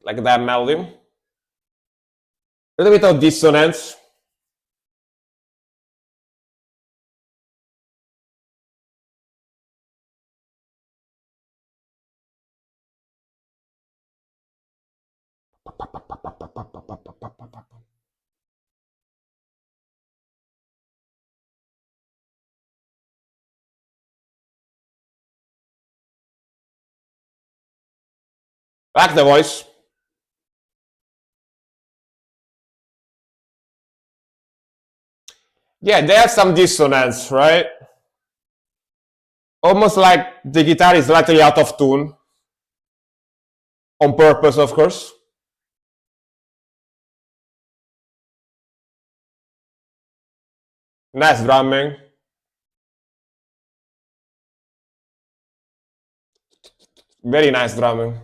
Like that melody. A little bit of dissonance. Like the voice. Yeah, they have some dissonance, right? Almost like the guitar is slightly out of tune. On purpose, of course. Nice drumming. Very nice drumming.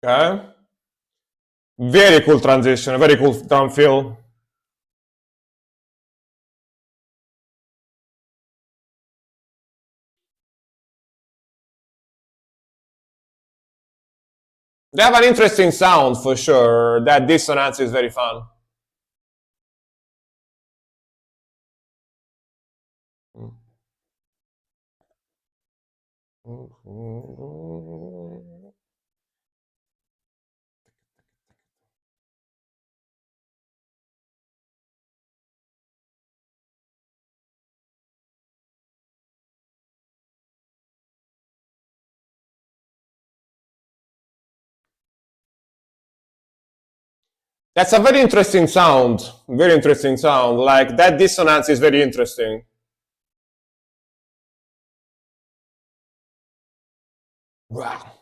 Okay. Very cool transition, very cool drum fill. They have an interesting sound for sure. That dissonance is very fun. That's a very interesting sound. Very interesting sound. Like that dissonance is very interesting. Wow.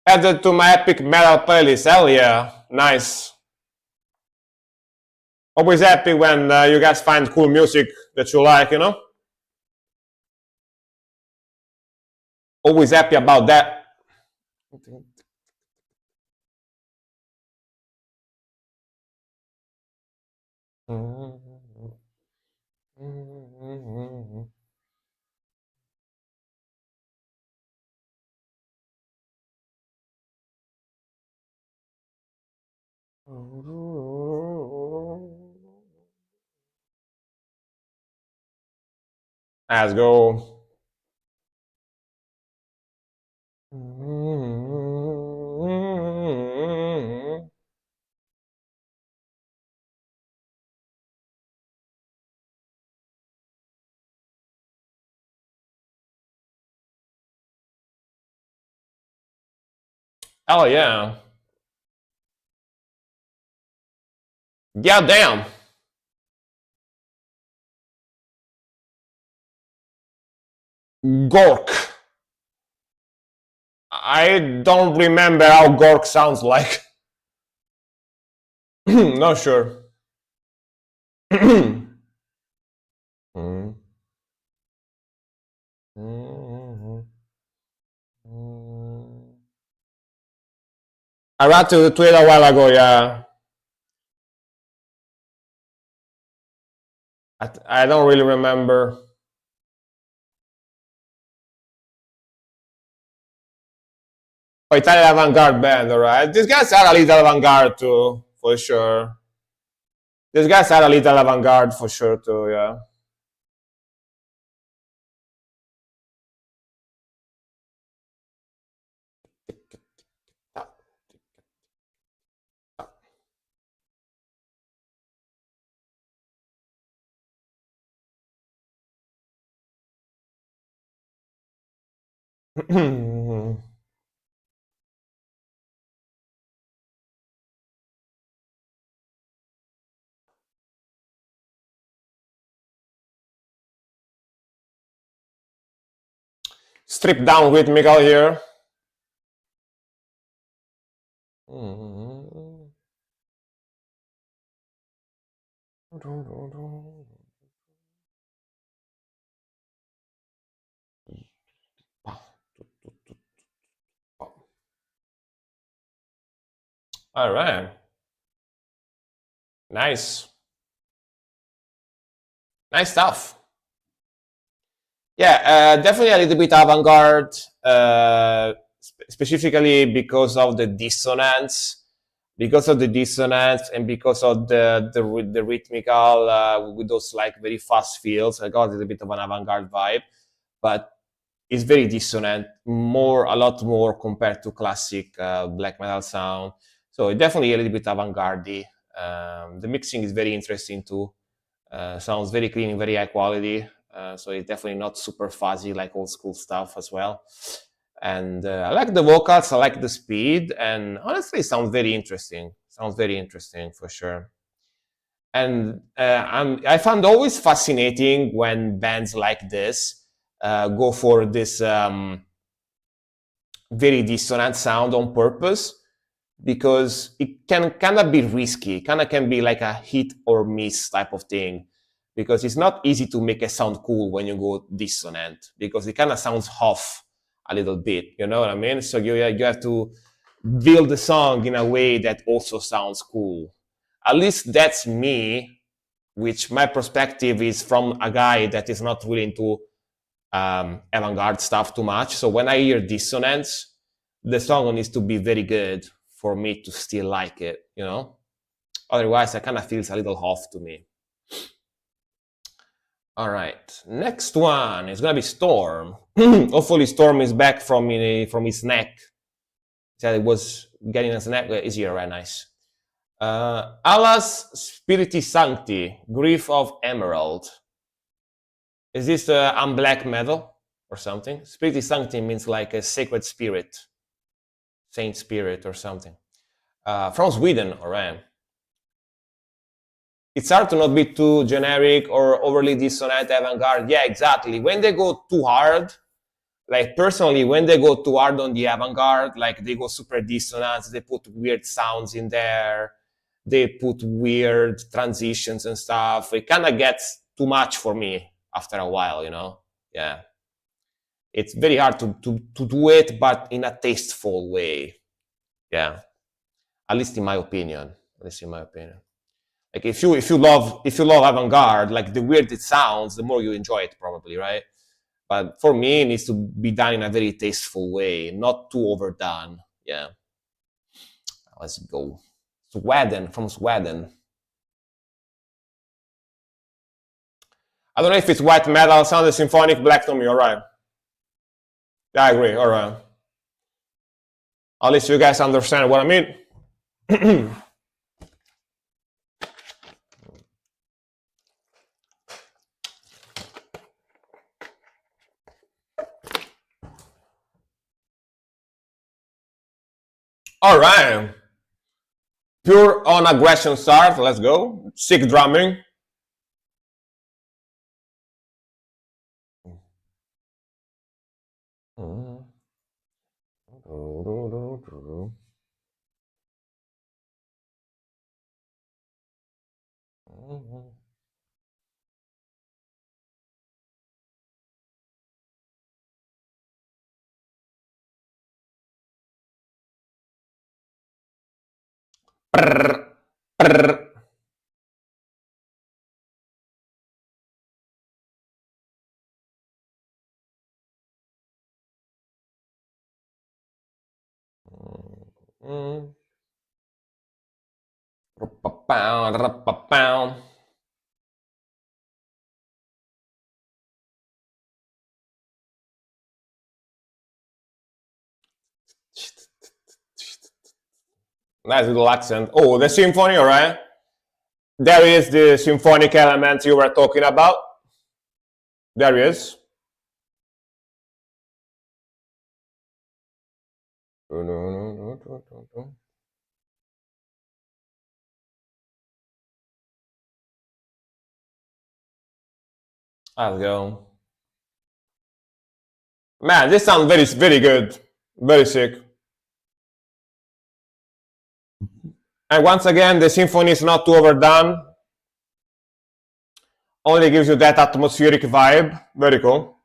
Added to my epic metal playlist. Hell yeah. Nice. Always happy when you guys find cool music that you like, you know? Always happy about that. Let's go. Oh yeah. Yeah, damn. Gork. I don't remember how Gork sounds like. Not sure. I read to tweet a while ago, yeah. I don't really remember. Oh, Italian avant-garde band, alright. These guys are a little avant-garde too, for sure. These guys are a little avant-garde for sure too, yeah. Stripped down rhythmical here. All right. Nice. Nice stuff. Yeah, definitely a little bit avant-garde, specifically because of the dissonance, and because of the rhythmical with those like very fast feels. I got a little bit of an avant-garde vibe, but it's very dissonant, a lot more compared to classic black metal sound. So definitely a little bit avant-garde. The mixing is very interesting too. Sounds very clean, very high quality. So it's definitely not super fuzzy like old school stuff as well. And I like the vocals, I like the speed, and honestly, it sounds very interesting. Sounds very interesting for sure. And I found always fascinating when bands like this go for this very dissonant sound on purpose, because it can kind of be risky, kind of can be like a hit or miss type of thing, because it's not easy to make it sound cool when you go dissonant, because it kind of sounds off a little bit, you know what I mean? So you have to build the song in a way that also sounds cool. At least that's me, which my perspective is from a guy that is not really into avant-garde stuff too much. So when I hear dissonance, the song needs to be very good for me to still like it, you know? Otherwise, it kind of feels a little off to me. All right, next one is gonna be Storm. Hopefully Storm is back from his neck. He said it was getting his neck easier, right? Nice. Alas Spiriti Sancti, Grief of Emerald. Is this black metal or something? Spiriti Sancti means like a sacred spirit, saint spirit or something. From Sweden, all right. It's hard to not be too generic or overly dissonant avant-garde. Yeah, exactly. When they go too hard, like personally, when they go too hard on the avant-garde, like they go super dissonant, they put weird sounds in there, they put weird transitions and stuff. It kind of gets too much for me after a while, you know? Yeah. It's very hard to do it, but in a tasteful way. Yeah. At least in my opinion. Like if you love avant-garde, like the weird it sounds, the more you enjoy it probably, right? But for me, it needs to be done in a very tasteful way, not too overdone. Yeah. Let's go. From Sweden. I don't know if it's white metal, sounded symphonic, black to me, all right. Yeah, I agree, all right. At least you guys understand what I mean. All right. Pure on aggression start. Let's go. Sick drumming. Prr, prr. Nice little accent. Oh, the symphony, all right. There is the symphonic element you were talking about. There is. Let's go. Man, this sounds very, very good. Very sick. And once again, the symphony is not too overdone. Only gives you that atmospheric vibe. Very cool.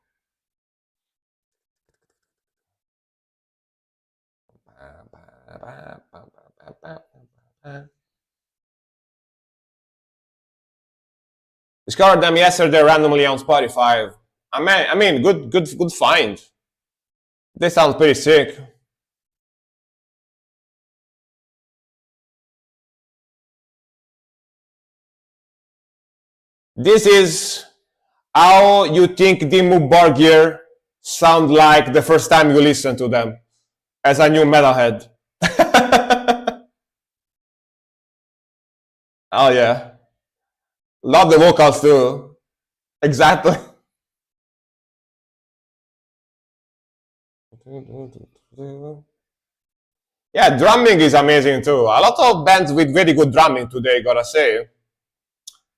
Discovered them yesterday randomly on Spotify. I mean, good find. They sound pretty sick. This is how you think Dimmu Borgir sound like the first time you listen to them as a new metalhead. Oh yeah, love the vocals too. Exactly. Yeah, drumming is amazing too. A lot of bands with very good drumming today, gotta say.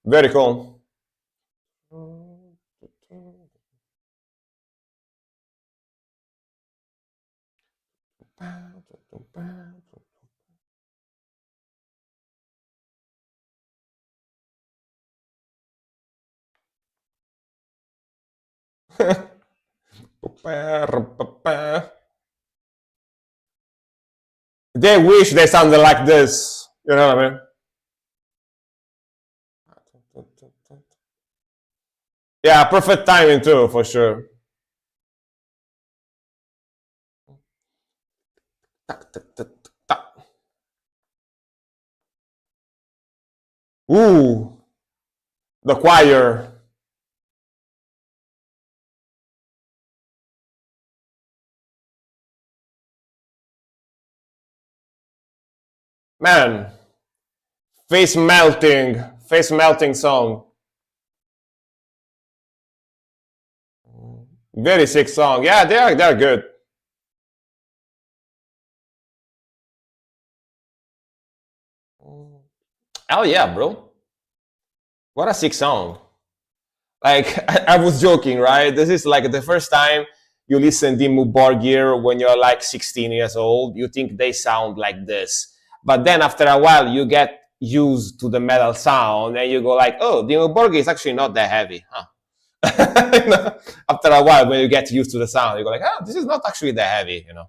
Very cool. They wish they sounded like this. You know what I mean? Yeah, perfect timing too, for sure. Ooh, the choir. Man, face melting song. Very sick song. Yeah, they're good. Hell yeah, bro. What a sick song. Like I was joking, right? This is like the first time you listen Dimmu Borgir when you're like 16 years old. You think they sound like this, but then after a while you get used to the metal sound and you go like, oh, Dimmu Borgir is actually not that heavy, huh? You know? After a while, when you get used to the sound, you go like, oh, this is not actually that heavy, you know.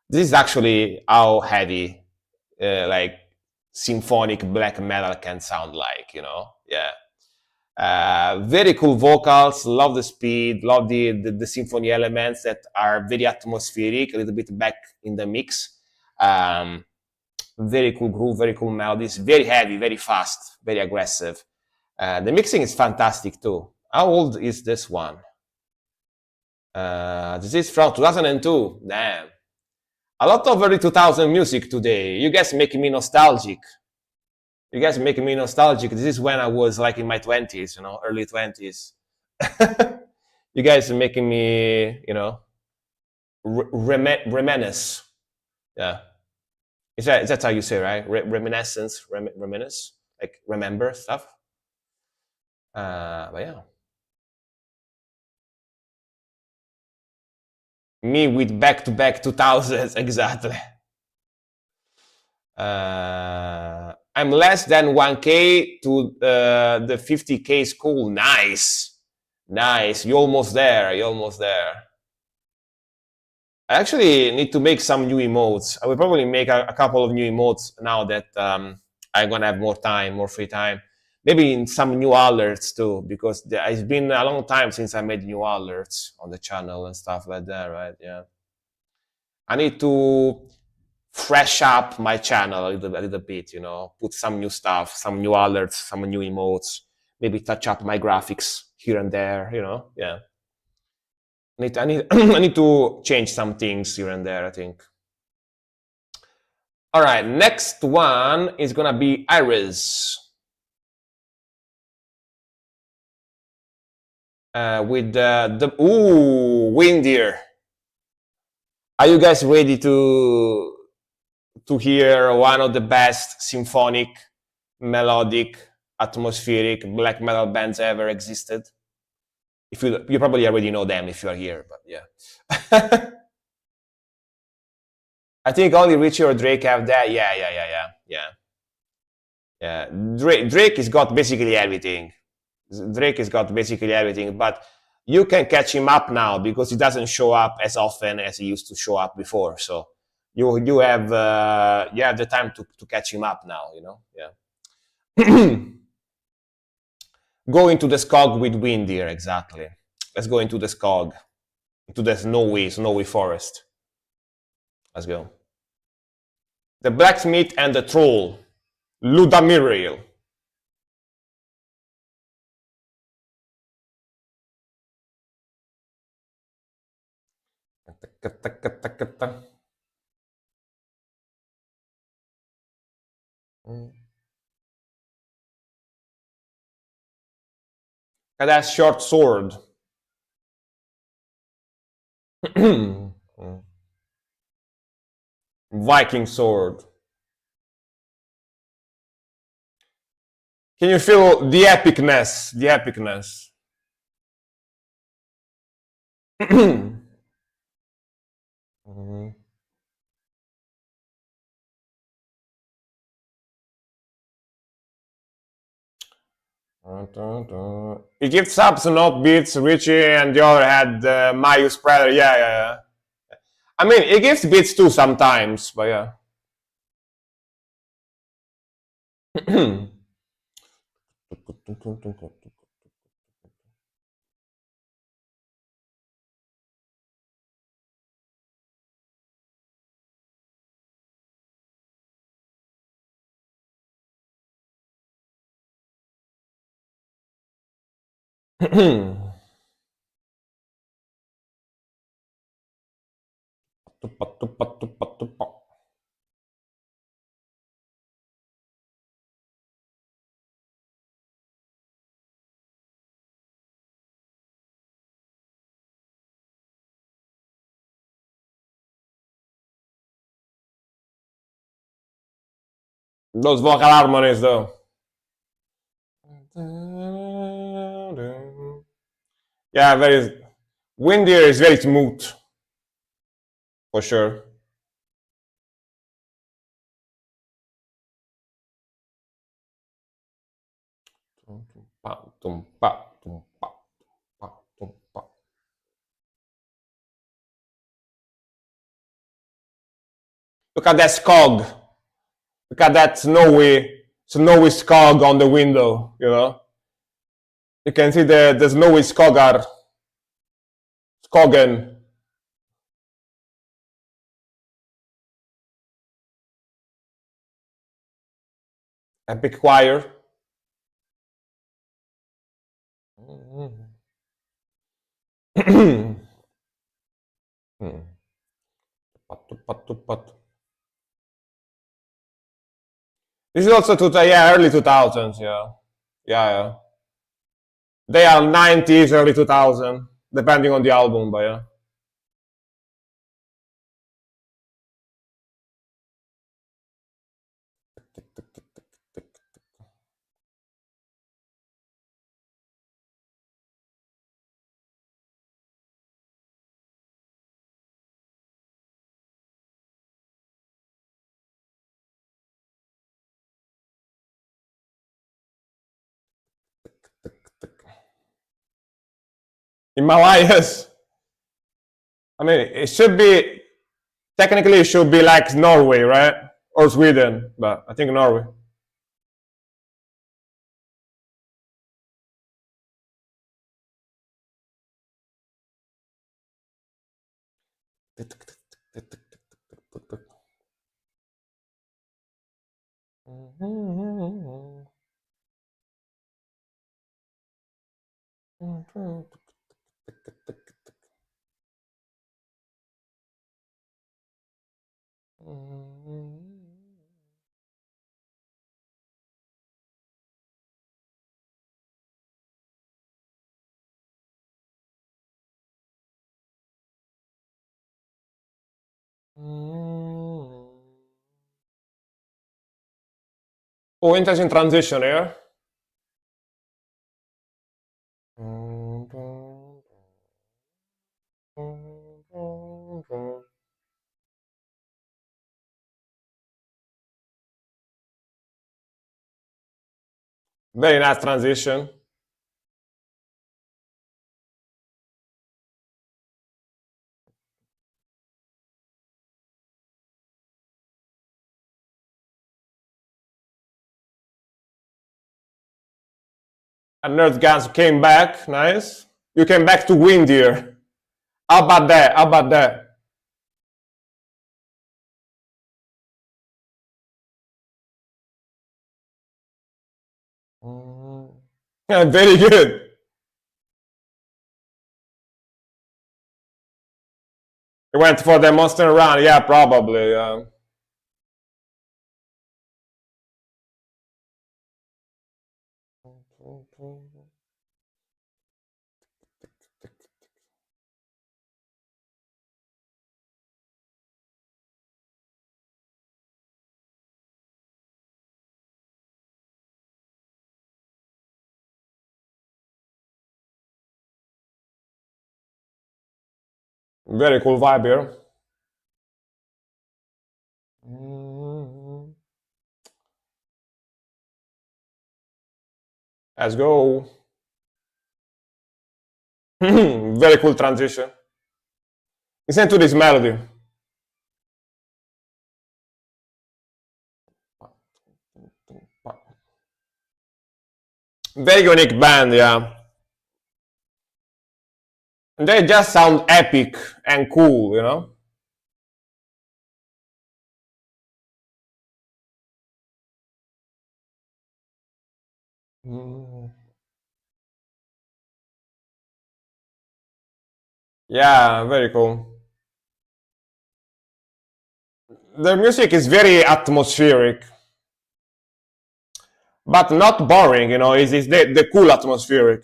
This is actually how heavy, like symphonic black metal can sound like, you know. Yeah. Very cool vocals, love the speed, love the symphony elements that are very atmospheric, a little bit back in the mix. Very cool groove, very cool melodies, very heavy, very fast, very aggressive. The mixing is fantastic too. How old is this one? This is from 2002. Damn. A lot of early 2000 music today. You guys making me nostalgic. You guys making me nostalgic. This is when I was like in my 20s, you know, early 20s. You guys are making me, you know, reminisce. Yeah. Is that how you say, right? Reminiscence, reminisce, like remember stuff. But yeah. Me with back-to-back 2000s, exactly. I'm less than 1K to the 50K school. Nice. Nice. You're almost there. You're almost there. I actually need to make some new emotes. I will probably make a couple of new emotes now that I'm gonna have more time, more free time. Maybe in some new alerts too, because it's been a long time since I made new alerts on the channel and stuff like that, right? Yeah. I need to fresh up my channel a little bit, you know, put some new stuff, some new alerts, some new emotes, maybe touch up my graphics here and there, you know. Yeah. I need to change some things here and there, I think. All right, next one is gonna be Iris. With the Windier. Are you guys ready to hear one of the best symphonic, melodic, atmospheric black metal bands ever existed? If you probably already know them if you're here, but yeah. I think only Richie or Drake have that. Yeah. Drake has got basically everything. Drake has got basically everything, but you can catch him up now because he doesn't show up as often as he used to show up before. So you have the time to catch him up now. You know, yeah. Go into the Skog with Windir, exactly. Let's go into the Skog, into the snowy forest. Let's go. The blacksmith and the troll, Ludamiriel. And that's short sword. Viking sword. Can you feel the epicness? The epicness. He gives subs and not beats Richie, and the other had Mayu Spreader. Yeah, yeah, yeah. I mean, he gives beats too sometimes, but yeah. Those vocal harmonies, though. Yeah, very. Windier is very smooth, for sure. Look at that scog. Look at that snowy scog on the window, you know? You can see the snowy skogar. Skogen. Epic choir. This is also yeah, early 2000s, yeah. Yeah, yeah. They are 90s, early 2000, depending on the album, but yeah. Himalayas. I mean, it should be technically it should be like Norway, right? Or Sweden, but I think Norway. Oh, interesting transition here. Very nice transition. And Nerd Guns came back, nice. You came back to Windier. How about that? How about that? Yeah, very good. You went for the Monster Run, yeah, probably. Very cool vibe here. Let's go. Very cool transition. Listen to this melody. Very unique band, yeah. They just sound epic and cool, you know? Yeah, very cool. The music is very atmospheric, but not boring, you know, it's the cool atmospheric.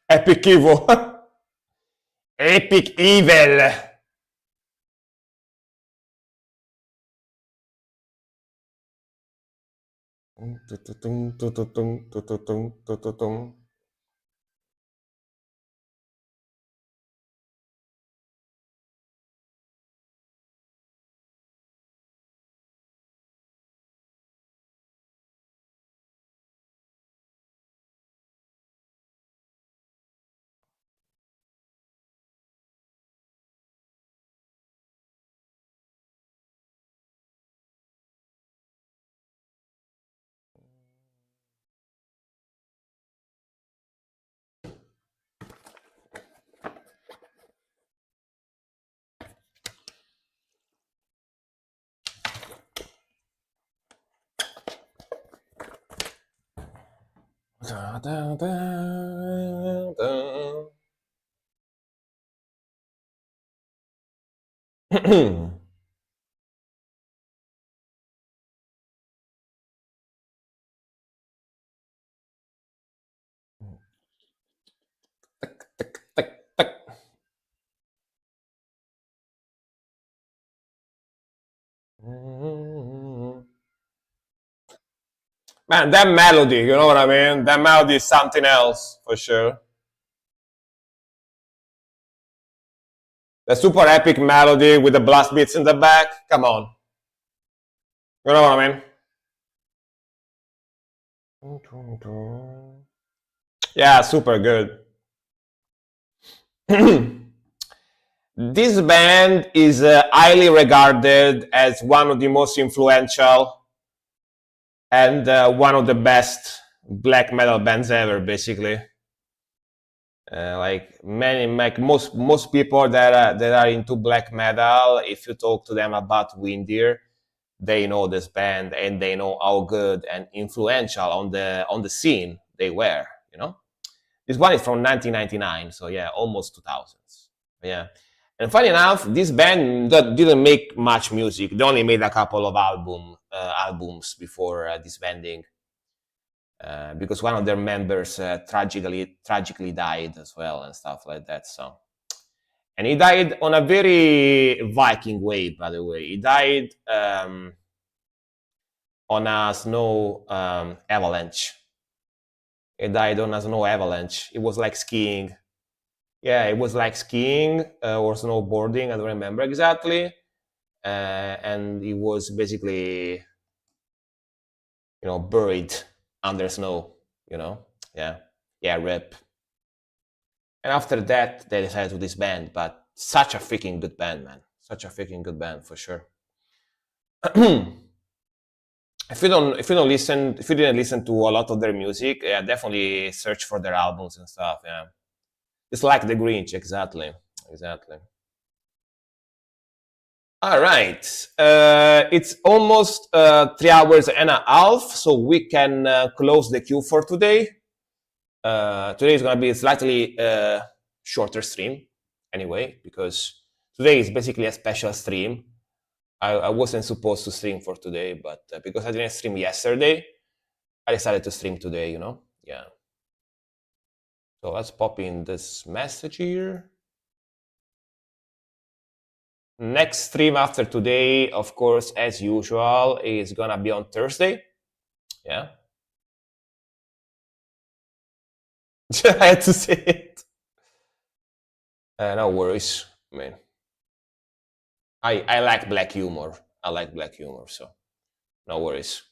Epic evil. Epic evil. Man, that melody, you know what I mean? That melody is something else for sure. The super epic melody with the blast beats in the back. Come on. You know what I mean? Yeah, super good. This band is highly regarded as one of the most influential and one of the best black metal bands ever, basically. Like many, like most people that are into black metal, if you talk to them about Windir, they know this band and they know how good and influential on the scene they were. You know, this one is from 1999, so yeah, almost 2000s. Yeah, and funny enough, this band didn't make much music. They only made a couple of albums before disbanding. Because one of their members tragically died as well and stuff like that. So, and he died on a very Viking way, by the way. He died on a snow avalanche. He died on a snow avalanche. It was like skiing. Yeah, it was like skiing or snowboarding. I don't remember exactly. And he was basically, buried under snow. Yeah, yeah, rip. And after that, they decided to disband. But such a freaking good band, man. Such a freaking good band for sure. if you didn't listen to a lot of their music, yeah, definitely search for their albums and stuff. Yeah, it's like the Grinch, exactly, exactly. All right, it's almost 3 hours and a half, so we can close the queue for today. Today is going to be a slightly shorter stream, anyway, because today is basically a special stream. I wasn't supposed to stream for today, but because I didn't stream yesterday, I decided to stream today, Yeah. So let's pop in this message here. Next stream after today, of course, as usual, is gonna be on Thursday. Yeah. I had to say it. No worries. I mean, I like black humor. I like black humor, so no worries.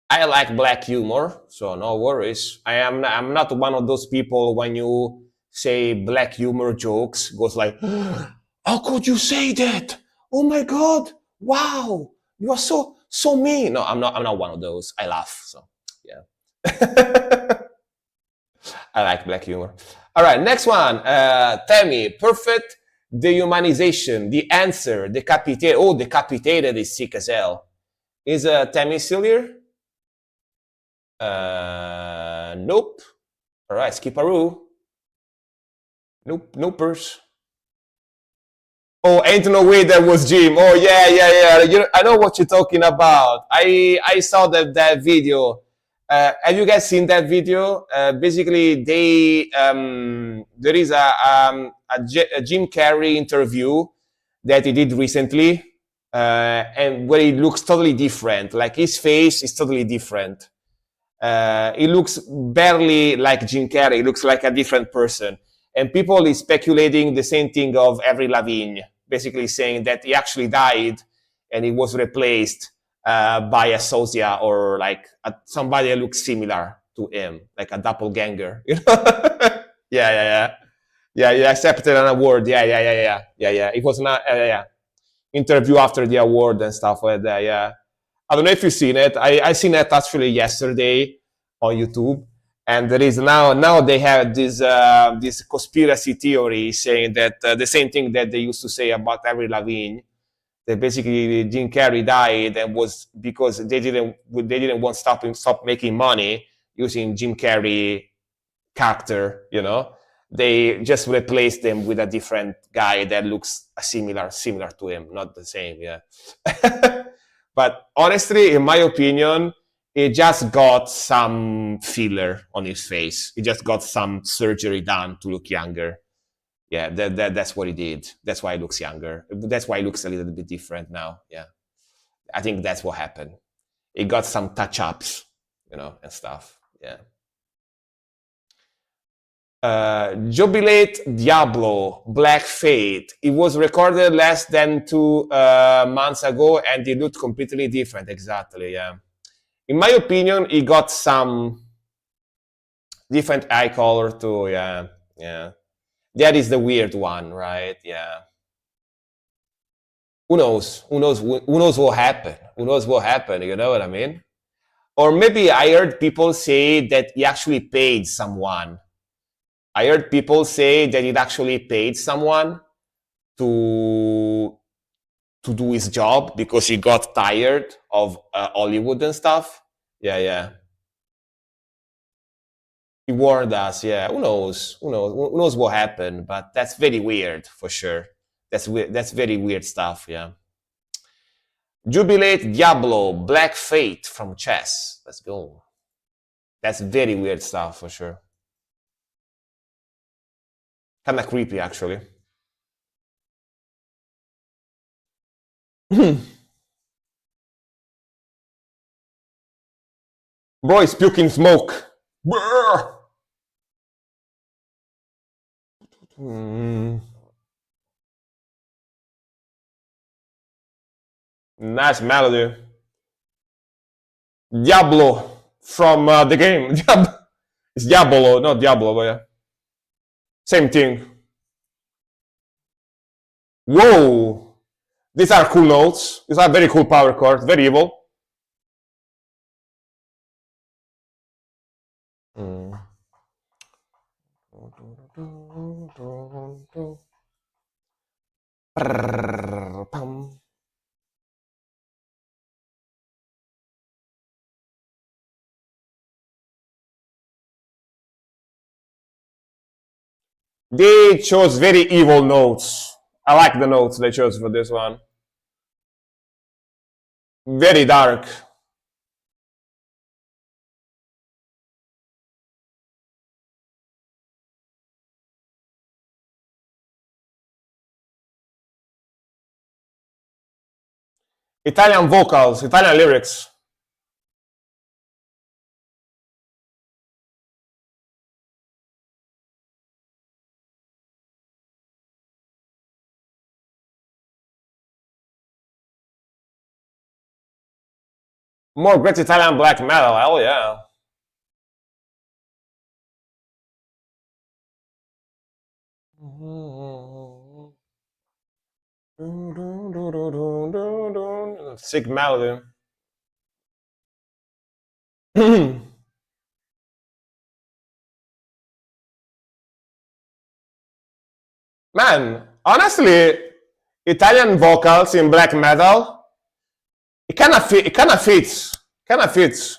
I like black humor, so no worries. I'm not one of those people when you say black humor jokes goes like, how could you say that? Oh my god! Wow, you are so mean. No, I'm not one of those. I laugh. So yeah, I like black humor. All right, next one. Temi, perfect dehumanization. The answer, decapitated. Oh, decapitated is sick as hell. Is Temi still here? Nope. All right, Skiparoo. Nope, nopers. Oh, ain't no way that was Jim. Oh yeah. I know what you're talking about. I saw that video. Have you guys seen that video? Basically, there is a Jim Carrey interview that he did recently, and where he looks totally different. Like his face is totally different. He looks barely like Jim Carrey. He looks like a different person. And people is speculating the same thing of Avril Lavigne, basically saying that he actually died and he was replaced by a sosia or like somebody that looks similar to him, like a doppelganger. Yeah. Yeah, he accepted an award. Yeah. It was not, interview after the award and stuff like that. Yeah. I don't know if you've seen it. I seen it actually yesterday on YouTube, and there is now they have this conspiracy theory saying that the same thing that they used to say about Avril Lavigne, that basically Jim Carrey died and was because they didn't want to stop making money using Jim Carrey character, They just replaced them with a different guy that looks similar to him, not the same. Yeah. But honestly, in my opinion, he just got some filler on his face. He just got some surgery done to look younger. Yeah, that's what he did. That's why he looks younger. That's why he looks a little bit different now. Yeah, I think that's what happened. He got some touch-ups, and stuff. Yeah. Jubilate Diablo, Black Fate. It was recorded less than 2 months ago, and it looked completely different. Exactly, yeah. In my opinion, it got some different eye color too. Yeah. That is the weird one, right? Yeah. Who knows? Who knows what happened? Who knows what happened? You know what I mean? Or maybe I heard people say that he actually paid someone. I heard people say that it actually paid someone to do his job because he got tired of Hollywood and stuff. Yeah. He warned us. Yeah. Who knows? Who knows what happened? But that's very weird for sure. That's weird. That's very weird stuff. Yeah. Jubilate Diablo, Black Fate from Chess. Let's go. That's very weird stuff for sure. Kind of creepy, actually. Bro is puking smoke. Nice melody. Diablo from the game. It's Diablo, not Diablo, but yeah. Same thing. Whoa! These are cool notes. These are very cool power chords. Very evil. Mm. Pam. They chose very evil notes. I like the notes they chose for this one. Very dark. Italian vocals, Italian lyrics. More great Italian black metal, hell yeah. Sick melody. Man, honestly, Italian vocals in black metal, it kind of fits. Kind of fits.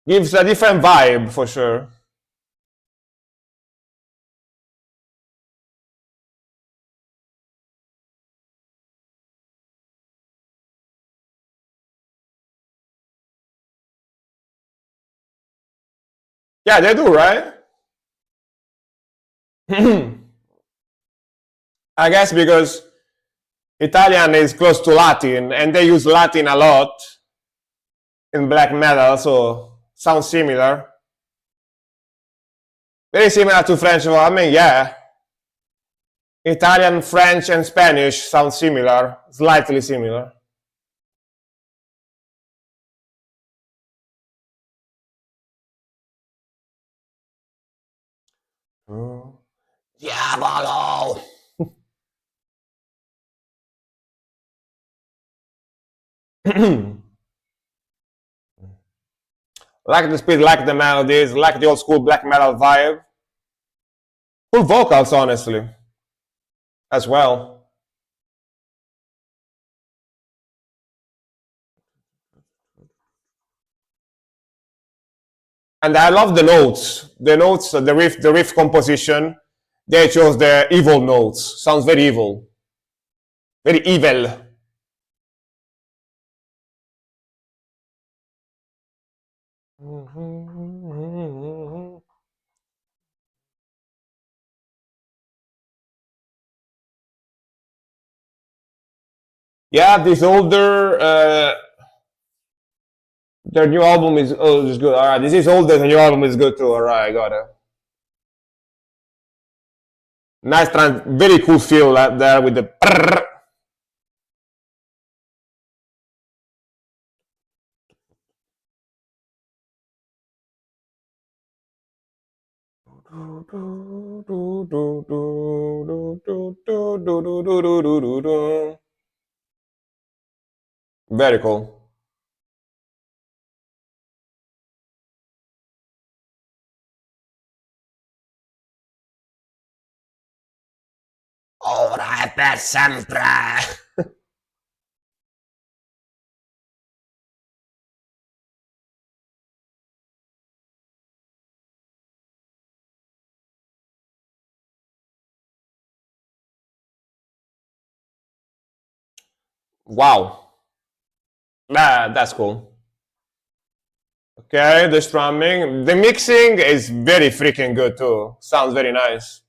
Gives a different vibe for sure. Yeah, they do, right? I guess because Italian is close to Latin and they use Latin a lot in black metal, so sounds similar. Very similar to French. Well, I mean, yeah. Italian, French, and Spanish sound similar, slightly similar. Diavolo! Like the speed, like the melodies, like the old school black metal vibe. Cool vocals, honestly, as well. And I love the notes. The notes, the riff composition. They chose the evil notes. Sounds very evil. Very evil. Yeah, this older, their new album is good. All right, this is older. The new album is good too. All right, I got it. Nice, very cool feel there with the. Very cool. Ora e per sempre. Wow, that's cool. Okay, the strumming, the mixing is very freaking good too. Sounds very nice.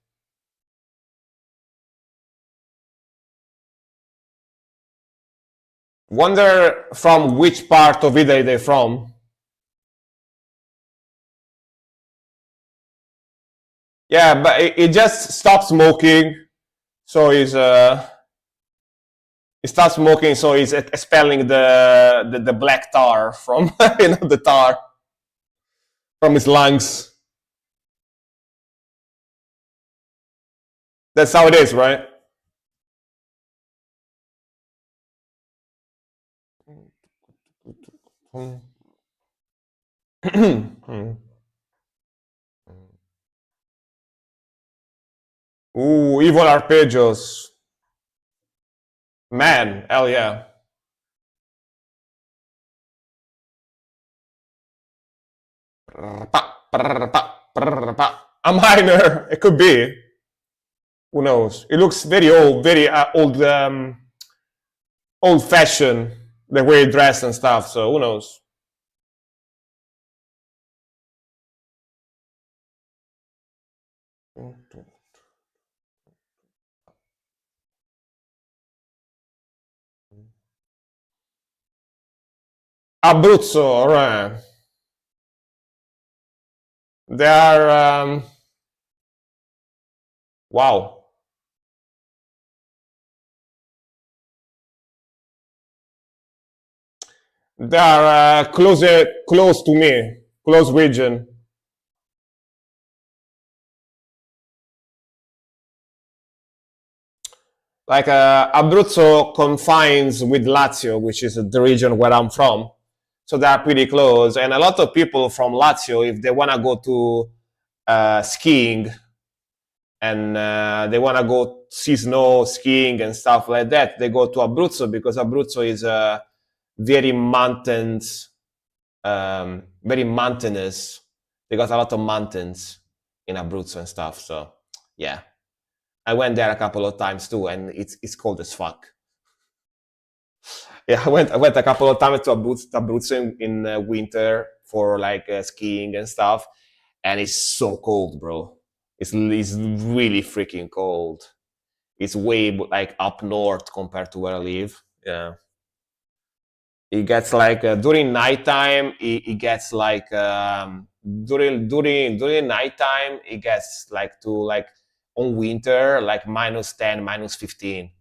Wonder from which part of Italy they're from. Yeah, but it just stopped smoking, so he stopped smoking, so he's expelling the black tar from the tar from his lungs. That's how it is, right? Ooh, evil arpeggios. Man, hell yeah. A minor, it could be. Who knows? It looks very old, very old fashioned, the way it dressed and stuff. So who knows? Abruzzo, all right. They are wow. They are close to me, close region. Like Abruzzo confines with Lazio, which is the region where I'm from. So they are pretty close. And a lot of people from Lazio, if they want to go to skiing and they want to go see snow, skiing and stuff like that, they go to Abruzzo because Abruzzo is very mountains, very mountainous. They got a lot of mountains in Abruzzo and stuff. So yeah, I went there a couple of times too, and it's cold as fuck. Yeah, I went a couple of times to Abruzzo in winter for like skiing and stuff, and it's so cold, bro. It's really freaking cold. It's way like up north compared to where I live. Yeah, it gets like during nighttime. It gets like during nighttime. It gets like to like on winter like -10, -15.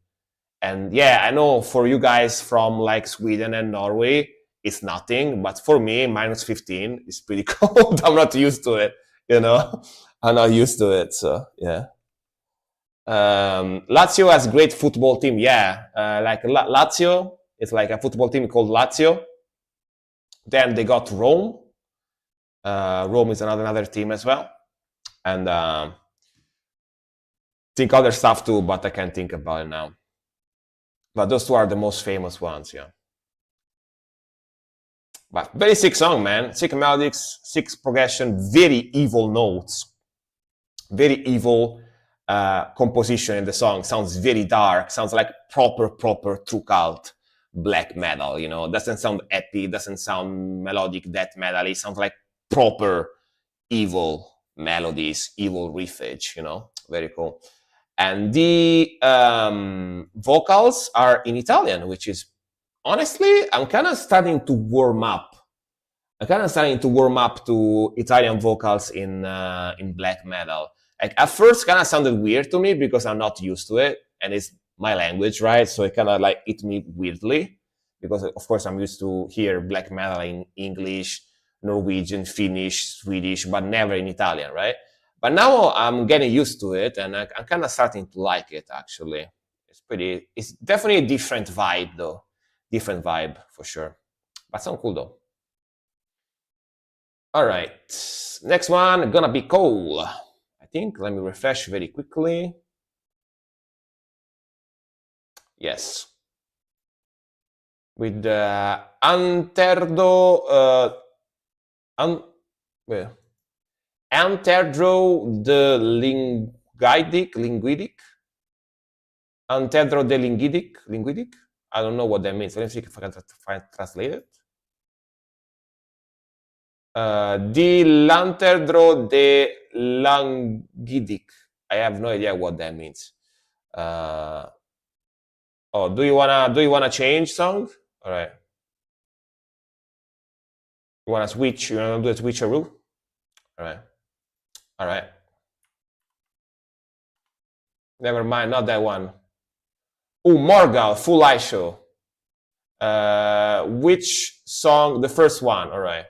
And yeah, I know for you guys from like Sweden and Norway, it's nothing. But for me, -15 is pretty cold. I'm not used to it, you know. I'm not used to it. So yeah. Lazio has great football team. Yeah, like Lazio, it's like a football team called Lazio. Then they got Rome. Rome is another team as well, and think other stuff too, but I can't think about it now. But those two are the most famous ones, yeah. But very sick song, man. Sick melodics, sick progression, very evil notes, very evil composition in the song. Sounds very dark. Sounds like proper true cult black metal. You know, doesn't sound happy. Doesn't sound melodic death metal. It sounds like proper evil melodies, evil riffage. You know, very cool. And the vocals are in Italian, which is honestly, I'm kind of starting to warm up. I'm kind of starting to warm up to Italian vocals in black metal. Like at first, kind of sounded weird to me because I'm not used to it, and it's my language, right? So it kind of like hit me weirdly because, of course, I'm used to hear black metal in English, Norwegian, Finnish, Swedish, but never in Italian, right? But now I'm getting used to it, and I'm kind of starting to like it. Actually, it's definitely a different vibe, though. Different vibe for sure, but sound cool though. All right, next one gonna be Cole. I think. Let me refresh very quickly. Yes, with Anterdo. Anterdro de linguidic. Antedro de linguidic. I don't know what that means. Let me see if I can translate it. Di Lanterdro de Languidic. I have no idea what that means. Oh, do you wanna change song? All right. You wanna switch? You wanna do a switcheroo? All right. All right. Never mind, not that one. Oh, Morgal, Full Eye Show. Which song? The first one. All right.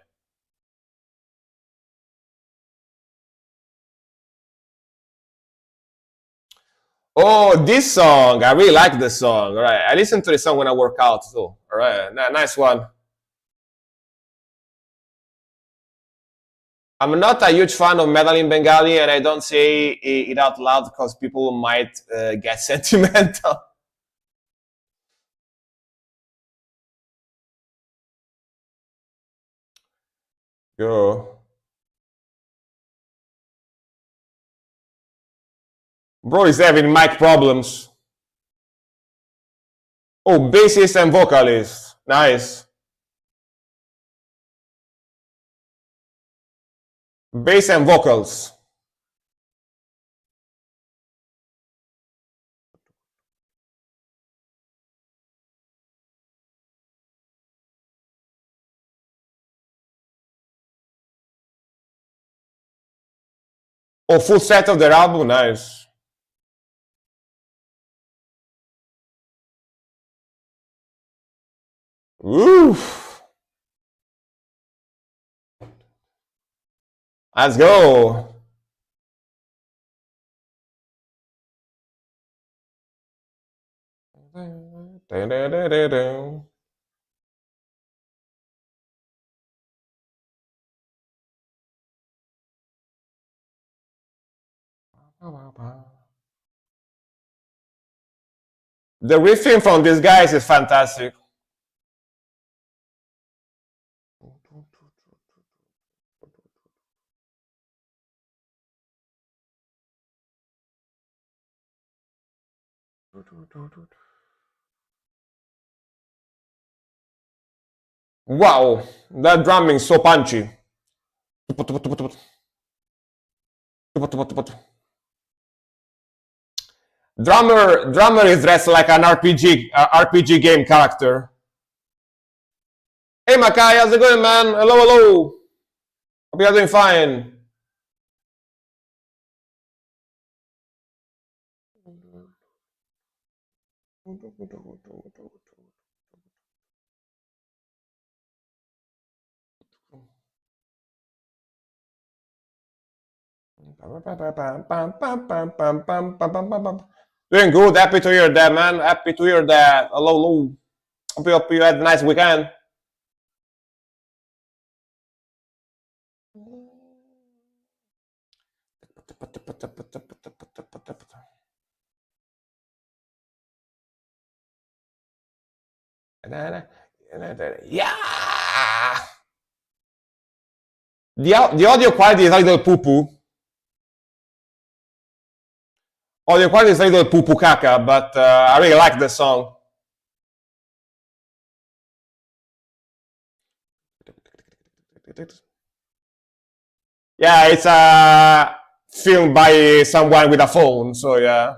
Oh, this song. I really like this song. All right. I listen to this song when I work out too. All right. Nice one. I'm not a huge fan of metal in Bengali, and I don't say it out loud because people might get sentimental. Yo, bro is having mic problems. Oh, bassist and vocalist. Nice. Bass and vocals. Oh, full set of their album. Nice. Oof. Let's go. The riffing from these guys is fantastic. Wow, that drumming is so punchy. Drummer is dressed like an RPG game character. Hey Makai, how's it going, man? Hello, hello. Hope you're doing fine. Doing good. Happy to hear that, man. Happy to hear that. Hello, hello. Hope you had a nice weekend. Yeah. The audio quality is a little poo poo. Audio quality is a little poo poo caca, but I really like the song. Yeah, it's filmed by someone with a phone, so yeah.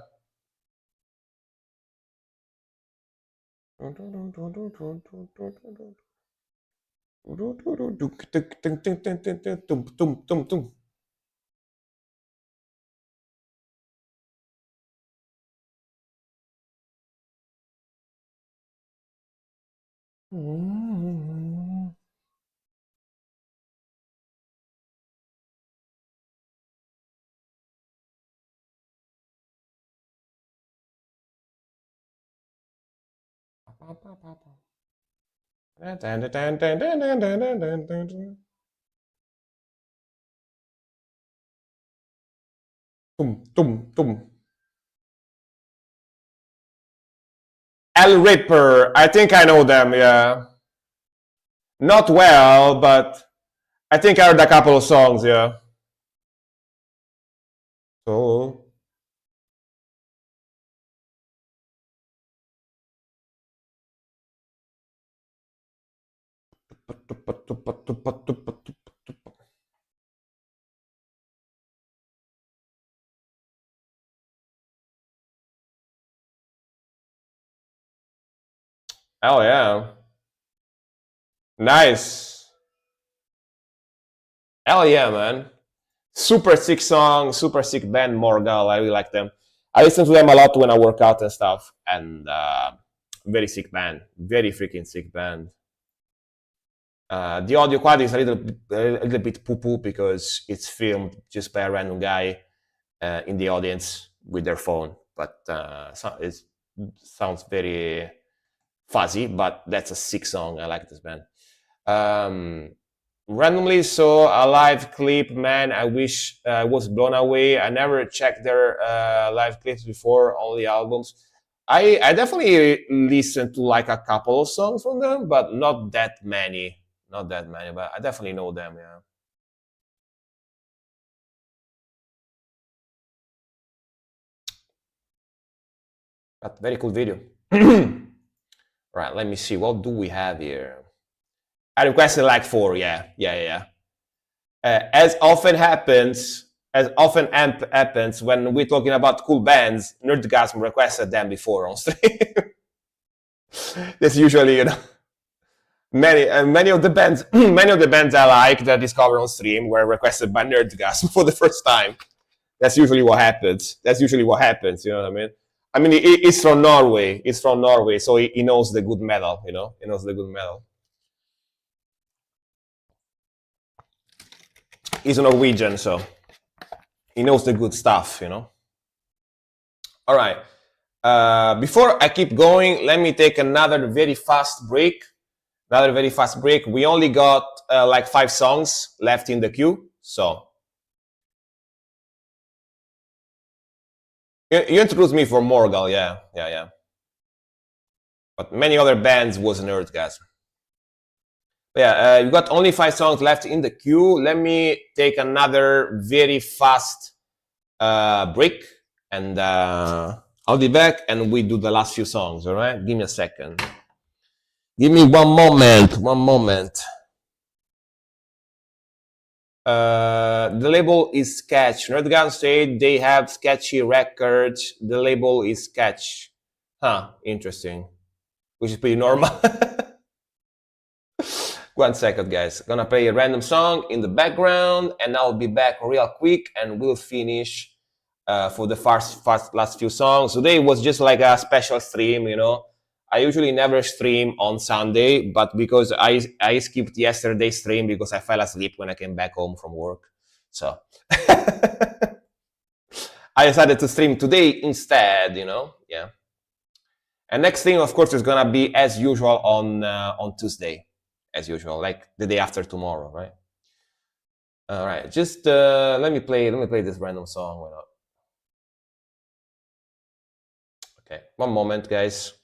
El Ripper, I think I know them, yeah. Not well, but I think I heard a couple of songs, yeah. So. Oh yeah. Nice. Hell yeah, man. Super sick song, super sick band, Morgal. I really like them. I listen to them a lot when I work out and stuff. And very sick band. Very freaking sick band. The audio quality is a little bit poo poo because it's filmed just by a random guy in the audience with their phone. But it sounds very fuzzy, but that's a sick song. I like this band. Randomly saw a live clip, man. I wish I was blown away. I never checked their live clips before, only albums. I definitely listened to like a couple of songs from them, but not that many. Not that many, but I definitely know them, yeah. But very cool video. Right, let me see. What do we have here? I requested like four, yeah. Yeah, yeah, yeah. As often happens when we're talking about cool bands, Nerdgasm requested them before on stream. That's usually, many of the bands many of the bands I like that discovered on stream were requested by Nerdgasm for the first time. That's usually what happens. That's usually what happens. You know what I mean? I mean, it's from Norway. It's from Norway, so he knows the good metal. He knows the good metal. He's a Norwegian, so he knows the good stuff. All right. Before I keep going, let me take another very fast break. We only got like 5 songs left in the queue. So you introduced me for Morgal, yeah, yeah, yeah. But many other bands was Nerdgasm. Yeah, you got only 5 songs left in the queue. Let me take another very fast break, and I'll be back, and we do the last few songs. All right, give me a second. Give me one moment. One moment. The label is Sketch. Nerdgasm said they have sketchy records. The label is Sketch. Huh, interesting. Which is pretty normal. 1 second, guys. Gonna play a random song in the background, and I'll be back real quick, and we'll finish for the last few songs. Today was just like a special stream. I usually never stream on Sunday, but because I skipped yesterday's stream because I fell asleep when I came back home from work. So I decided to stream today instead. Yeah. And next thing, of course, is gonna be as usual on Tuesday, as usual, like the day after tomorrow, right? All right, just let me play this random song. Why not? Okay, one moment, guys.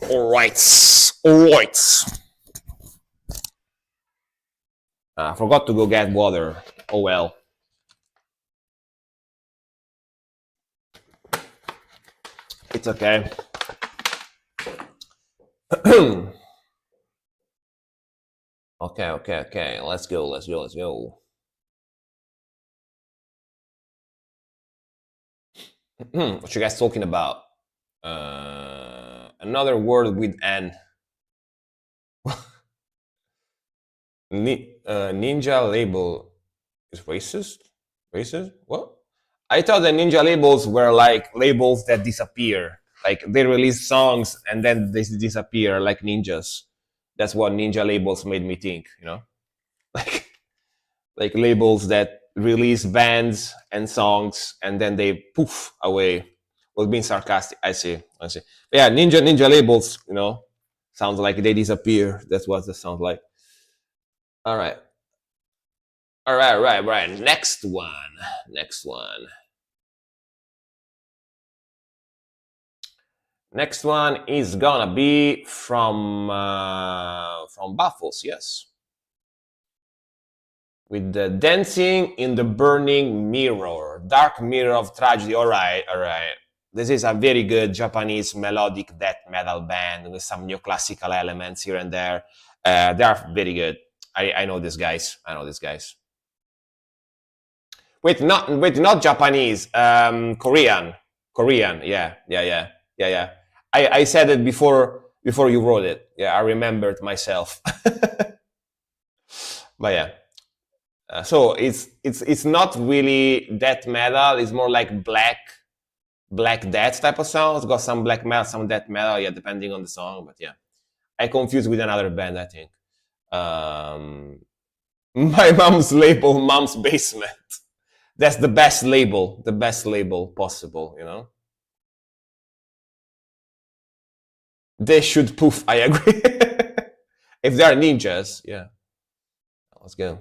All right. All right. I forgot to go get water. Oh well. It's okay. Okay, okay, okay. Let's go, let's go, let's go. What you guys talking about? Another word with N. Ninja label is racist? Racist? What? I thought the ninja labels were like labels that disappear. Like they release songs and then they disappear like ninjas. That's what ninja labels made me think, you know? Like like labels that release bands and songs and then they poof away. Was being sarcastic. I see. I see. But yeah, ninja labels, you know, sounds like they disappear. That's what it sounds like. All right. All right, right. Next one. Next one. Next one is gonna be from Baffles, yes. With the dancing in the burning mirror, dark mirror of tragedy. All right, all right. This is a very good Japanese melodic death metal band with some neoclassical elements here and there. They are very good. I know these guys. I know these guys. Wait, not Japanese. Korean. Korean. Yeah. I said it before you wrote it. Yeah, I remembered myself. But yeah. So it's not really death metal. It's more like black death type of sound. It's got some black metal, some death metal. Yeah, depending on the song. But yeah, I confused with another band. I think. Um, my mom's label, Mom's Basement. That's the best label possible. You know. They should poof. I agree. If they are ninjas, yeah. Let's go.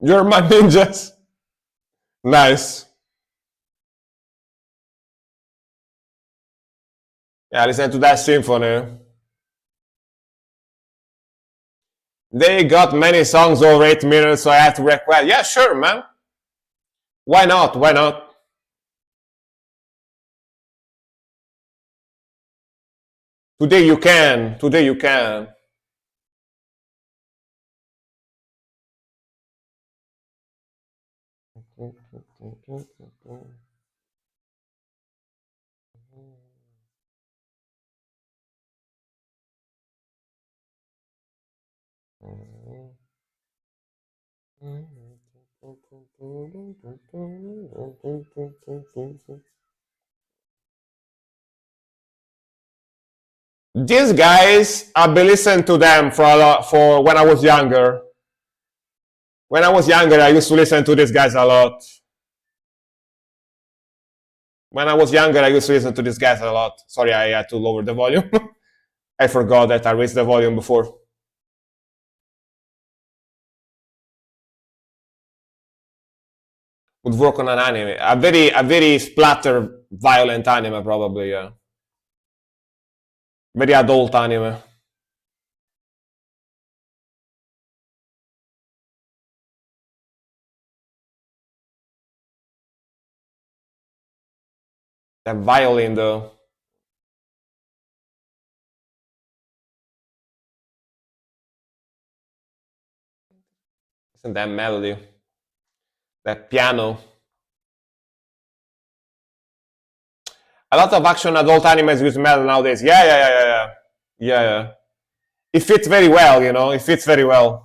You're my ninjas. Nice. Yeah, listen to that symphony. They got many songs over 8 minutes, so I have to request. Yeah, sure, man. Why not? Why not? Today you can. Today you can. These guys, I've been listening to them for a lot for when I was younger. When I was younger, I used to listen to these guys a lot. When I was younger, I used to listen to these guys a lot. Sorry, I had to lower the volume. I forgot that I raised the volume before. Would work on an anime. A very splatter violent anime probably, yeah. Very adult anime. That violin though. Isn't that melody? That piano. A lot of action adult animes use metal nowadays. Yeah. It fits very well, you know. It fits very well.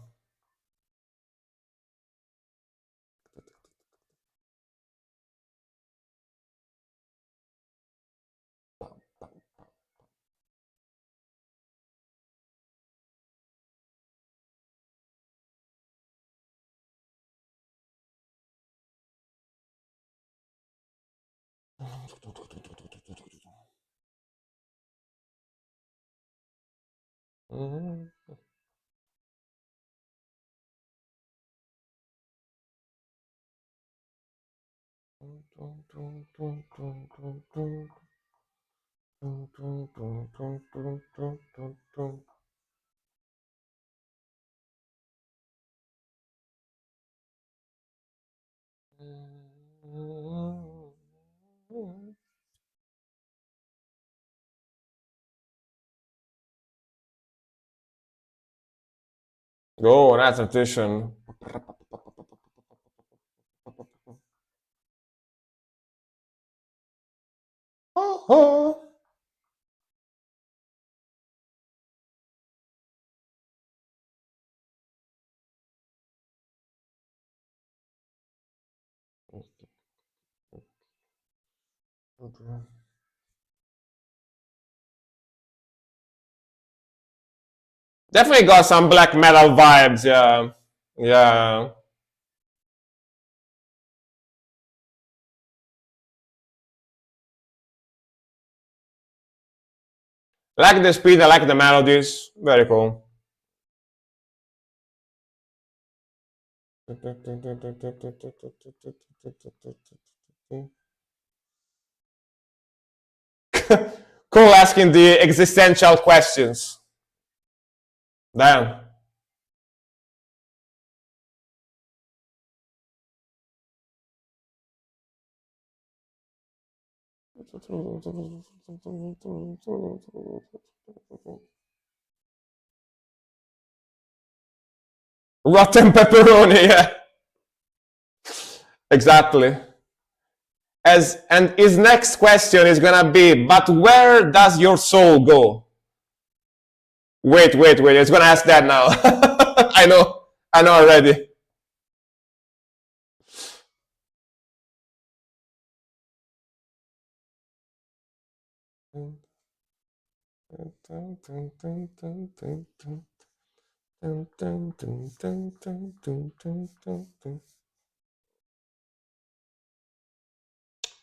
Go, nice transition. Oh, oh. Definitely got some black metal vibes, yeah. Yeah. I like the speed, I like the melodies. Very cool. Cool asking the existential questions. Damn. Rotten pepperoni, yeah. Exactly. And his next question is gonna be, but where does your soul go? Wait. It's gonna ask that now. I know already.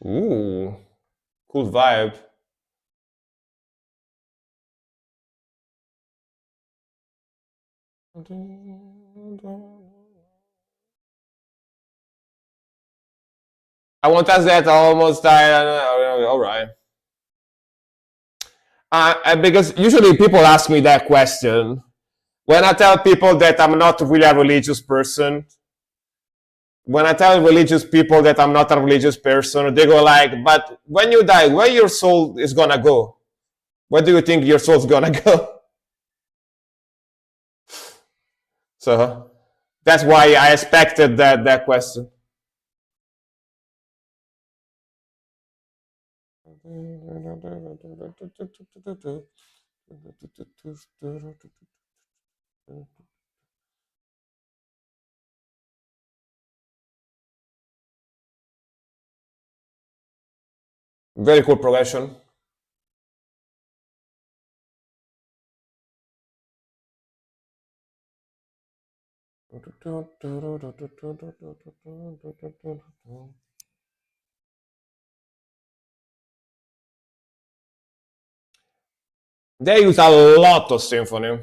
Ooh, cool vibe. I won't ask that. I almost died. All right. Because usually people ask me that question when I tell people that I'm not really a religious person. When I tell religious people that I'm not a religious person, they go like, "But when you die, where your soul is gonna go? Where do you think your soul's gonna go?" So that's why I expected that question. Very cool progression. They use a lot of symphony.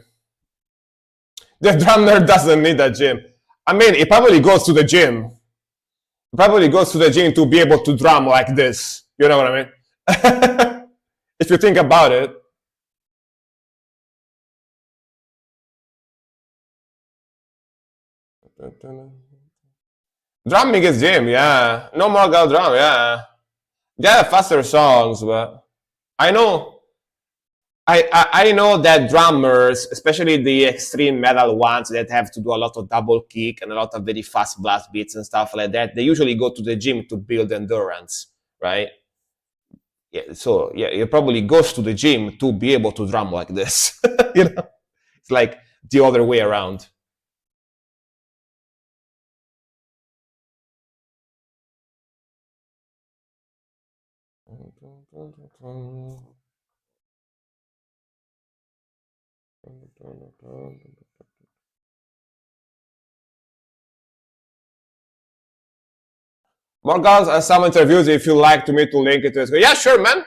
The drummer doesn't need a gym. I mean, he probably goes to the gym. He probably goes to the gym to be able to drum like this. You know what I mean? If you think about it. Drumming is gym, yeah. No more girl drum, yeah. Yeah, faster songs, but I know I know that drummers, especially the extreme metal ones that have to do a lot of double kick and a lot of very fast blast beats and stuff like that, they usually go to the gym to build endurance, right? Yeah, so yeah, he probably goes to the gym to be able to drum like this. You know, it's like the other way around. Morgans and some interviews, if you like to me to link it to it. Yeah, sure, man.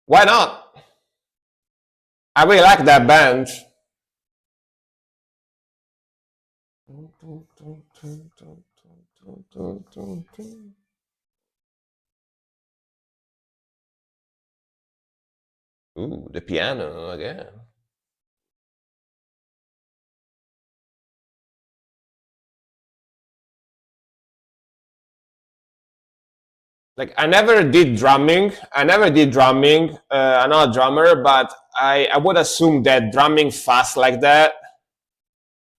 Why not? I really like that band. Ooh, the piano again. Like I never did drumming. I never did drumming. I'm not a drummer, but I would assume that drumming fast like that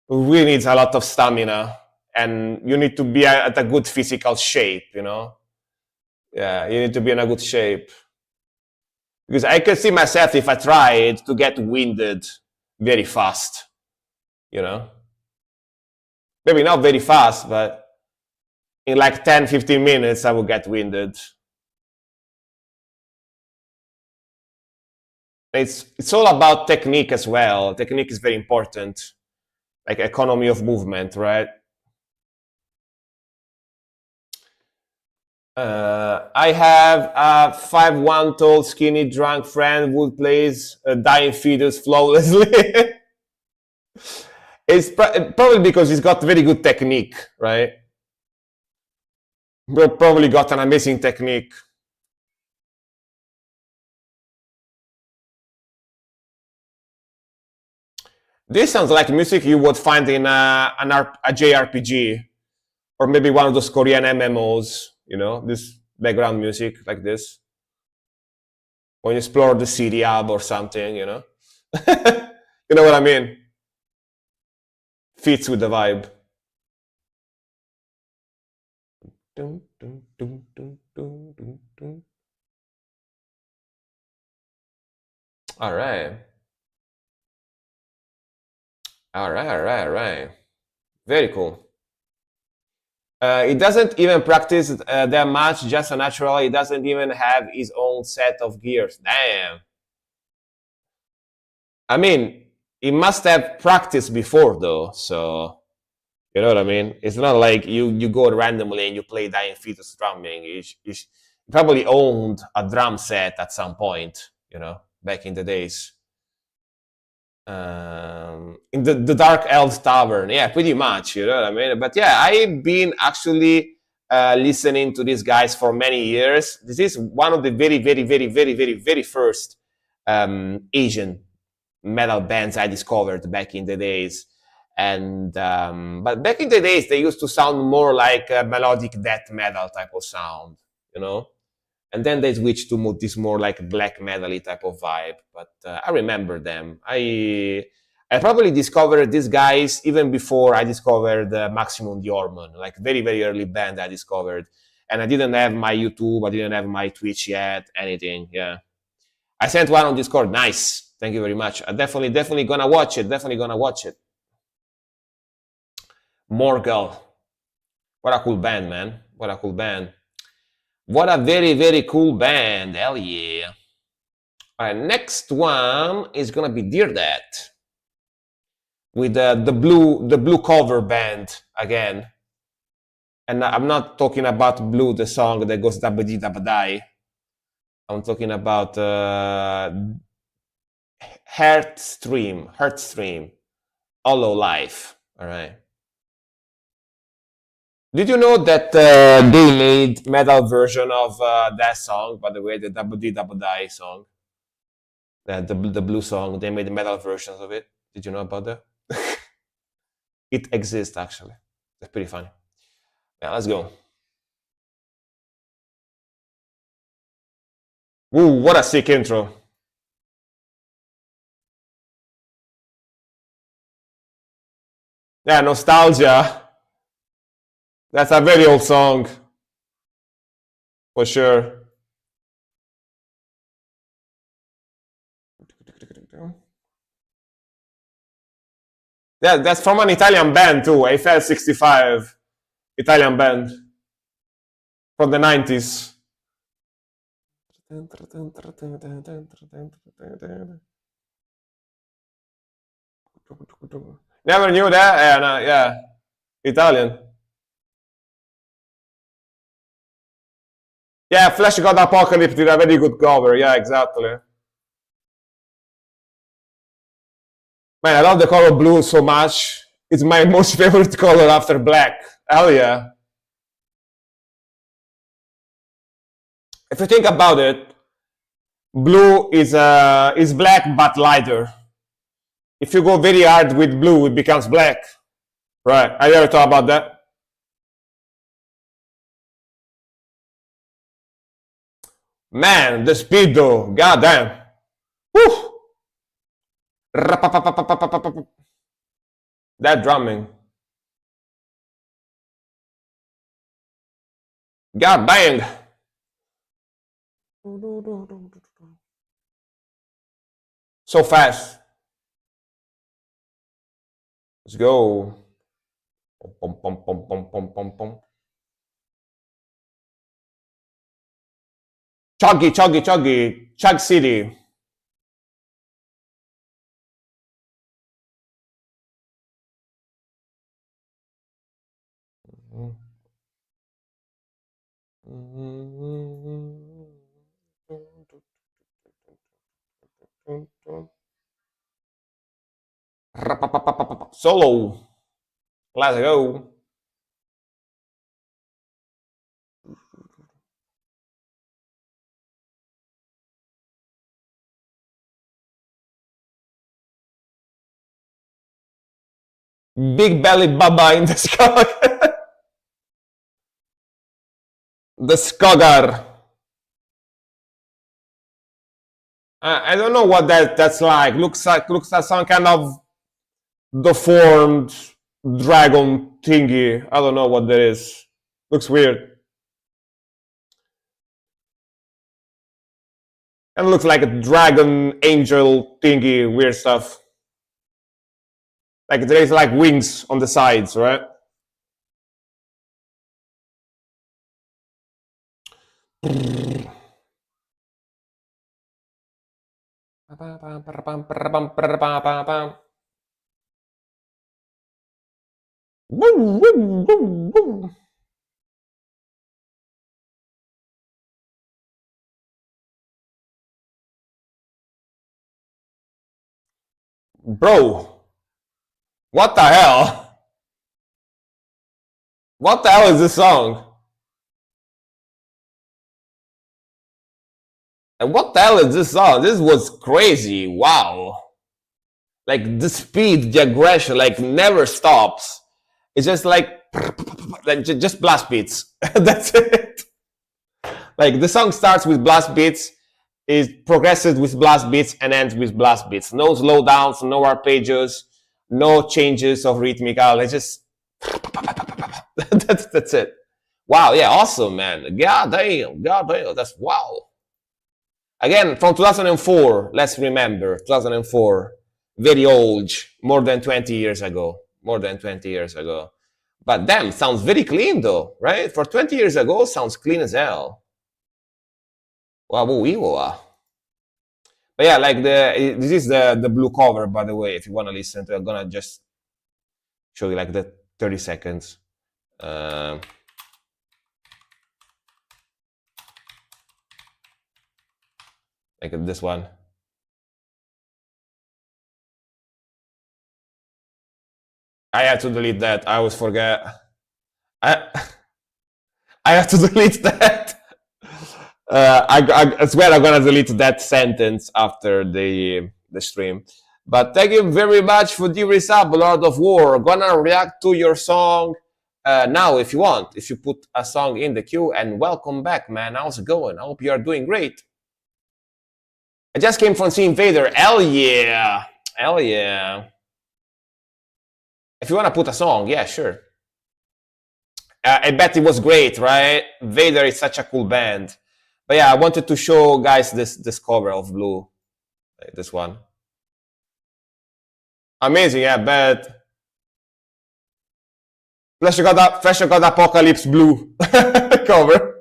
really needs a lot of stamina, and you need to be at a good physical shape. You know, yeah, you need to be in a good shape because I can see myself if I tried to get winded very fast. You know, maybe not very fast, but in like 10, 15 minutes, I will get winded. It's all about technique as well. Technique is very important, like economy of movement, right? I have a 5'1" tall, skinny, drunk friend who plays dying fetus flawlessly. It's probably because he's got very good technique, right? Probably got an amazing technique. This sounds like music you would find in a JRPG or maybe one of those Korean MMOs. You know, this background music like this when you explore the city hub or something. You know, you know what I mean? Fits with the vibe. Dun, dun, dun, dun, dun, dun, dun. All right. All right, all right, all right. Very cool. He doesn't even practice that much, just a natural. He doesn't even have his own set of gears. Damn. I mean, he must have practiced before, though. So, you know what I mean? It's not like you go randomly and you play Dying Fetus drumming. He probably owned a drum set at some point, you know, back in the days. In the Dark Elves Tavern. Yeah, pretty much. You know what I mean? But yeah, I've been actually listening to these guys for many years. This is one of the very, very, very, very, very, very first Asian metal bands I discovered back in the days. And but back in the days, they used to sound more like a melodic death metal type of sound, you know. And then they switched to this more like black metal type of vibe. But I remember them. I probably discovered these guys even before I discovered Maximum the Hormone, like very very early band I discovered. And I didn't have my YouTube, I didn't have my Twitch yet, anything. Yeah, I sent one on Discord. Nice, thank you very much. I definitely gonna watch it. Definitely gonna watch it. Morgul, what a cool band, man. What a cool band. What a very, very cool band. Hell yeah. All right, next one is gonna be Dear Dad with the blue cover band again. And I'm not talking about Blue, the song that goes dabba-dee dabba-die. I'm talking about Heartstream, Hollow Life. All right. Did you know that they made metal version of that song? By the way, the Double D Double Die song, the blue song. They made metal versions of it. Did you know about that? It exists actually. It's pretty funny. Yeah, let's go. Ooh, what a sick intro! Yeah, nostalgia. That's a very old song for sure. Yeah, that's from an Italian band too. Eiffel 65, Italian band from the 90s. Never knew that. Yeah, no, yeah, Italian. Yeah, Flash God Apocalypse did a very good cover. Yeah, exactly. Man, I love the color blue so much. It's my most favorite color after black. Hell yeah. If you think about it, Blue is black but lighter. If you go very hard with blue, it becomes black. Right? I ever thought about that? Man, the speed though, goddamn. Woo! That drumming. God bang. So fast. Let's go. Pum, pum, pum, pum, pum, pum, pum. Chuggy, chuggy, chuggy. Chug City. Solo. Let's go. Big belly Baba in the skog. The Skogar. I don't know what that's like. Looks like some kind of deformed dragon thingy. I don't know what that is. Looks weird. And looks like a dragon angel thingy, weird stuff. Like there's like wings on the sides, right? Bro, what the hell? What the hell is this song? And what the hell is this song? This was crazy. Wow. Like the speed, the aggression, like never stops. It's just like just blast beats. That's it. Like the song starts with blast beats, it progresses with blast beats, and ends with blast beats. No slowdowns, no arpeggios, no changes of rhythmical. It's just that's it. Wow, yeah, awesome, man. God damn, that's wow. Again, from 2004. Let's remember 2004. Very old, more than 20 years ago. More than 20 years ago. But damn, sounds very clean though, right? For 20 years ago, sounds clean as hell. Wow, but yeah, like this is the blue cover, by the way. If you want to listen to it, I'm gonna just show you like the 30 seconds. Like this one. I had to delete that. I always forget. I I have to delete that. I swear I'm gonna delete that sentence after the stream. But thank you very much for the resub, Lord of War. Gonna react to your song now if you want. If you put a song in the queue, and welcome back, man. How's it going? I hope you are doing great. I just came from seeing Vader. Hell yeah. Hell yeah. If you want to put a song, yeah, sure. I bet it was great, right? Vader is such a cool band. But yeah, I wanted to show guys this cover of Blue. Like this one. Amazing, yeah, but Flash God Apocalypse Blue cover.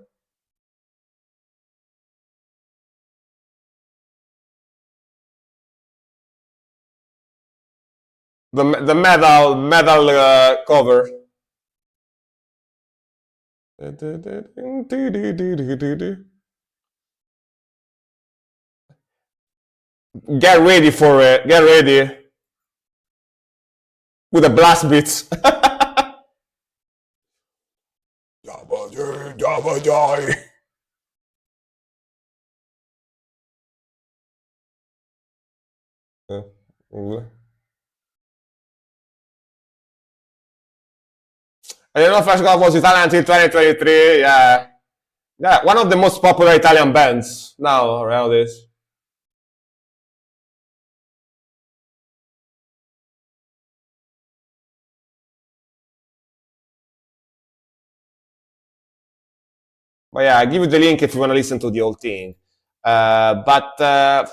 The metal cover. Get ready for it. Get ready. With the blast beats. I didn't know Flash God was Italian until 2023. Yeah, yeah, one of the most popular Italian bands now around this. But yeah, I give you the link if you want to listen to the whole thing. But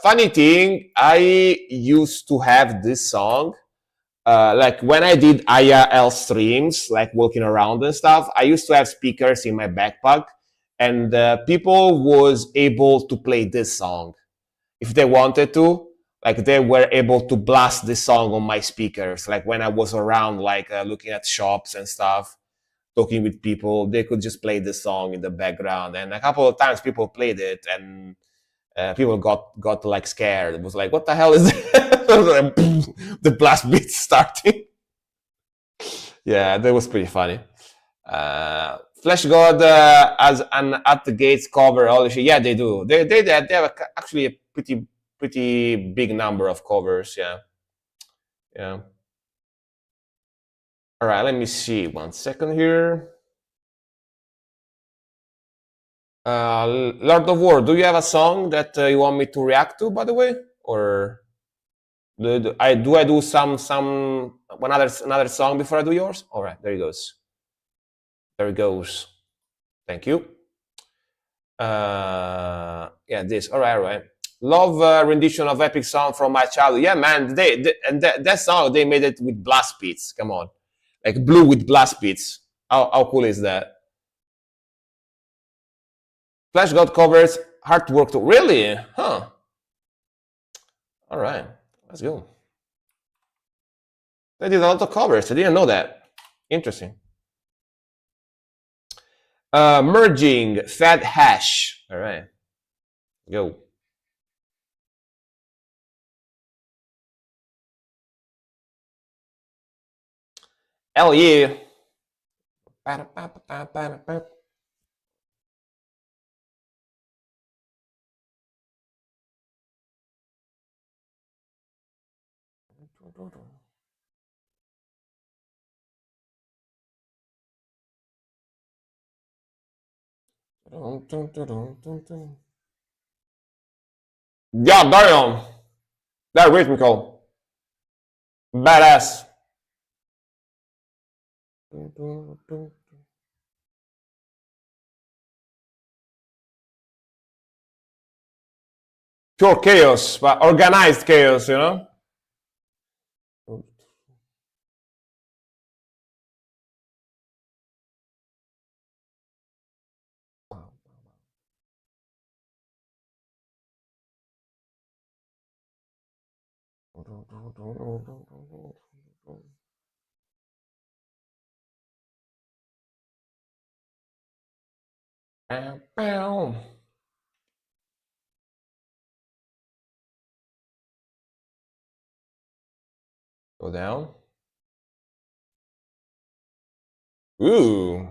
funny thing, I used to have this song. Like when I did IRL streams, like walking around and stuff, I used to have speakers in my backpack, and people was able to play this song if they wanted to. Like they were able to blast this song on my speakers. Like when I was around, like looking at shops and stuff, talking with people, they could just play the song in the background. And a couple of times people played it, and people got like scared. It was like, what the hell is this? The blast beat starting. Yeah, that was pretty funny. Flash God as an At the Gates cover. Holy shit! Yeah, they do. They have actually a pretty big number of covers. Yeah, yeah. All right, let me see. 1 second here. Lord of War. Do you have a song that you want me to react to? By the way, or I do some another song before I do yours? All right, there it goes. There it goes. Thank you. Yeah, this. All right. Love rendition of epic song from my childhood. Yeah, man. And that song they made it with blast beats. Come on, like blue with blast beats. How cool is that? Flash God covers artwork too. Really? Huh. All right. Let's go. They did a lot of covers. I didn't know that. Interesting. Merging fat hash. All right. Go. Hell yeah. Yeah, damn. That rhythmical. Badass. Pure chaos, but organized chaos, you know? Go down. Ooh.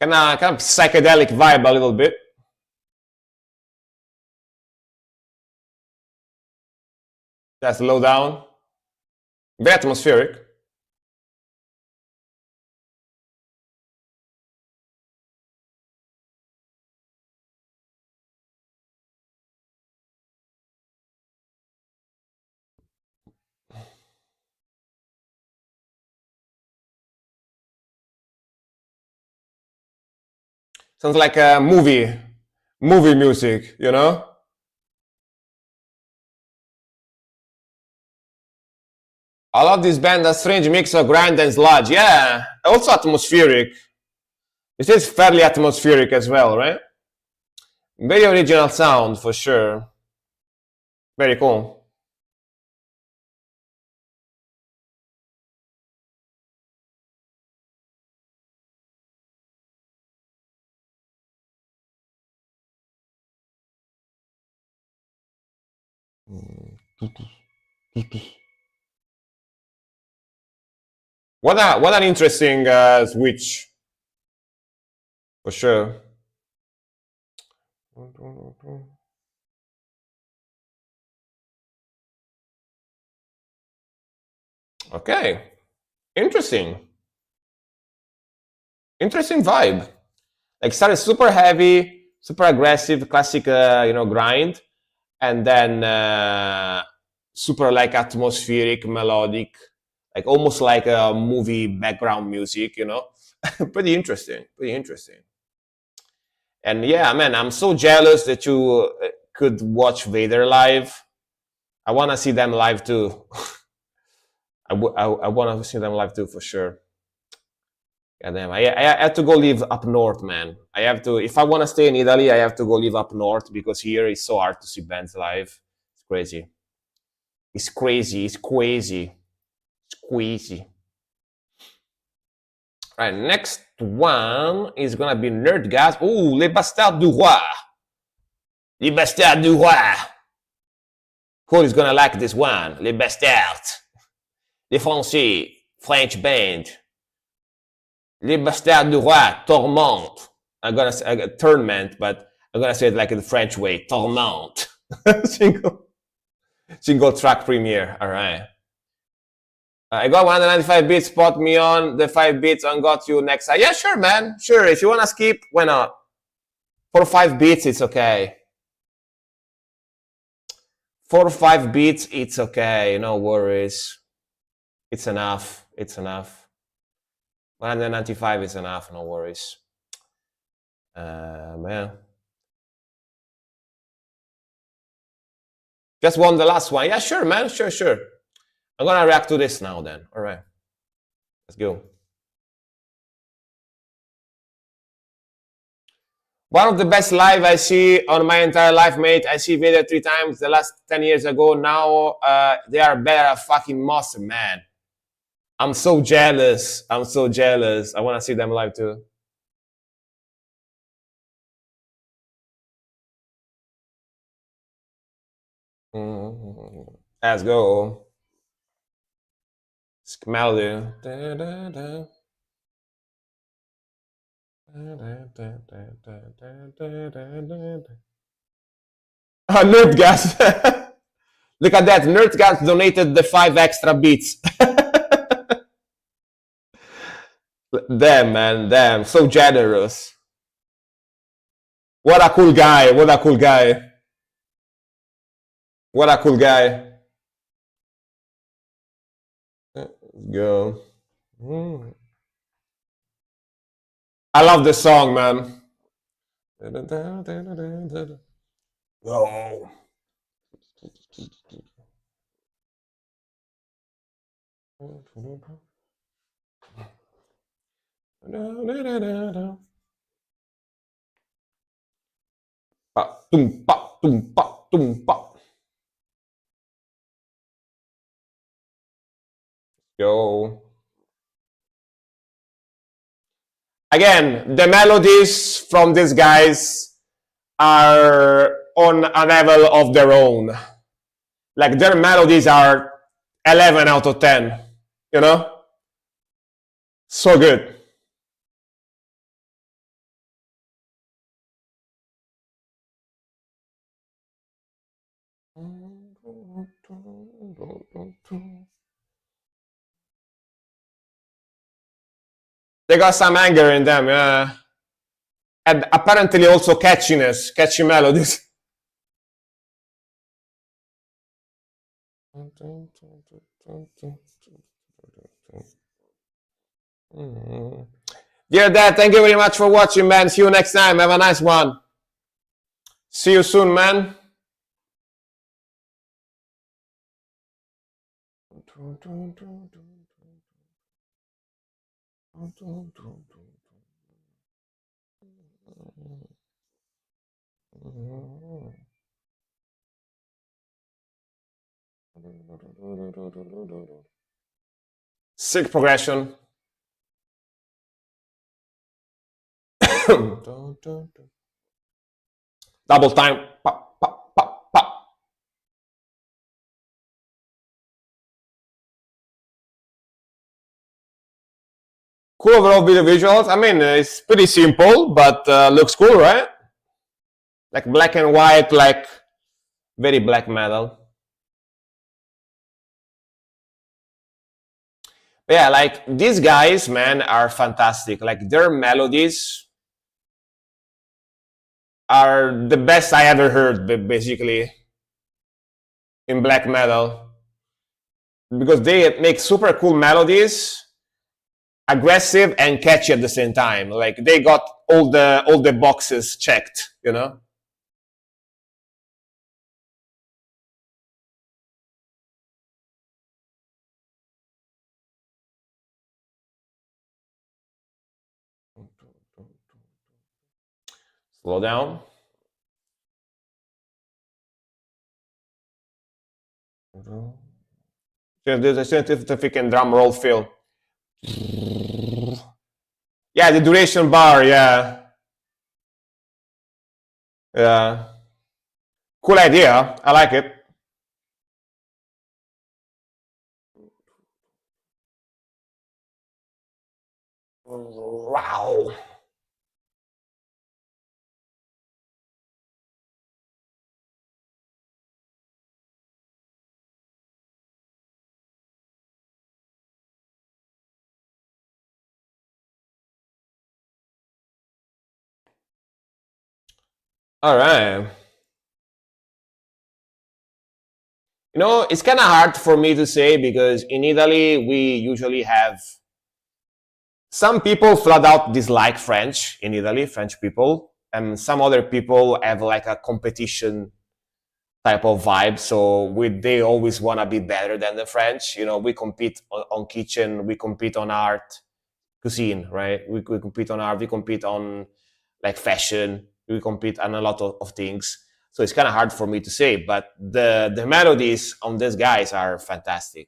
Kind of psychedelic vibe a little bit. That's low down. Very atmospheric. Sounds like a movie music, you know? I love this band, a strange mix of grind and sludge. Yeah, also atmospheric. It is fairly atmospheric as well, right? Very original sound for sure. Very cool. What an interesting switch for sure. Okay, interesting. Interesting vibe. Like started super heavy, super aggressive, classic, grind, and then super like atmospheric, melodic, like almost like a movie background music. Pretty interesting. Pretty interesting. And yeah, man, I'm so jealous that you could watch Vader live. I want to see them live too. I want to see them live too for sure. Goddamn, I have to go live up north, man. I have to, if I want to stay in Italy, I have to go live up north because here it's so hard to see bands live. It's crazy. It's crazy. It's crazy. It's crazy. All right, next one is gonna be Nerdgasm. Ooh, Les Bastards du Roi. Les Bastards du Roi. Who is gonna like this one? Les Bastards. Les Français. French band. Les Bastards du Roi. Tourmente. I'm gonna say tournament, but I'm gonna say it like in the French way. Tourmente. single track premiere. All right. I got 195 bits. Spot me on the 5 bits and got you next time. Yeah, sure, man. Sure. If you wanna skip, why not? For 5 bits, it's okay. 4 or 5 bits, it's okay. No worries. It's enough. It's enough. 195 is enough. No worries. Man. Just won the last one. Yeah, sure, man. Sure. I'm gonna react to this now then. All right. Let's go. One of the best live I see on my entire life, mate. I see Vader 3 times the last 10 years ago. Now they are better at fucking monster, man. I'm so jealous. I want to see them live too. Let's go. Melody. Nerdgas. Look at that. Nerdgas donated the 5 extra beats. Damn, man. Damn. So generous. What a cool guy. What a cool guy. What a cool guy. Let's go. I love this song, man. Oh. Yo. Again, the melodies from these guys are on a level of their own. Like their melodies are 11 out of 10, you know? So good. They got some anger in them, yeah. And apparently also catchiness, catchy melodies. Dear Dad, thank you very much for watching, man. See you next time. Have a nice one. See you soon, man. Sick progression. Double time. Pop, pop, pop, pop. Cool overall video visuals. I mean, it's pretty simple, but looks cool, right? Like black and white, like very black metal. But yeah, like these guys, man, are fantastic. Like their melodies are the best I ever heard, basically, in black metal, because they make super cool melodies, aggressive and catchy at the same time. Like they got all the boxes checked, you know. Slow down. There's a significant drum roll feel. Yeah, the duration bar. Yeah, yeah. Cool idea. I like it. Wow. All right. It's kind of hard for me to say because in Italy we usually have some people flat out dislike French in Italy, French people, and some other people have like a competition type of vibe. So they always want to be better than the French. We compete on kitchen, we compete on art, cuisine, right? We compete on art, we compete on like fashion, we compete on a lot of things. So it's kind of hard for me to say, but the melodies on these guys are fantastic,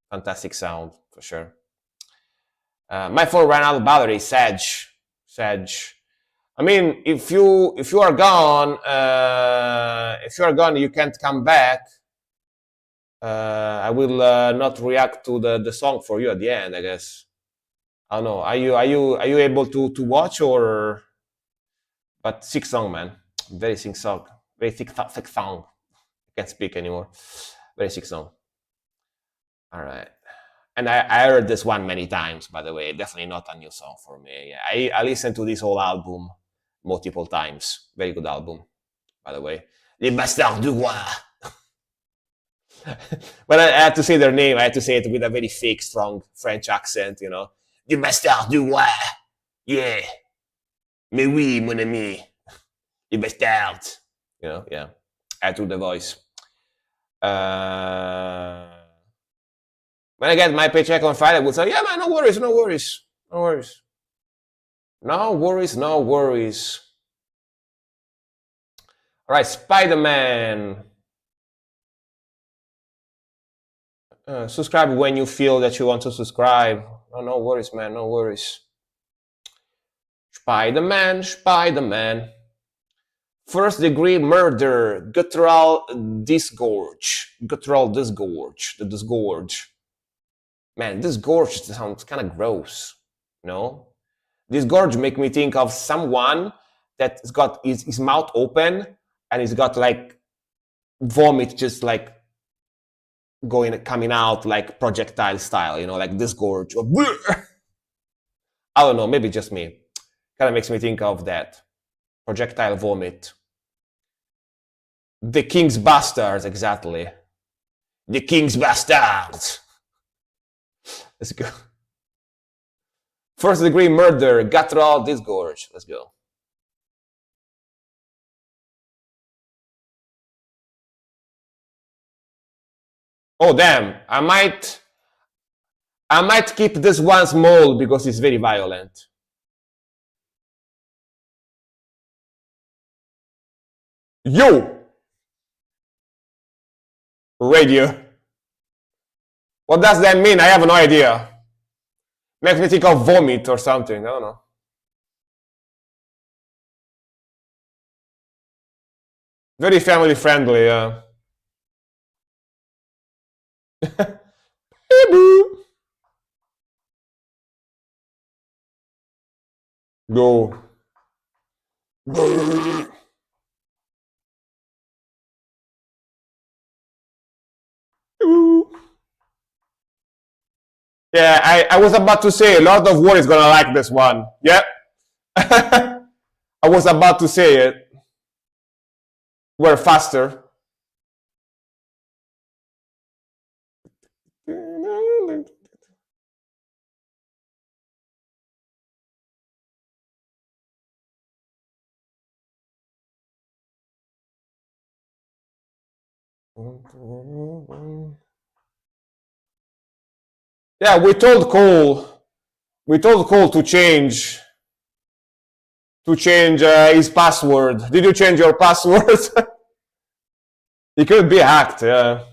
fantastic sound for sure. My phone ran out of battery. Sage. I mean, if you are gone, you can't come back. I will not react to the song for you at the end. I guess. I don't know. Are you able to watch or? But sick song, man. Very sick song. Very thick song. I can't speak anymore. Very sick song. All right. And I heard this one many times, by the way. Definitely not a new song for me. Yeah, I listened to this whole album multiple times. Very good album, by the way. Les Bastards du Roi. But I had to say their name. I had to say it with a very fake, strong French accent. Les Bastards du Roi. Yeah. Mais oui, mon ami. Les Bastards. Yeah. I had to do the voice. When I get my paycheck on Friday, I will say, yeah, man, no worries, no worries, no worries. No worries, no worries. All right, Spider-Man. Subscribe when you feel that you want to subscribe. No worries, man, no worries. Spider-Man, Spider-Man. First degree murder, guttural disgorge. Guttural disgorge, the disgorge. Man, disgorge sounds kind of gross, no? Disgorge make me think of someone that's got his mouth open and he's got like vomit just like coming out like projectile style, like disgorge. I don't know, maybe just me. Kind of makes me think of that projectile vomit. The King's Bastards, exactly. The King's Bastards. Let's go. First degree murder, guttural disgorge. Let's go. Oh damn! I might keep this one small because it's very violent. Yo! Radio. What does that mean? I have no idea. Makes me think of vomit or something. I don't know. Very family friendly. Hey, boo. Go. Yeah, I was about to say a lot of world is gonna like this one. Yeah. I was about to say it. We're faster. Yeah, we told Cole to change his password. Did you change your password? It could be hacked. Yeah.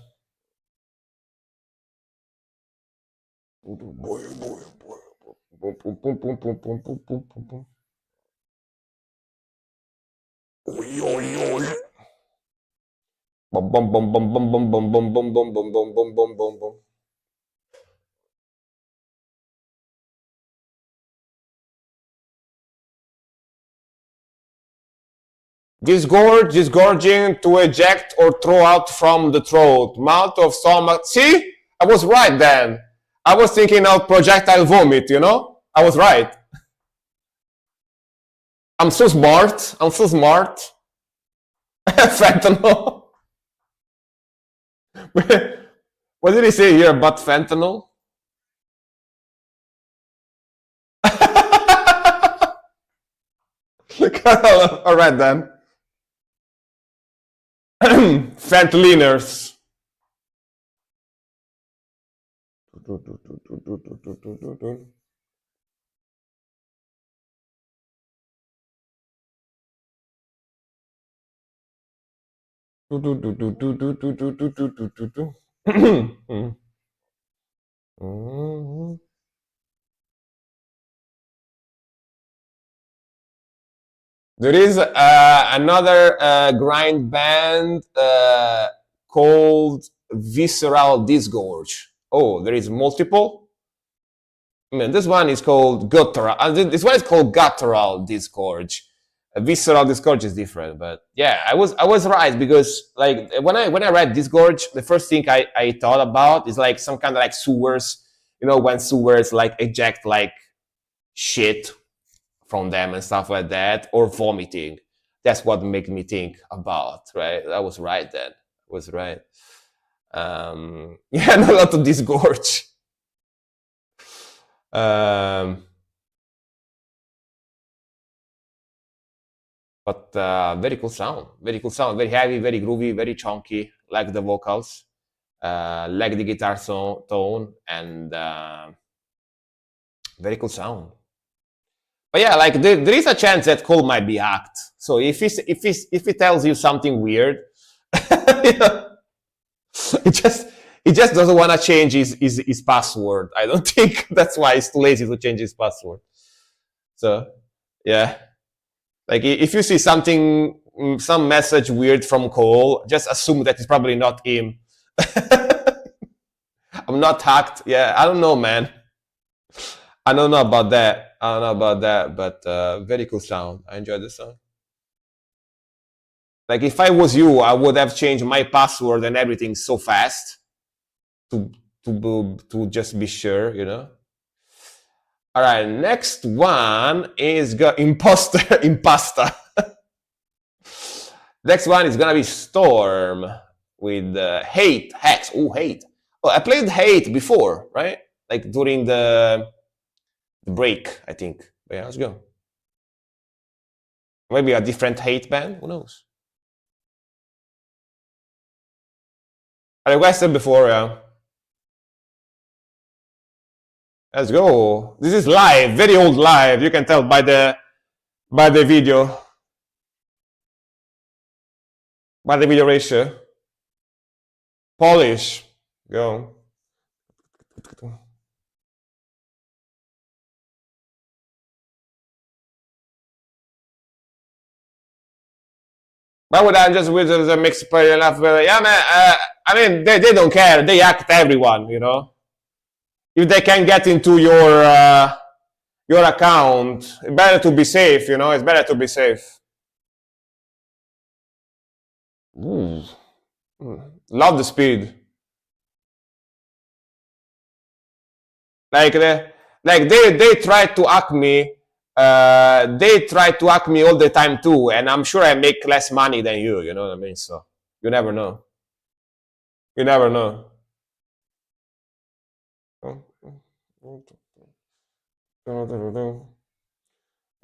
Bum bum bum bum bum bum bum bum bum bum bum bum bum bum bum bum. Disgorging to eject or throw out from the throat, mouth of stomach. See, I was right then. I was thinking of projectile vomit. I was right. I'm so smart. I'm so smart. Fentanyl. What did he say here about fentanyl? All right then. Fentanyliners. There is another grind band called Visceral Disgorge. Oh, there is multiple. I mean, this one is called guttural. This one is called guttural disgorge. Visceral disgorge is different, but yeah, I was right because like when I read disgorge, the first thing I thought about is like some kind of like sewers. When sewers like eject like shit from them and stuff like that, or vomiting. That's what made me think about. Right, I was right then. I was right. Yeah, not a lot to disgorge. Um, But very cool sound. Very cool sound. Very heavy, very groovy, very chunky. Like the vocals, like the guitar tone, and very cool sound. But yeah, like there is a chance that Cole might be hacked. So if he tells you something weird, you know, he just doesn't want to change his password. I don't think that's why he's too lazy to change his password. So yeah. Like if you see some message weird from Cole, just assume that it's probably not him. I'm not hacked. Yeah, I don't know, man. I don't know about that. I don't know about that, but very cool sound. I enjoyed the sound. Like if I was you, I would have changed my password and everything so fast to to just be sure, All right, next one is imposter impasta. Next one is gonna be Storm with Hate Hex. Oh, Hate. Oh, I played Hate before, right? Like during the break, I think. But yeah, let's go. Maybe a different Hate band. Who knows? I requested before. Yeah. Let's go. This is live, very old live. You can tell by the video, by the video ratio. Polish. Go. Why would I just with the mixed player enough? Yeah, man. I mean, they don't care. They act everyone, If they can get into your account, it's better to be safe. It's better to be safe. Ooh. Love the speed. Like they try to hack me. They try to hack me all the time too, and I'm sure I make less money than you. You know what I mean? So you never know. You never know.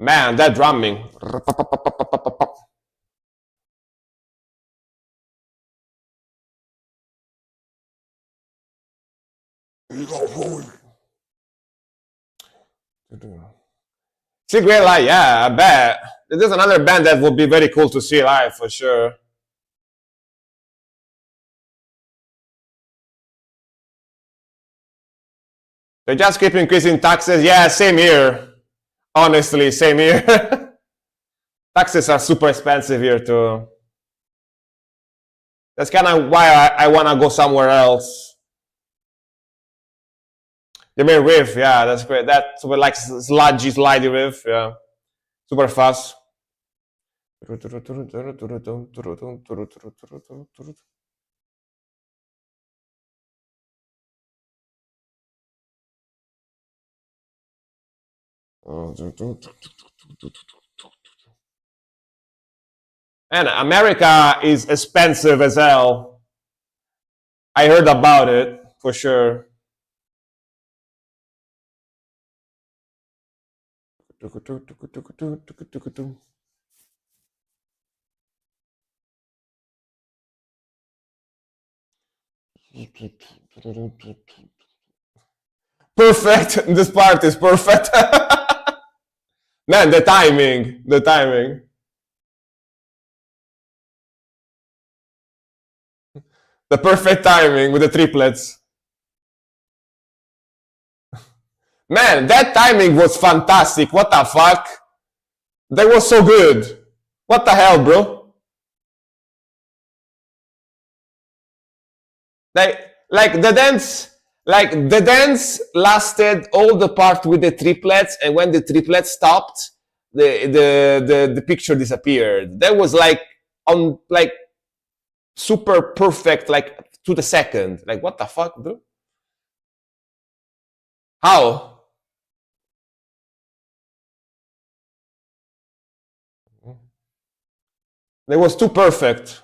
Man, that drumming. Secret Light, yeah, I bet. There's another band that would be very cool to see live for sure. They just keep increasing taxes. Yeah, same here. Honestly, same here. Taxes are super expensive here too. That's kind of why I want to go somewhere else. The main riff, yeah, that's great. That's super like sludgy, slidey riff, yeah, super fast. And America is expensive as hell. I heard about it for sure. Perfect. This part is perfect. Man, the timing, the timing. The perfect timing with the triplets. Man, that timing was fantastic. What the fuck? That was so good. What the hell, bro? Like the dance lasted all the part with the triplets, and when the triplets stopped, the picture disappeared. That was like on like super perfect, like to the second. Like what the fuck, bro? How? It was too perfect.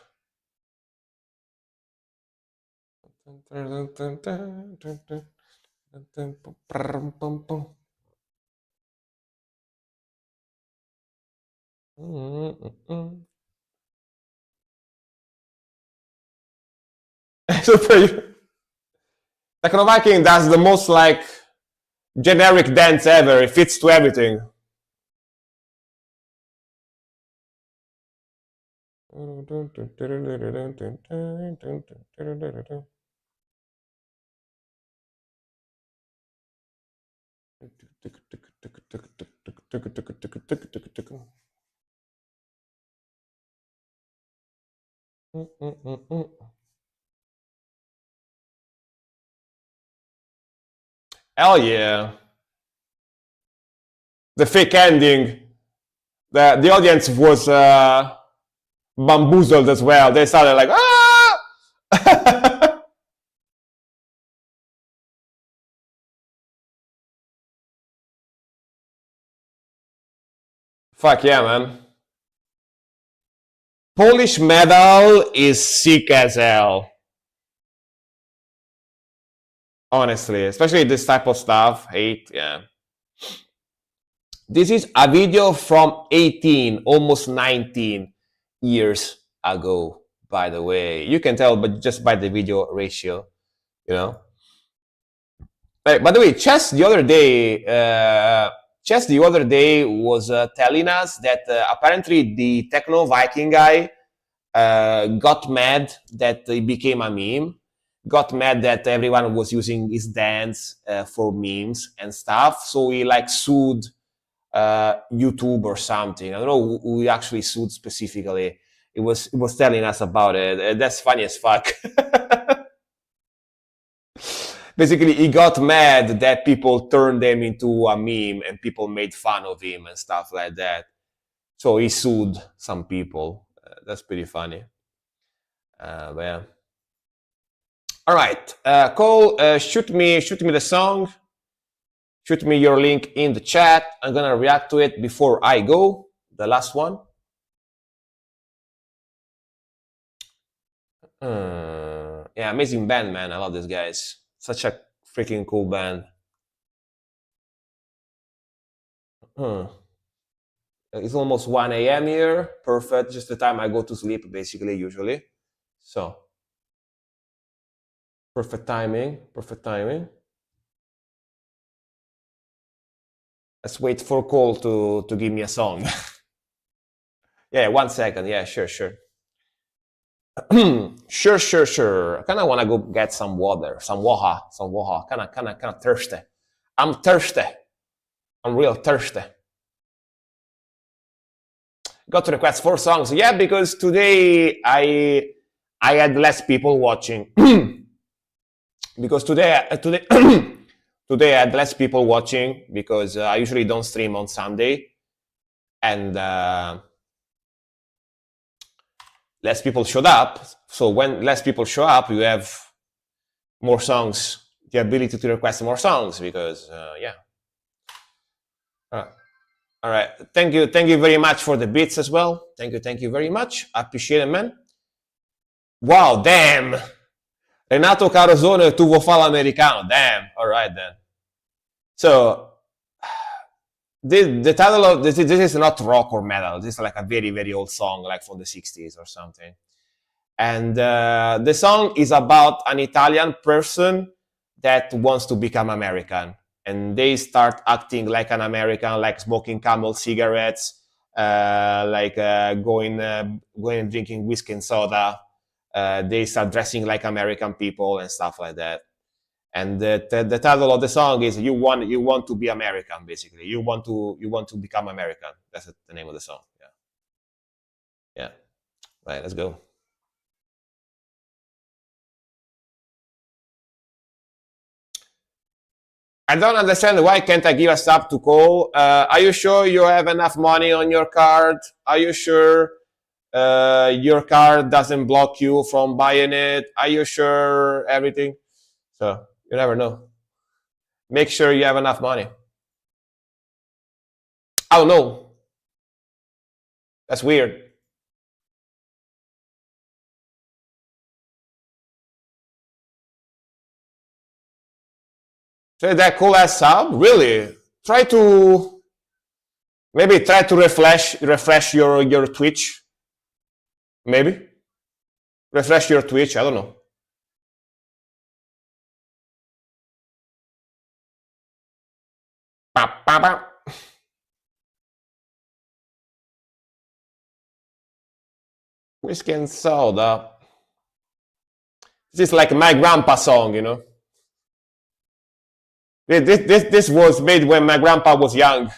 Super. Techno Viking does the most like generic dance ever. It fits to everything. Hell yeah. The fake ending. The audience was bamboozled as well. They started like, ah! Fuck yeah, man. Polish metal is sick as hell. Honestly, especially this type of stuff. Hate, yeah. This is a video from 18, almost 19 years ago, by the way. You can tell, but just by the video ratio, you know. By the way, Chess the other day was telling us that apparently the Techno Viking guy got mad that he became a meme, got mad that everyone was using his dance for memes and stuff. So he like sued YouTube or something. I don't know who he actually sued specifically. It was telling us about it. That's funny as fuck. Basically, he got mad that people turned him into a meme and people made fun of him and stuff like that. So he sued some people. That's pretty funny. But yeah. All right, Cole, shoot me the song. Shoot me your link in the chat. I'm gonna react to it before I go. The last one. Yeah, amazing band, man. I love these guys. Such a freaking cool band. It's almost 1 a.m. here. Perfect. Just the time I go to sleep, basically, usually. So, perfect timing. Perfect timing. Let's wait for Cole to give me a song. Yeah, 1 second. Yeah, sure. Sure. I kind of want to go get some water, some waha. Kind of thirsty. I'm thirsty. I'm real thirsty. Got to request 4 songs. Yeah, because today I had less people watching. Because today today I had less people watching because I usually don't stream on Sunday, and less people showed up. So when less people show up, you have more songs, the ability to request more songs because yeah. All right. Thank you very much for the beats as well. Thank you very much. I appreciate it, man. Wow, damn. Renato Carosone, tu vuoi fare l'americano. Damn. All right then. So the title of this is not rock or metal. This is like a very, very old song, like from the 60s or something. And the song is about an Italian person that wants to become American. And they start acting like an American, like smoking Camel cigarettes, like going and drinking whiskey and soda. They start dressing like American people and stuff like that. And the title of the song is "You Want to Be American." Basically, you want to become American. That's the name of the song. Yeah. Right. Let's go. I don't understand why can't I give a sub to Cole. Are you sure you have enough money on your card? Are you sure your card doesn't block you from buying it? Are you sure everything? So you never know. Make sure you have enough money. Oh no, that's weird. So that cool ass sub, really? Try to refresh your Twitch. Maybe refresh your Twitch. I don't know. Whiskey and soda. This is like my grandpa song, you know. This was made when my grandpa was young.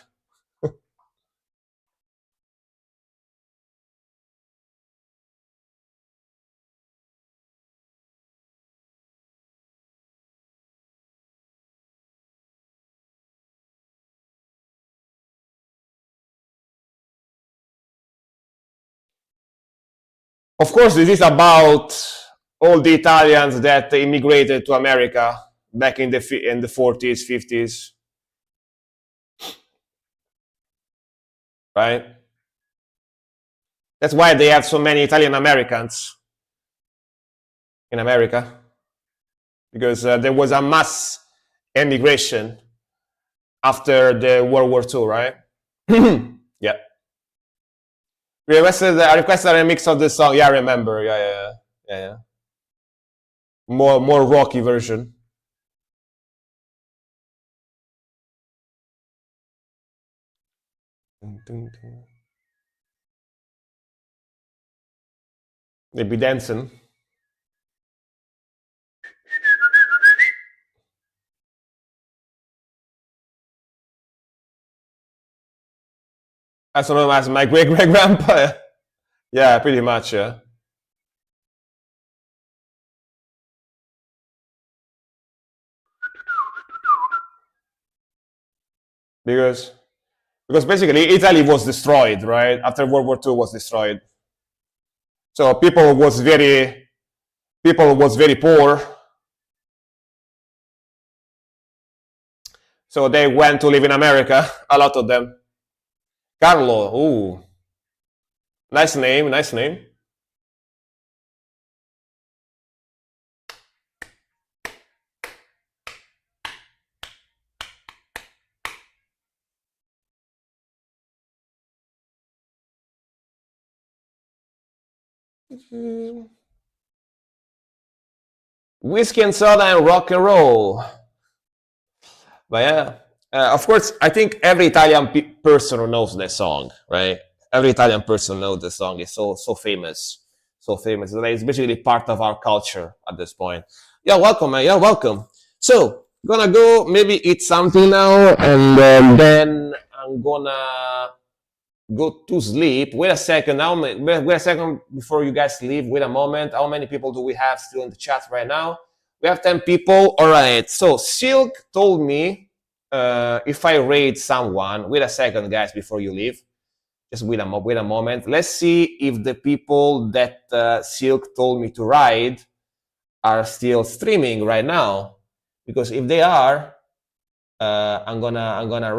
Of course, this is about all the Italians that immigrated to America back in the 40s, 50s, right? That's why they have so many Italian Americans in America, because there was a mass emigration after the World War II, right? Yeah. I requested a remix of the song. Yeah, I remember. Yeah. More rocky version. They be dancing. As known as my great grandpa. Yeah, pretty much. Yeah. Because basically Italy was destroyed, right? After World War II was destroyed. So people was very poor. So they went to live in America, a lot of them. Carlo, ooh, nice name, nice name. Whiskey and soda and rock and roll. But yeah, of course, I think every Italian person knows that song, right? Every Italian person knows the song. It's so famous, so famous. It's basically part of our culture at this point. Yeah, welcome, man. Yeah, welcome. So gonna go maybe eat something now, and then I'm gonna go to sleep. Wait a second. Now, wait a second before you guys leave. Wait a moment. How many people do we have still in the chat right now? We have 10 people. All right. So Silk told me if I raid someone. Wait a second, guys, before you leave. Just wait a moment. Let's see if the people that Silk told me to raid are still streaming right now. Because if they are, I'm gonna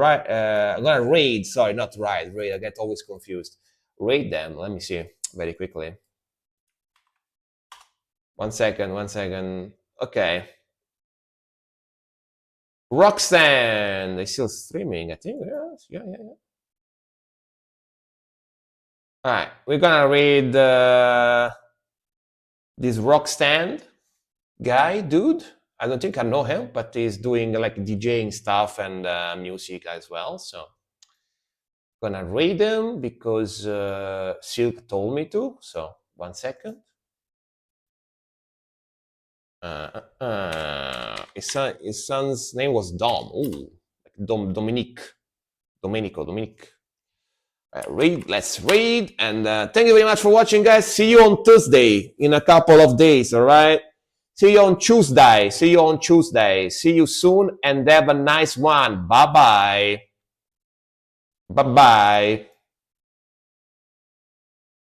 raid. Sorry, not raid. Raid. I get always confused. Raid them. Let me see very quickly. 1 second. 1 second. Okay. Roxanne, they still streaming. I think. Yeah. All right, we're gonna read this Roxanne guy, dude. I don't think I know him, but he's doing like DJing stuff and music as well. So gonna read him because Silk told me to. So 1 second. His son's name was Dom. Ooh, Dominique. Let's read, and thank you very much for watching, guys. See you on Tuesday in a couple of days. All right. See you on Tuesday. See you soon, and have a nice one. Bye bye.